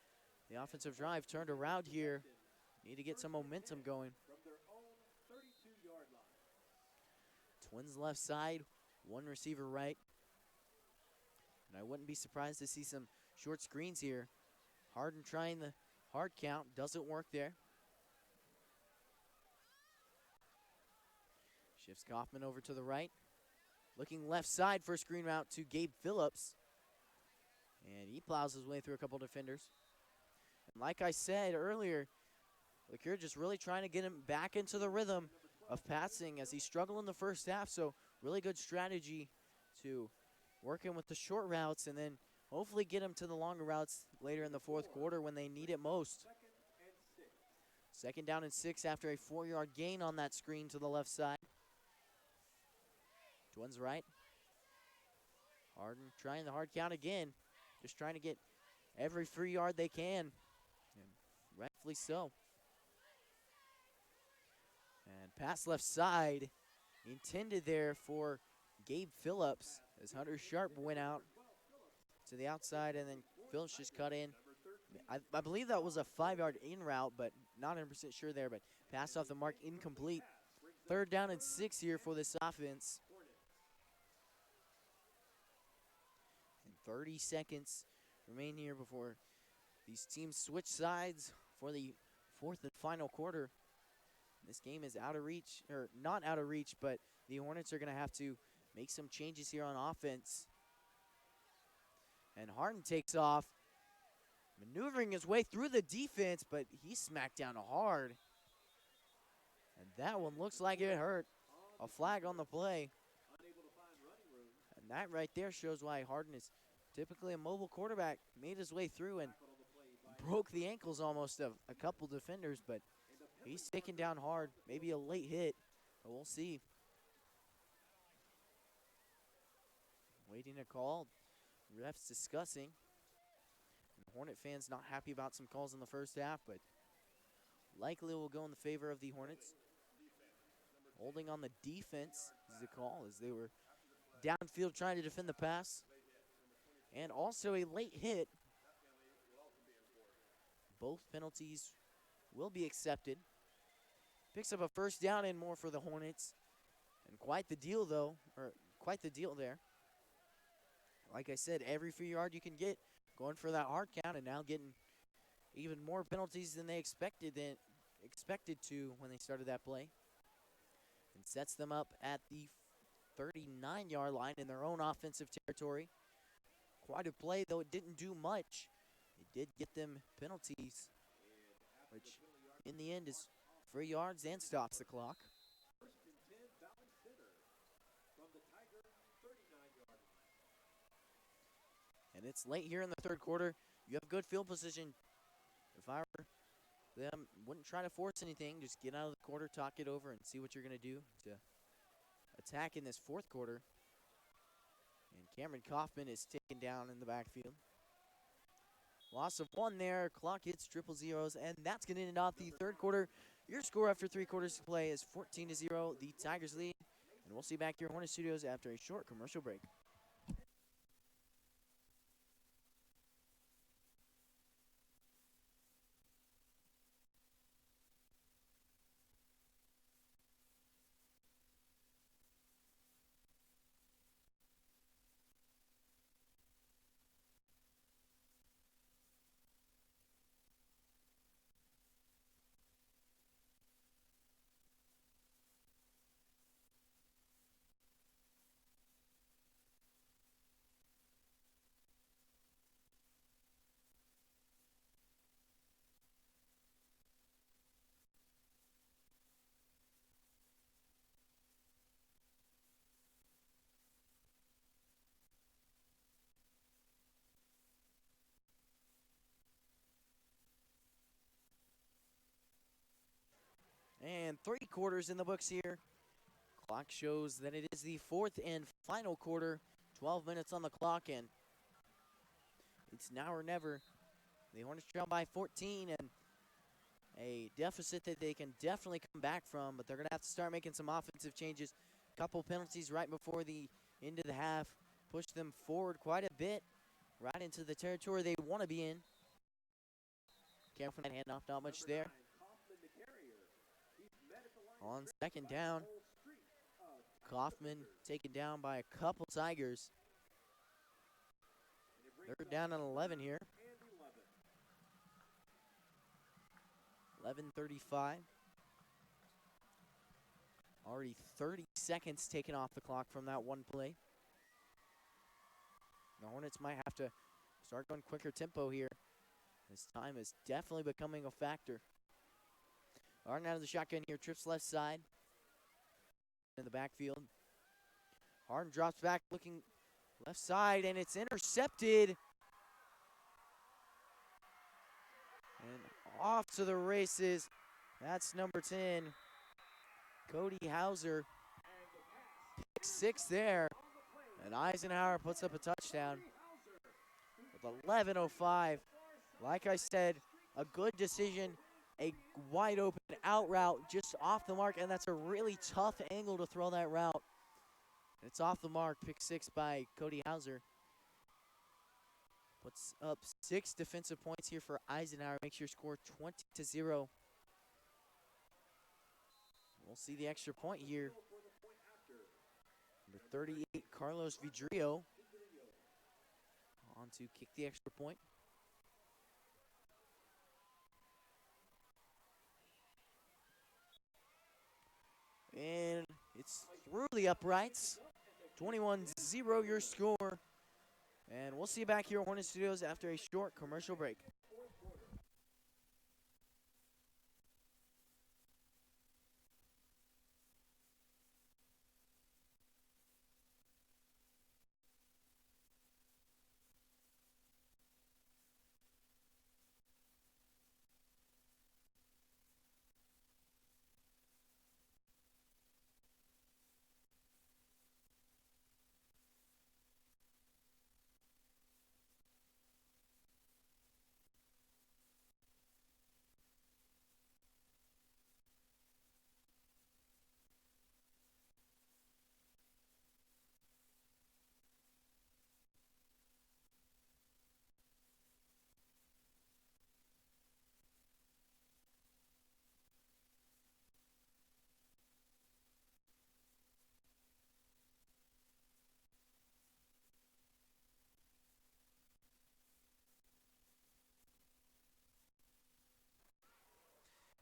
the offensive drive turned around here. Need to get some momentum going. Twins left side, one receiver right. And I wouldn't be surprised to see some short screens here. Harden trying the hard count, doesn't work there. Shifts Kaufman over to the right. Looking left side for a screen route to Gabe Phillips. And he plows his way through a couple defenders. And like I said earlier, look, you're just really trying to get him back into the rhythm of passing as he struggled in the first half. So really good strategy to work in with the short routes and then hopefully get him to the longer routes later in the fourth quarter when they need it most. 2nd down and 6 after a 4-yard gain on that screen to the left side. Twins right. Harden trying the hard count again. Just trying to get every free yard they can. And rightfully so. And pass left side. Intended there for Gabe Phillips as Hunter Sharp went out to the outside and then Phillips just cut in. I believe that was a 5-yard in route, but not 100% sure there, but pass off the mark, incomplete. 3rd down and 6 here for this offense. And 30 seconds remain here before these teams switch sides for the 4th and final quarter. This game is out of reach, or not out of reach, but the Hornets are going to have to make some changes here on offense. And Harden takes off, maneuvering his way through the defense, but he's smacked down hard. And that one looks like it hurt. A flag on the play. And that right there shows why Harden is typically a mobile quarterback. Made his way through and broke the ankles almost of a couple defenders, but he's taken down hard. Maybe a late hit, but we'll see. Waiting a call. Refs discussing. And Hornet fans not happy about some calls in the first half, but likely will go in the favor of the Hornets. Holding on the defense is the call as they were downfield trying to defend the pass. And also a late hit. Both penalties will be accepted. Picks up a 1st down and more for the Hornets. And quite the deal though, or quite the deal there. Like I said, every free yard you can get, going for that hard count and now getting even more penalties than they expected to when they started that play. And sets them up at the 39-yard line in their own offensive territory. Quite a play, though it didn't do much. It did get them penalties, which in the end is free yards and stops the clock. And it's late here in the 3rd quarter. You have good field position. If I were them, wouldn't try to force anything. Just get out of the quarter, talk it over, and see what you're going to do to attack in this 4th quarter. And Cameron Kaufman is taken down in the backfield. Loss of 1 there. Clock hits triple zeros, and that's going to end off the 3rd quarter. Your score after 3 quarters to play is 14-0. The Tigers lead. And we'll see you back here in Hornet Studios after a short commercial break. And 3/4 in the books here. Clock shows that it is the fourth and final quarter. 12 minutes on the clock, and it's now or never. The Hornets trail by 14, and a deficit that they can definitely come back from, but they're going to have to start making some offensive changes. Couple penalties right before the end of the half push them forward quite a bit, right into the territory they want to be in. Careful that handoff, not much there. On second down, Kaufman taken down by a couple Tigers. They're down on 11 here. 11:35. Already 30 seconds taken off the clock from that one play. The Hornets might have to start going quicker tempo here. This time is definitely becoming a factor. Harden out of the shotgun here, trips left side. In the backfield. Harden drops back, looking left side, and it's intercepted. And off to the races. That's number 10, Cody Hauser. Pick 6 there. And Eisenhower puts up a touchdown with 11:05. Like I said, a good decision, a wide open out route just off the mark, and that's a really tough angle to throw that route. It's off the mark, pick 6 by Cody Hauser. Puts up 6 defensive points here for Eisenhower, makes your score 20-0. We'll see the extra point here. Number 38, Carlos Vidrio, on to kick the extra point. And it's through the uprights. 21-0 your score. And we'll see you back here at Hornet Studios after a short commercial break.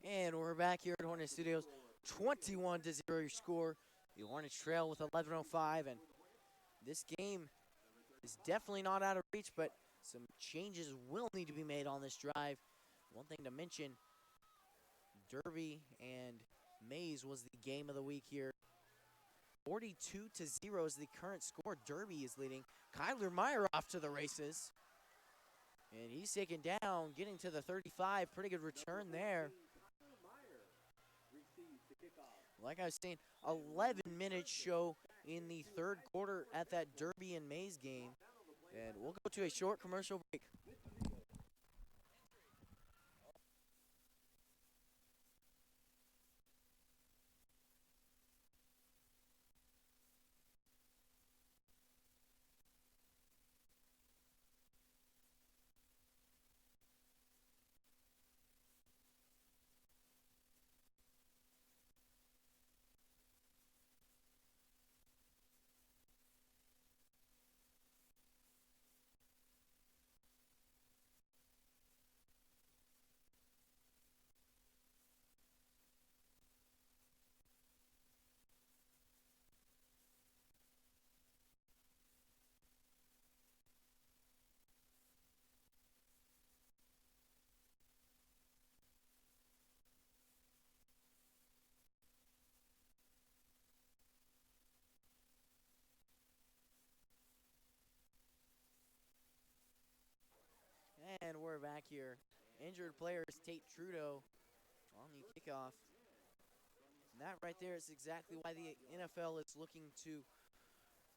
And we're back here at Hornet Studios. 21-0 your score. The Hornets trail with 11:05, and this game is definitely not out of reach, but some changes will need to be made on this drive. One thing to mention, Derby and Mays was the game of the week here. 42-0 is the current score. Derby is leading. Kyler Meyer off to the races. And he's taken down, getting to the 35. Pretty good return there. Like I was saying, 11 minutes show in the third quarter at that Derby and Mays game. And we'll go to a short commercial break. And we're back here. Injured players Tate Trudeau on the kickoff. that right there is exactly why the NFL is looking to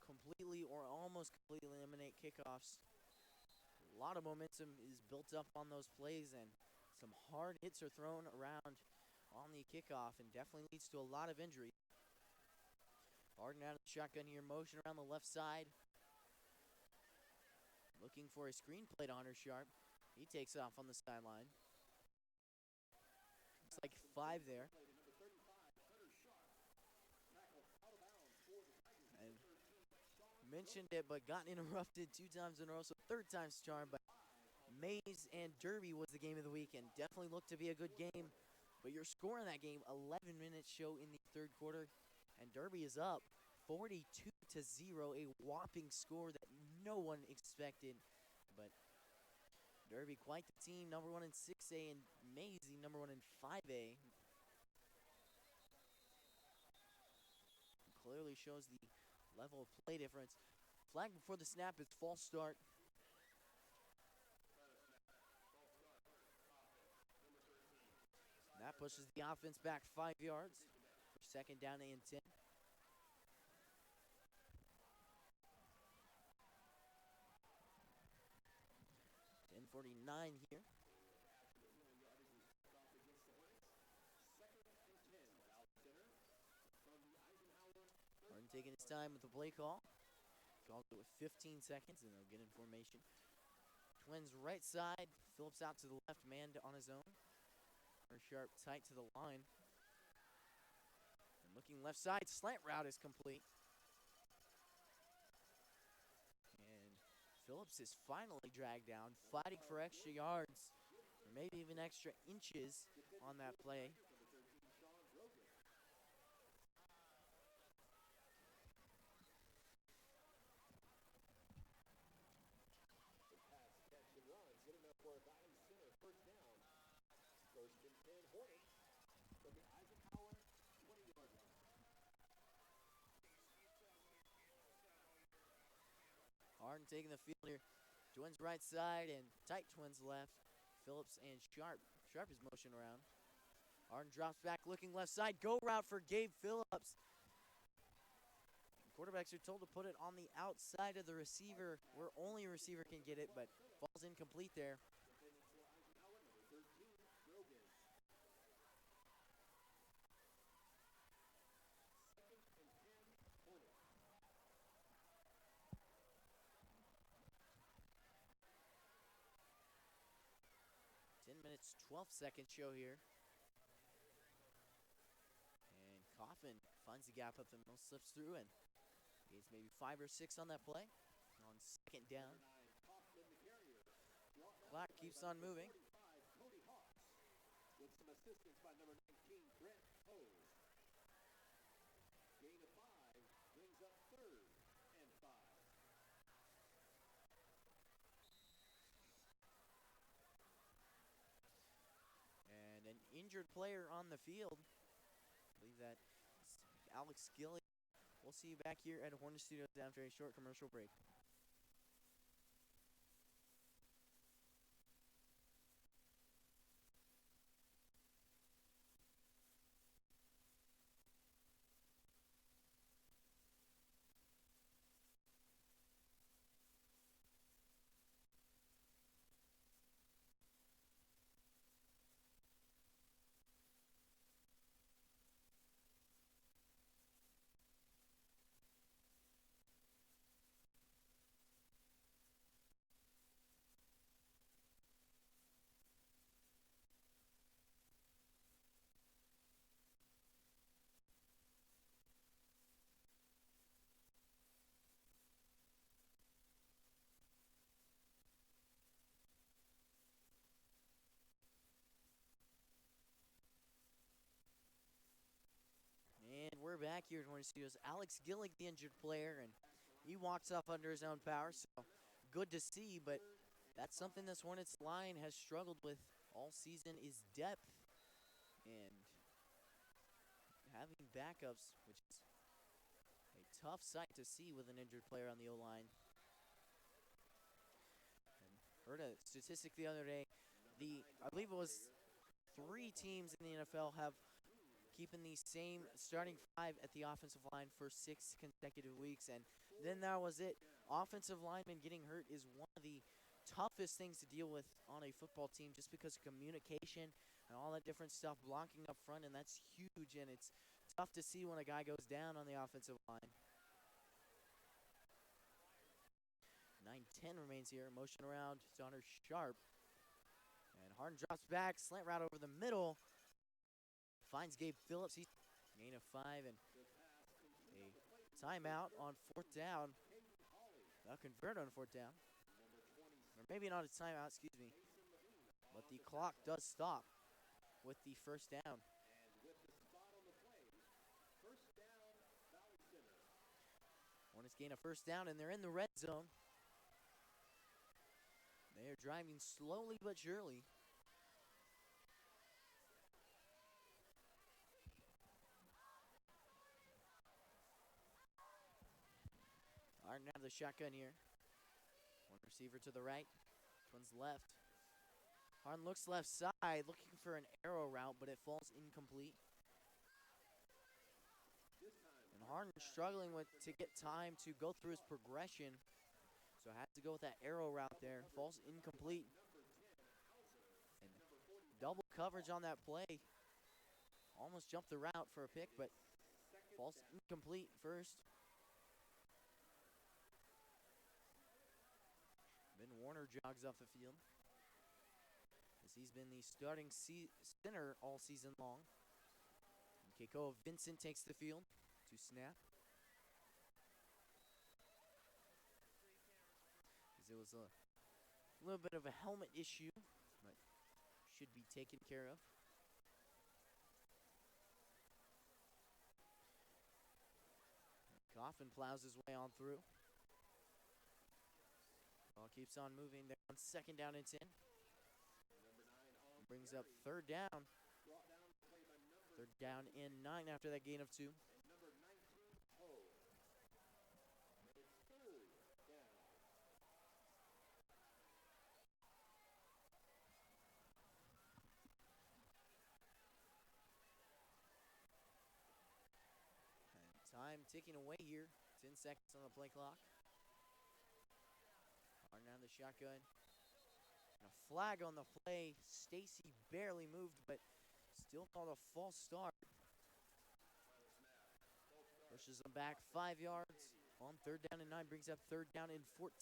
completely or almost completely eliminate kickoffs. A lot of momentum is built up on those plays, and some hard hits are thrown around on the kickoff, and definitely leads to a lot of injury. Harden out of the shotgun here, motion around the left side. Looking for a screen play to Hunter Sharp. He takes off on the sideline. Looks like 5 there. And mentioned it, but got interrupted 2 times in a row, so 3rd time's charm. But Mays and Derby was the game of the week, and definitely looked to be a good game. But your score in that game, 11 minutes show in the 3rd quarter, and Derby is up 42-0, a whopping score that no one expected. But Derby, quite the team, number 1 in 6A, and Maisie, number 1 in 5A. Clearly shows the level of play difference. Flag before the snap is false start. That pushes the offense back 5 yards for 2nd down and 10. 10:49 here. Harden taking his time with the play call. Calls it with 15 seconds, and they'll get in formation. Twins right side. Phillips out to the left, man on his own. Hunter Sharp tight to the line. And looking left side, slant route is complete. And Phillips is finally dragged down, fighting for extra yards, or maybe even extra inches on that play. First and 10 Hornets from the Eisenhower 20-yard line. Harden taking the field here. Twins right side and tight twins left. Phillips and Sharp. Sharp is motion around. Harden drops back looking left side. Go route for Gabe Phillips. Quarterbacks are told to put it on the outside of the receiver where only a receiver can get it, but falls incomplete there. Minutes, 12 seconds show here. And Coffin finds the gap up the middle, slips through, and gains maybe 5 or 6 on that play. On 2nd down. Clock keeps on moving. With some assistance by number 19, Brent Hose. Gain of 5 brings up 3rd and 5. And an injured player on the field. I believe that Alex Gilly. We'll see you back here at Hornet Studios after a short commercial break. And we're back here at Hornet Studios. Alex Gillick, the injured player, and he walks off under his own power, so good to see, but that's something this Hornets line has struggled with all season is depth. And having backups, which is a tough sight to see with an injured player on the O-line. And heard a statistic the other day, I believe it was 3 teams in the NFL have keeping the same starting 5 at the offensive line for 6 consecutive weeks, and then that was it. Offensive linemen getting hurt is one of the toughest things to deal with on a football team, just because of communication and all that different stuff, blocking up front, and that's huge, and it's tough to see when a guy goes down on the offensive line. 9-10 remains here. Motion around. Donner Sharp. And Harden drops back. Slant route over the middle. Finds Gabe Phillips. He's gain of 5 and a timeout on 4th down. They'll convert on 4th down. Or maybe not a timeout, excuse me. But the clock does stop with the 1st down. Hornets gain a 1st down, and they're in the red zone. They are driving slowly but surely. Harden out of the shotgun here. One receiver to the right, one's left. Harden looks left side, looking for an arrow route, but it falls incomplete. And Harden struggling to get time to go through his progression. So has to go with that arrow route there. Falls incomplete. And double coverage on that play. Almost jumped the route for a pick, but falls incomplete first. Ben Warner jogs off the field, as he's been the starting center all season long. And Keikoa Vincent takes the field to snap. It was a little bit of a helmet issue, but should be taken care of. Coffin plows his way on through. Ball keeps on moving there on 2nd down and 10. Brings up 3rd down. 3rd down and 9 after that gain of 2. Time ticking away here. 10 seconds on the play clock. Harden out of the shotgun. And a flag on the play. Stacy barely moved, but still called a false start. Pushes them back 5 yards on 3rd down and 9. Brings up 3rd down and 14.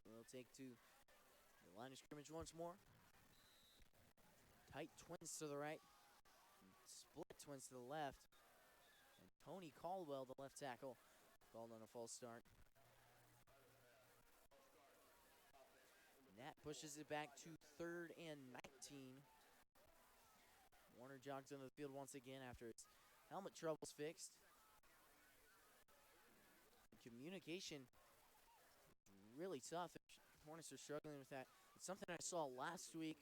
They'll take to the line of scrimmage once more. Tight twins to the right. Split twins to the left. And Tony Caldwell, the left tackle, called on a false start. Nat pushes it back to 3rd and 19. Warner jogs onto the field once again after his helmet troubles fixed. Communication really tough. Hornets are struggling with that. It's something I saw last week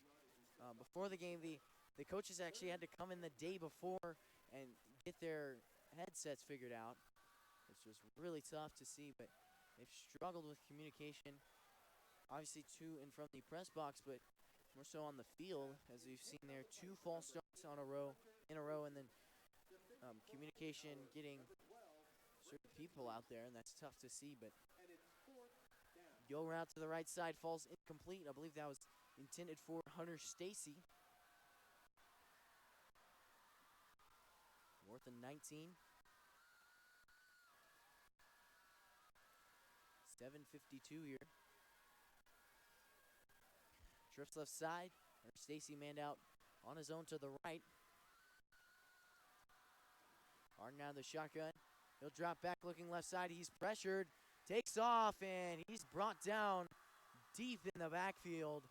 before the game. The coaches actually had to come in the day before and get their headsets figured out. It's just really tough to see, but they've struggled with communication. Obviously, to and from the press box, but more so on the field, as we've seen there, 2 false starts in a row, and then communication getting certain people out there, and that's tough to see, but go route to the right side falls incomplete. I believe that was intended for Hunter Stacy. 4th and 19. 7:52 here. Trips left side. Hunter Stacy manned out on his own to the right. Harden out of the shotgun. He'll drop back looking left side. He's pressured. Takes off, and he's brought down deep in the backfield.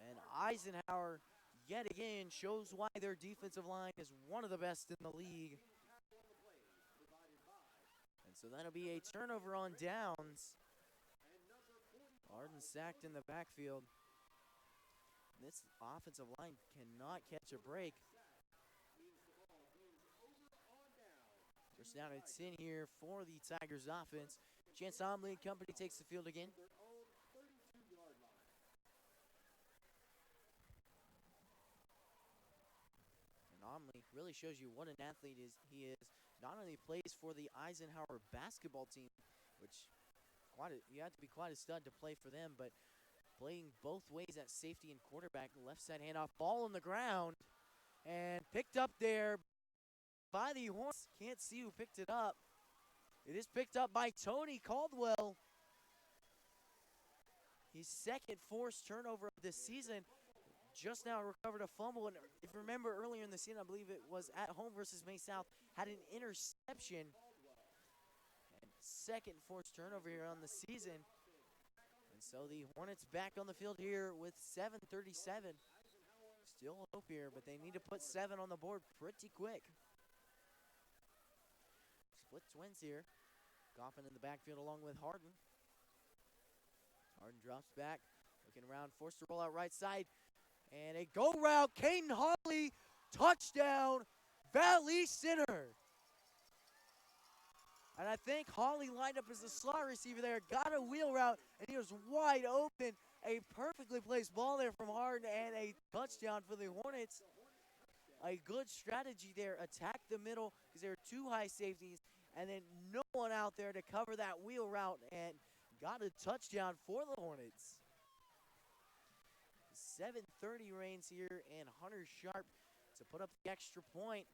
And Eisenhower, yet again, shows why their defensive line is one of the best in the league. And so that'll be a turnover on downs. Harden sacked in the backfield. This offensive line cannot catch a break. First down, it's in here for the Tigers offense. Chance Omley and company takes the field again. Their own 32-yard line. And Omley really shows you what an athlete he is. Not only plays for the Eisenhower basketball team, which you have to be quite a stud to play for them, but playing both ways at safety and quarterback. Left side handoff, ball on the ground, and picked up there by the Hornets. Can't see who picked it up. It is picked up by Tony Caldwell. His second forced turnover of this season. Just now recovered a fumble, and if you remember earlier in the season, I believe it was at home versus May South, had an interception. And second forced turnover here on the season. And so the Hornets back on the field here with 7:37. Still hope here, but they need to put 7 on the board pretty quick. Split twins here. Goffin in the backfield along with Harden. Harden drops back, looking around, forced to roll out right side. And a go route, Caden Hawley, touchdown, Valley Center. And I think Hawley lined up as the slot receiver there, got a wheel route, and he was wide open. A perfectly placed ball there from Harden and a touchdown for the Hornets. A good strategy there, attack the middle because there are 2 high safeties, and then no one out there to cover that wheel route, and got a touchdown for the Hornets. 7:30 reigns here, and Hunter Sharp to put up the extra point.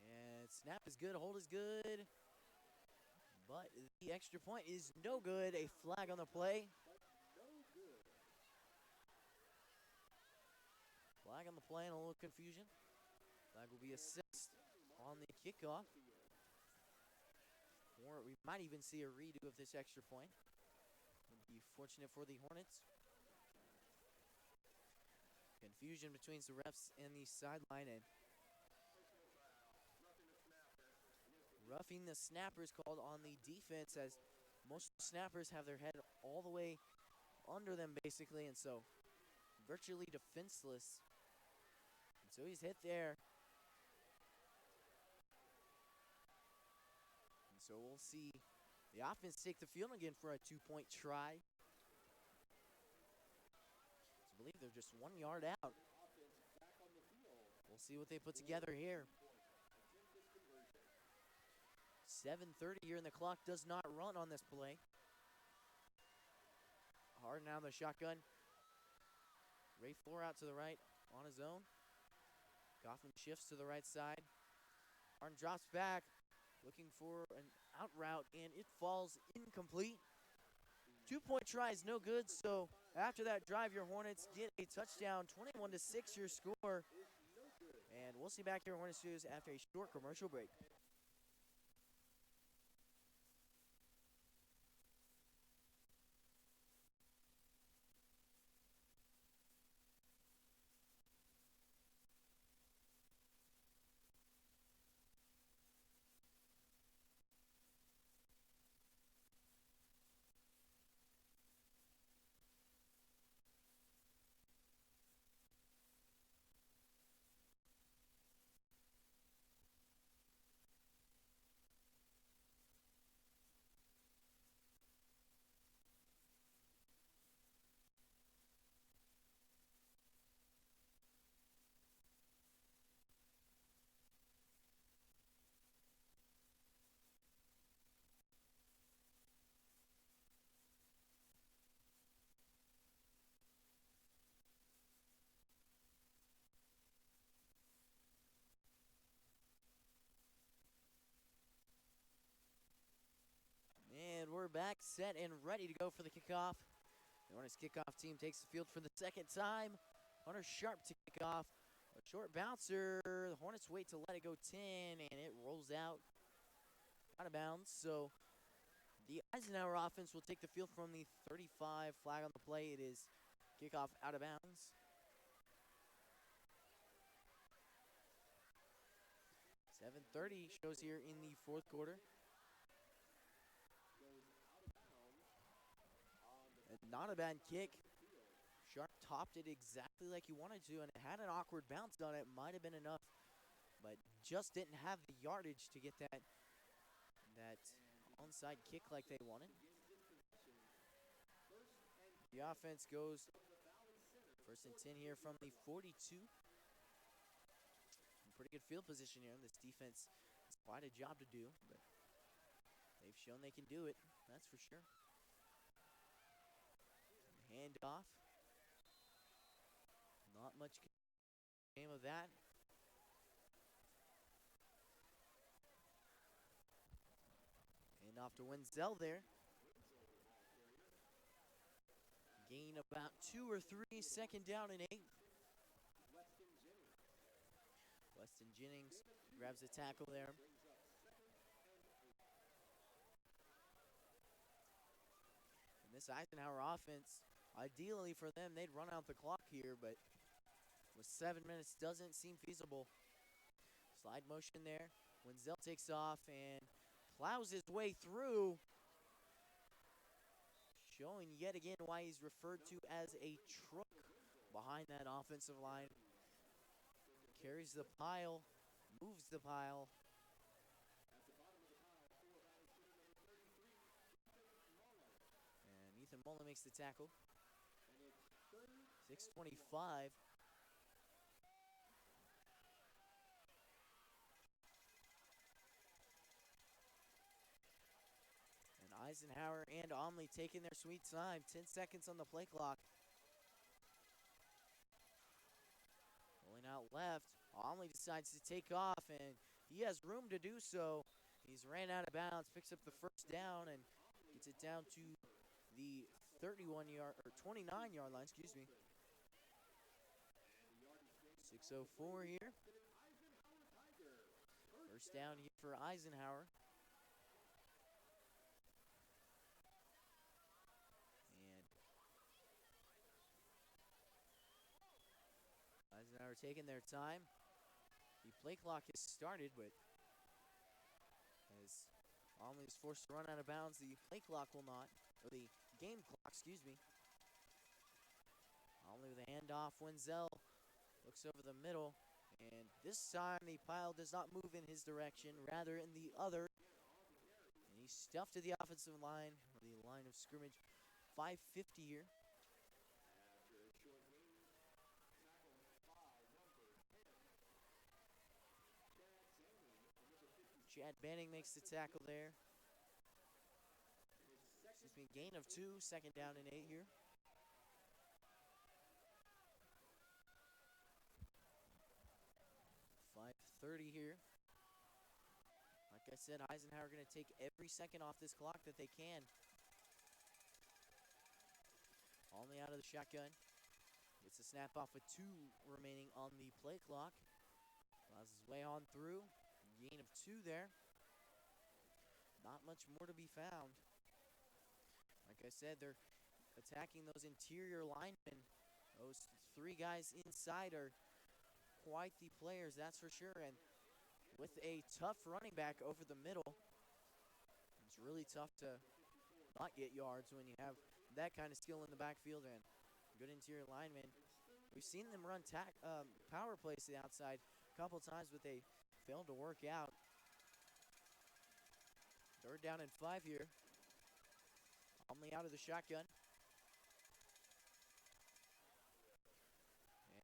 And snap is good, hold is good, but the extra point is no good. A flag on the play. Flag on the play and a little confusion. Flag will be assessed on the kickoff. Or we might even see a redo of this extra point. Would be fortunate for the Hornets. Confusion between the refs and the sideline, and roughing the snapper is called on the defense, as most snappers have their head all the way under them basically, and so virtually defenseless. And so he's hit there. So we'll see the offense take the field again for a 2-point try. I believe they're just 1 yard out. We'll see what they put together here. 7:30 here, and the clock does not run on this play. Harden out of the shotgun. Ray Floor out to the right on his own. Goffin shifts to the right side. Harden drops back, looking for an out route, and it falls incomplete. 2-point try is no good, so after that drive, your Hornets get a touchdown, 21-6 your score. And we'll see back here at Hornets Studios after a short commercial break. And we're back, set and ready to go for the kickoff. The Hornets kickoff team takes the field for the second time. Hunter Sharp to kick off. A short bouncer. The Hornets wait to let it go 10, and it rolls out of bounds. So the Eisenhower offense will take the field from the 35. Flag on the play. It is kickoff out of bounds. 7:30 shows here in the fourth quarter. And not a bad kick. Sharp topped it exactly like he wanted to, and it had an awkward bounce on it. Might have been enough, but just didn't have the yardage to get that onside kick like they wanted. The offense goes 1st and 10 here from the 42. Pretty good field position here, and this defense has quite a job to do, but they've shown they can do it, that's for sure. Hand off. Not much came of that. And off to Wenzel there. Gain about 2 or 3, 2nd down and 8. Weston Jennings grabs the tackle there. And this Eisenhower offense, ideally for them, they'd run out the clock here, but with 7 minutes doesn't seem feasible. Slide motion there. Wenzel takes off and plows his way through, showing yet again why he's referred to as a truck behind that offensive line. Carries the pile, moves the pile. And Ethan Mullen makes the tackle. 6:25. And Eisenhower and Omley taking their sweet time. 10 seconds on the play clock. Rolling out left. Omley decides to take off, and he has room to do so. He's ran out of bounds, picks up the 1st down, and gets it down to the 31-yard or 29-yard line, excuse me. 6:04 here. 1st down here for Eisenhower. And Eisenhower taking their time. The play clock has started, but as Omley is forced to run out of bounds, the play clock will not, or the game clock, excuse me. Omley with a handoff. Wenzel looks over the middle, and this time the pile does not move in his direction, rather in the other. And he's stuffed to the offensive line, or the line of scrimmage. 5:50 here. Chad Banning makes the tackle there. Excuse me, gain of 2, 2nd down and 8 here. 5:30 here. Like I said, Eisenhower going to take every second off this clock that they can. Only out of the shotgun. Gets the snap off with 2 remaining on the play clock. Allows his way on through. Gain of 2 there. Not much more to be found. Like I said, they're attacking those interior linemen. Those 3 guys inside are quite the players, that's for sure. And with a tough running back over the middle, it's really tough to not get yards when you have that kind of skill in the backfield and good interior linemen. We've seen them run power plays to the outside a couple times, but they failed to work out. 3rd down and 5 here. Omley out of the shotgun.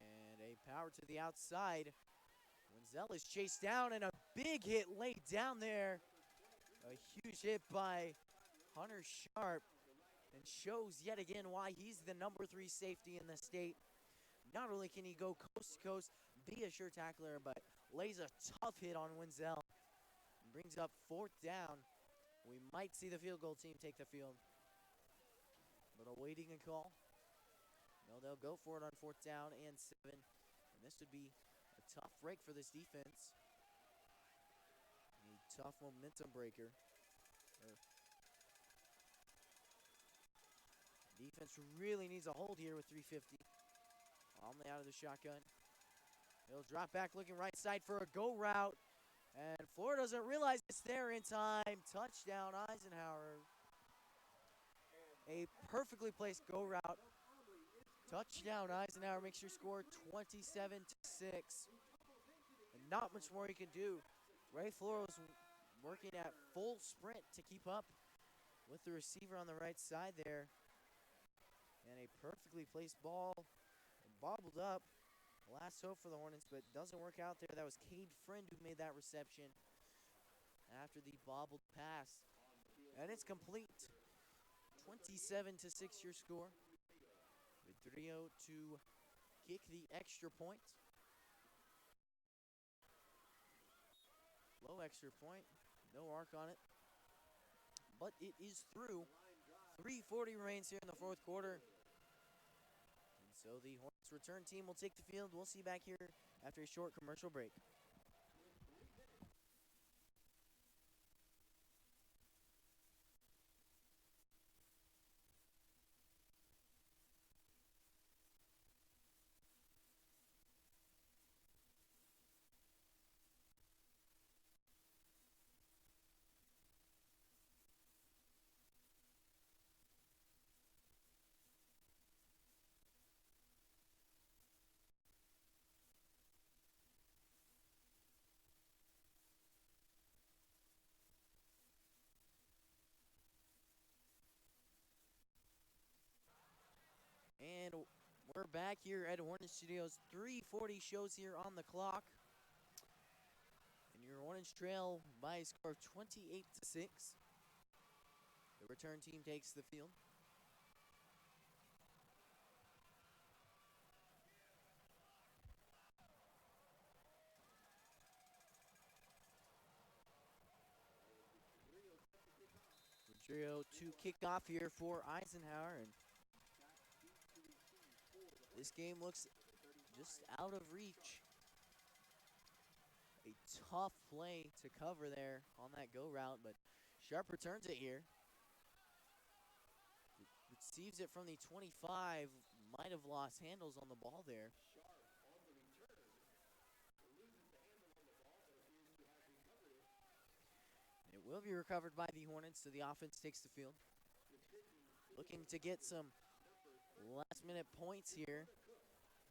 And a power to the outside. Wenzel is chased down, and a big hit laid down there. A huge hit by Hunter Sharp, and shows yet again why he's the number 3 safety in the state. Not only can he go coast to coast, be a sure tackler, but lays a tough hit on Wenzel. And brings up 4th down. We might see the field goal team take the field, but awaiting a call. No, they'll go for it on 4th down and 7. And this would be a tough break for this defense. A tough momentum breaker. Defense really needs a hold here with 3:50. Omley out of the shotgun. He'll drop back looking right side for a go route. And Florida doesn't realize it's there in time. Touchdown, Eisenhower. A perfectly placed go route Touchdown, Eisenhower makes your score 27-6. And not much more he can do. Ray Floro's working at full sprint to keep up with the receiver on the right side there. And a perfectly placed ball, bobbled up. Last hope for the Hornets, but doesn't work out there. That was Cade Friend who made that reception after the bobbled pass. And it's complete. 27-6 your score. With 3-0 to kick the extra point. Low extra point, no arc on it. But it is through. 3:40 remains here in the fourth quarter. And so the Hornets return team will take the field. We'll see you back here after a short commercial break. And we're back here at Hornet Studios. 3:40 shows here on the clock. And your Hornets trail by a score of 28-6. The return team takes the field. Rodrigo to kick off here for Eisenhower. And this game looks just out of reach. A tough play to cover there on that go route, but Sharp returns it here. Receives it from the 25, might have lost handles on the ball there. It will be recovered by the Hornets, so the offense takes the field. Looking to get some last-minute points here.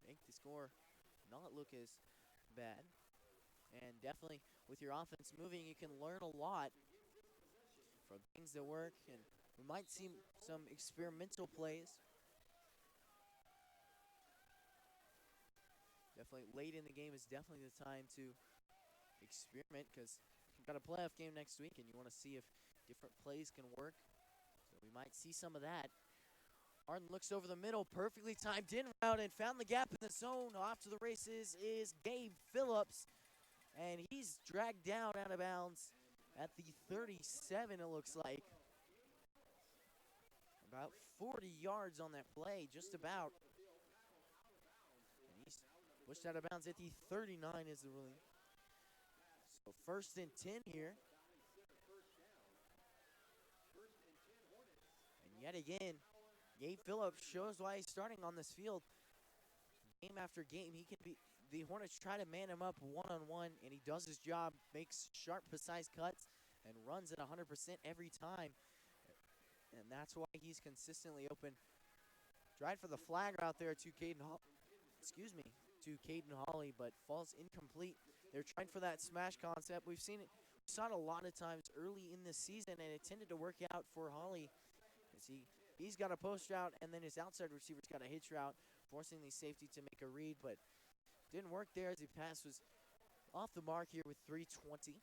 Make the score not look as bad. And definitely, with your offense moving, you can learn a lot from things that work. And we might see some experimental plays. Definitely late in the game is definitely the time to experiment, because you've got a playoff game next week and you want to see if different plays can work. So we might see some of that. Harden looks over the middle, perfectly timed in route and found the gap in the zone. Off to the races is Gabe Phillips, and he's dragged down out of bounds at the 37, it looks like. About 40 yards on that play, just about. And he's pushed out of bounds at the 39 is the ruling. So 1st and 10 here. And yet again, Gabe Phillips shows why he's starting on this field. Game after game, he can be. The Hornets try to man him up one-on-one, and he does his job, makes sharp, precise cuts, and runs at 100% every time. And that's why he's consistently open. Tried for the flag out there to Caden Hawley, but falls incomplete. They're trying for that smash concept. We've seen it. We saw it a lot of times early in this season, and it tended to work out for Hawley, as he's got a post route, and then his outside receiver's got a hitch route, forcing the safety to make a read, but didn't work there as the pass was off the mark here with 3:20.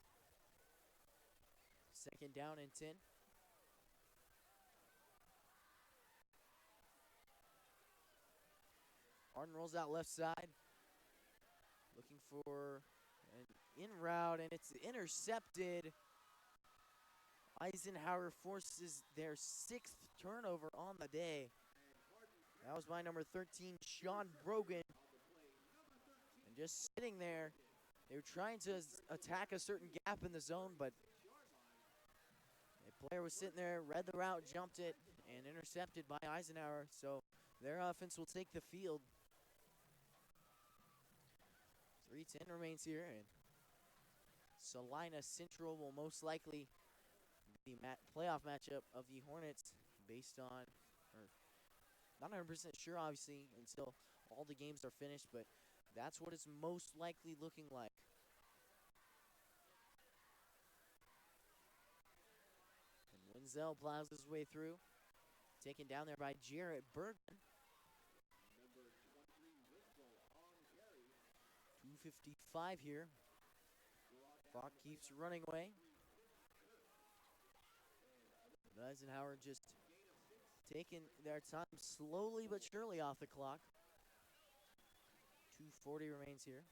2nd down and 10. Harden rolls out left side, looking for an in route, and it's intercepted. Eisenhower forces their 6th turnover on the day. That was by number 13, Sean Brogan. And just sitting there, they were trying to attack a certain gap in the zone, but a player was sitting there, read the route, jumped it, and intercepted by Eisenhower. So their offense will take the field. 3:10 remains here, and Salina Central will most likely be the playoff matchup of the Hornets based on, or Not 100% sure, obviously, until all the games are finished, but that's what it's most likely looking like. And Wenzel plows his way through, taken down there by Jarrett Bergman. 2:55 here. Clock keeps running away. But Eisenhower just taking their time slowly but surely off the clock. 2:40 remains here.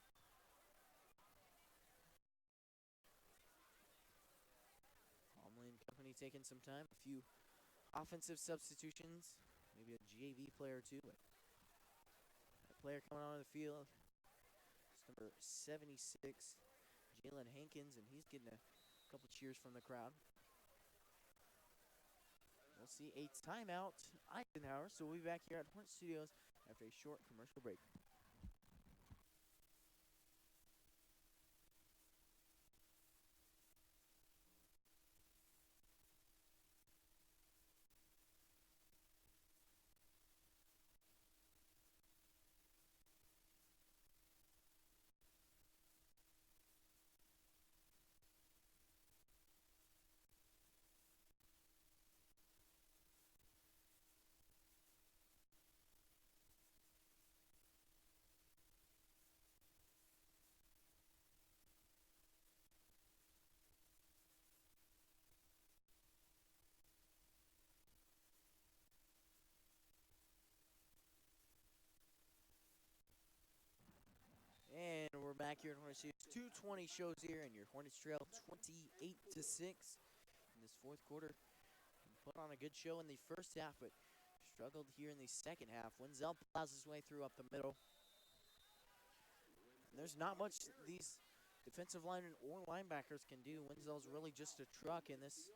Conley and company taking some time. A few offensive substitutions. Maybe a JV player or two. But that player coming onto the field is number 76, Jalen Hankins, and he's getting a couple cheers from the crowd. We'll see a timeout, Eisenhower. So we'll be back here at Hornet Studios after a short commercial break. And we're back here at Hornet Studios. 2:20 shows here, and your Hornets trail 28-6 in this fourth quarter. And put on a good show in the first half, but struggled here in the second half. Wenzel plows his way through up the middle. And there's not much these defensive linemen or linebackers can do. Wenzel's really just a truck, and this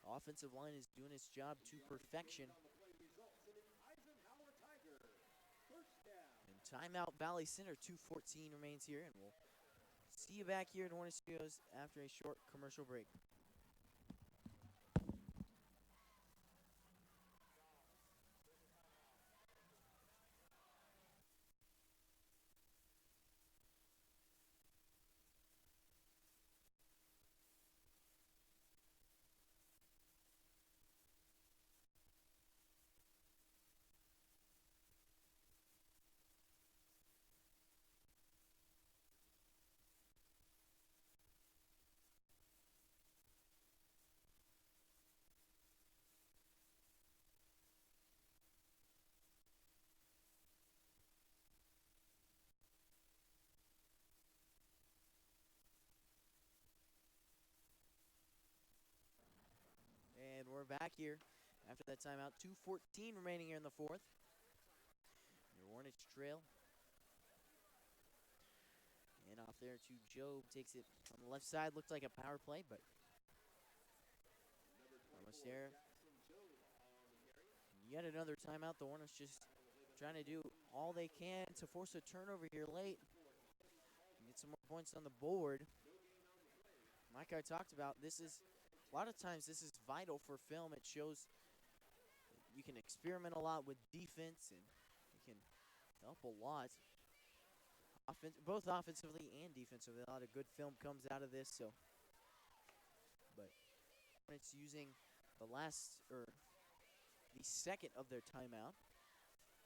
offensive line is doing its job to perfection. And timeout Valley Center, 2:14 remains here, and we'll see you back here at Hornet Studios after a short commercial break. And we're back here after that timeout. 2:14 remaining here in the fourth. Your Hornets trail. And off there to Job, takes it on the left side. Looked like a power play, but almost there. Yet another timeout. The Hornets just trying to do all they can to force a turnover here late and get some more points on the board. Like I talked about, a lot of times this is vital for film. It shows you can experiment a lot with defense, and it can help a lot. Both offensively and defensively, a lot of good film comes out of this. But it's using the second of their timeout,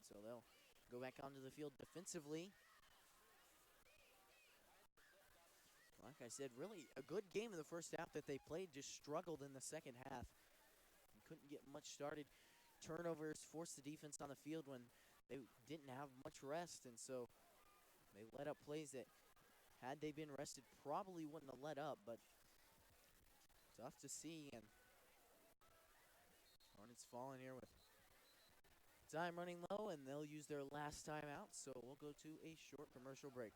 so they'll go back onto the field defensively. Like I said, really a good game in the first half that they played. Just struggled in the second half and couldn't get much started. Turnovers forced the defense on the field when they didn't have much rest, and so they let up plays that, had they been rested, probably wouldn't have let up. But tough to see, and Hornets falling here with time running low, and they'll use their last timeout. So we'll go to a short commercial break.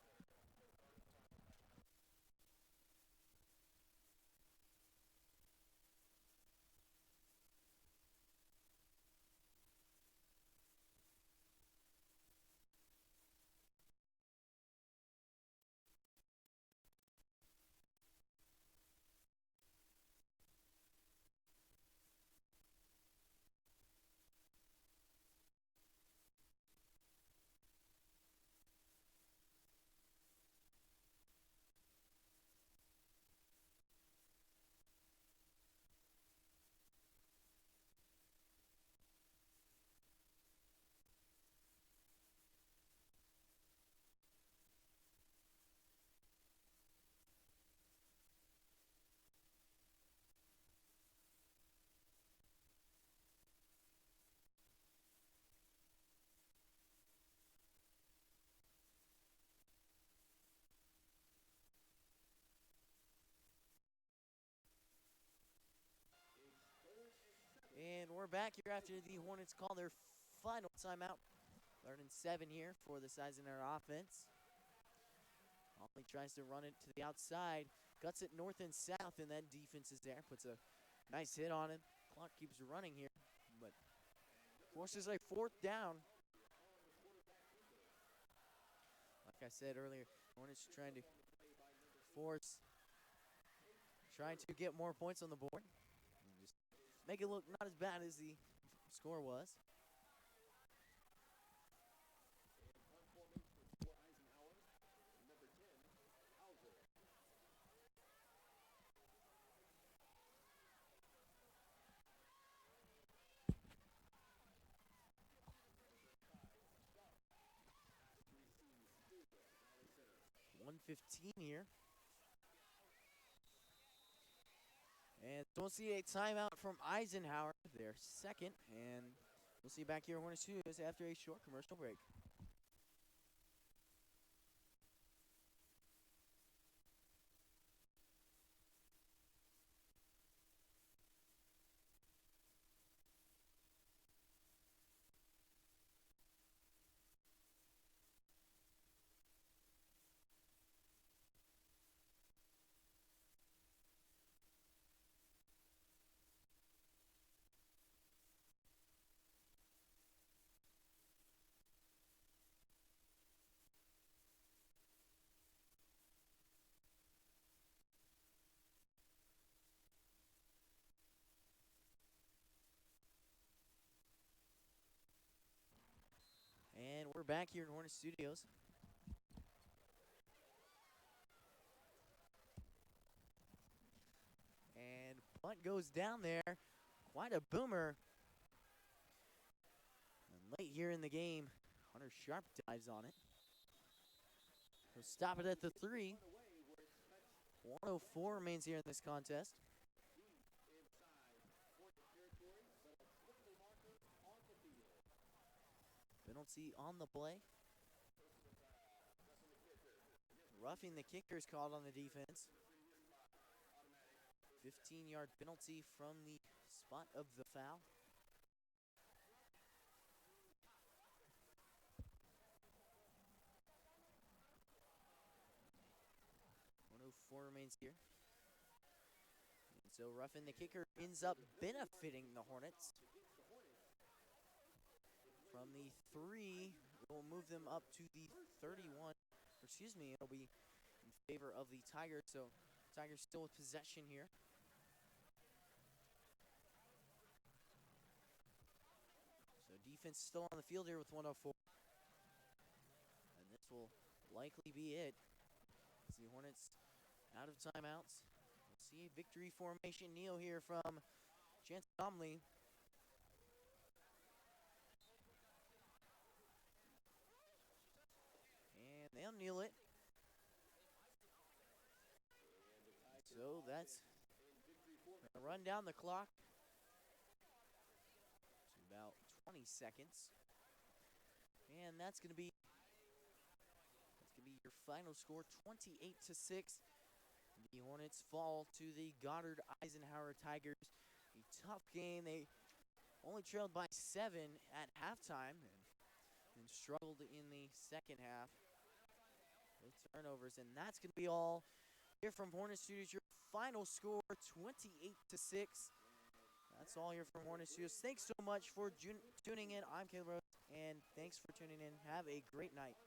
And we're back here after the Hornets call their final timeout. 3rd and 7 here for this Eisenhower offense. Ollie tries to run it to the outside, cuts it north and south, and that defense is there. Puts a nice hit on him. Clock keeps running here, but forces a 4th down. Like I said earlier, Hornets trying to get more points on the board. And just make it look not as bad as the score was. .115 here. And we'll see a timeout from Eisenhower, their second. And we'll see you back here at Hornets Studios after a short commercial break. And we're back here in Hornets Studios. And punt goes down there. Quite a boomer. And late here in the game, Hunter Sharp dives on it. He'll stop it at the 3. 104 remains here in this contest. Penalty on the play. Roughing the kicker is called on the defense. 15-yard penalty from the spot of the foul. .104 remains here. And so roughing the kicker ends up benefiting the Hornets. From the 3, it will move them up to the 31. Excuse me, it'll be in favor of the Tigers. So Tigers still with possession here. So defense still on the field here with 104. And this will likely be it. As the Hornets out of timeouts. We'll see a victory formation kneel here from Chance Comley. And they'll kneel it. So that's going to run down the clock to about 20 seconds. And that's going to be your final score, 28-6. The Hornets fall to the Goddard Eisenhower Tigers. A tough game. They only trailed by 7 at halftime and struggled in the second half with turnovers. And that's going to be all here from Hornets Studios. Your final score, 28-6. That's all here from Hornets Studios. Thanks so much for tuning in. I'm Caleb Rose, and thanks for tuning in. Have a great night.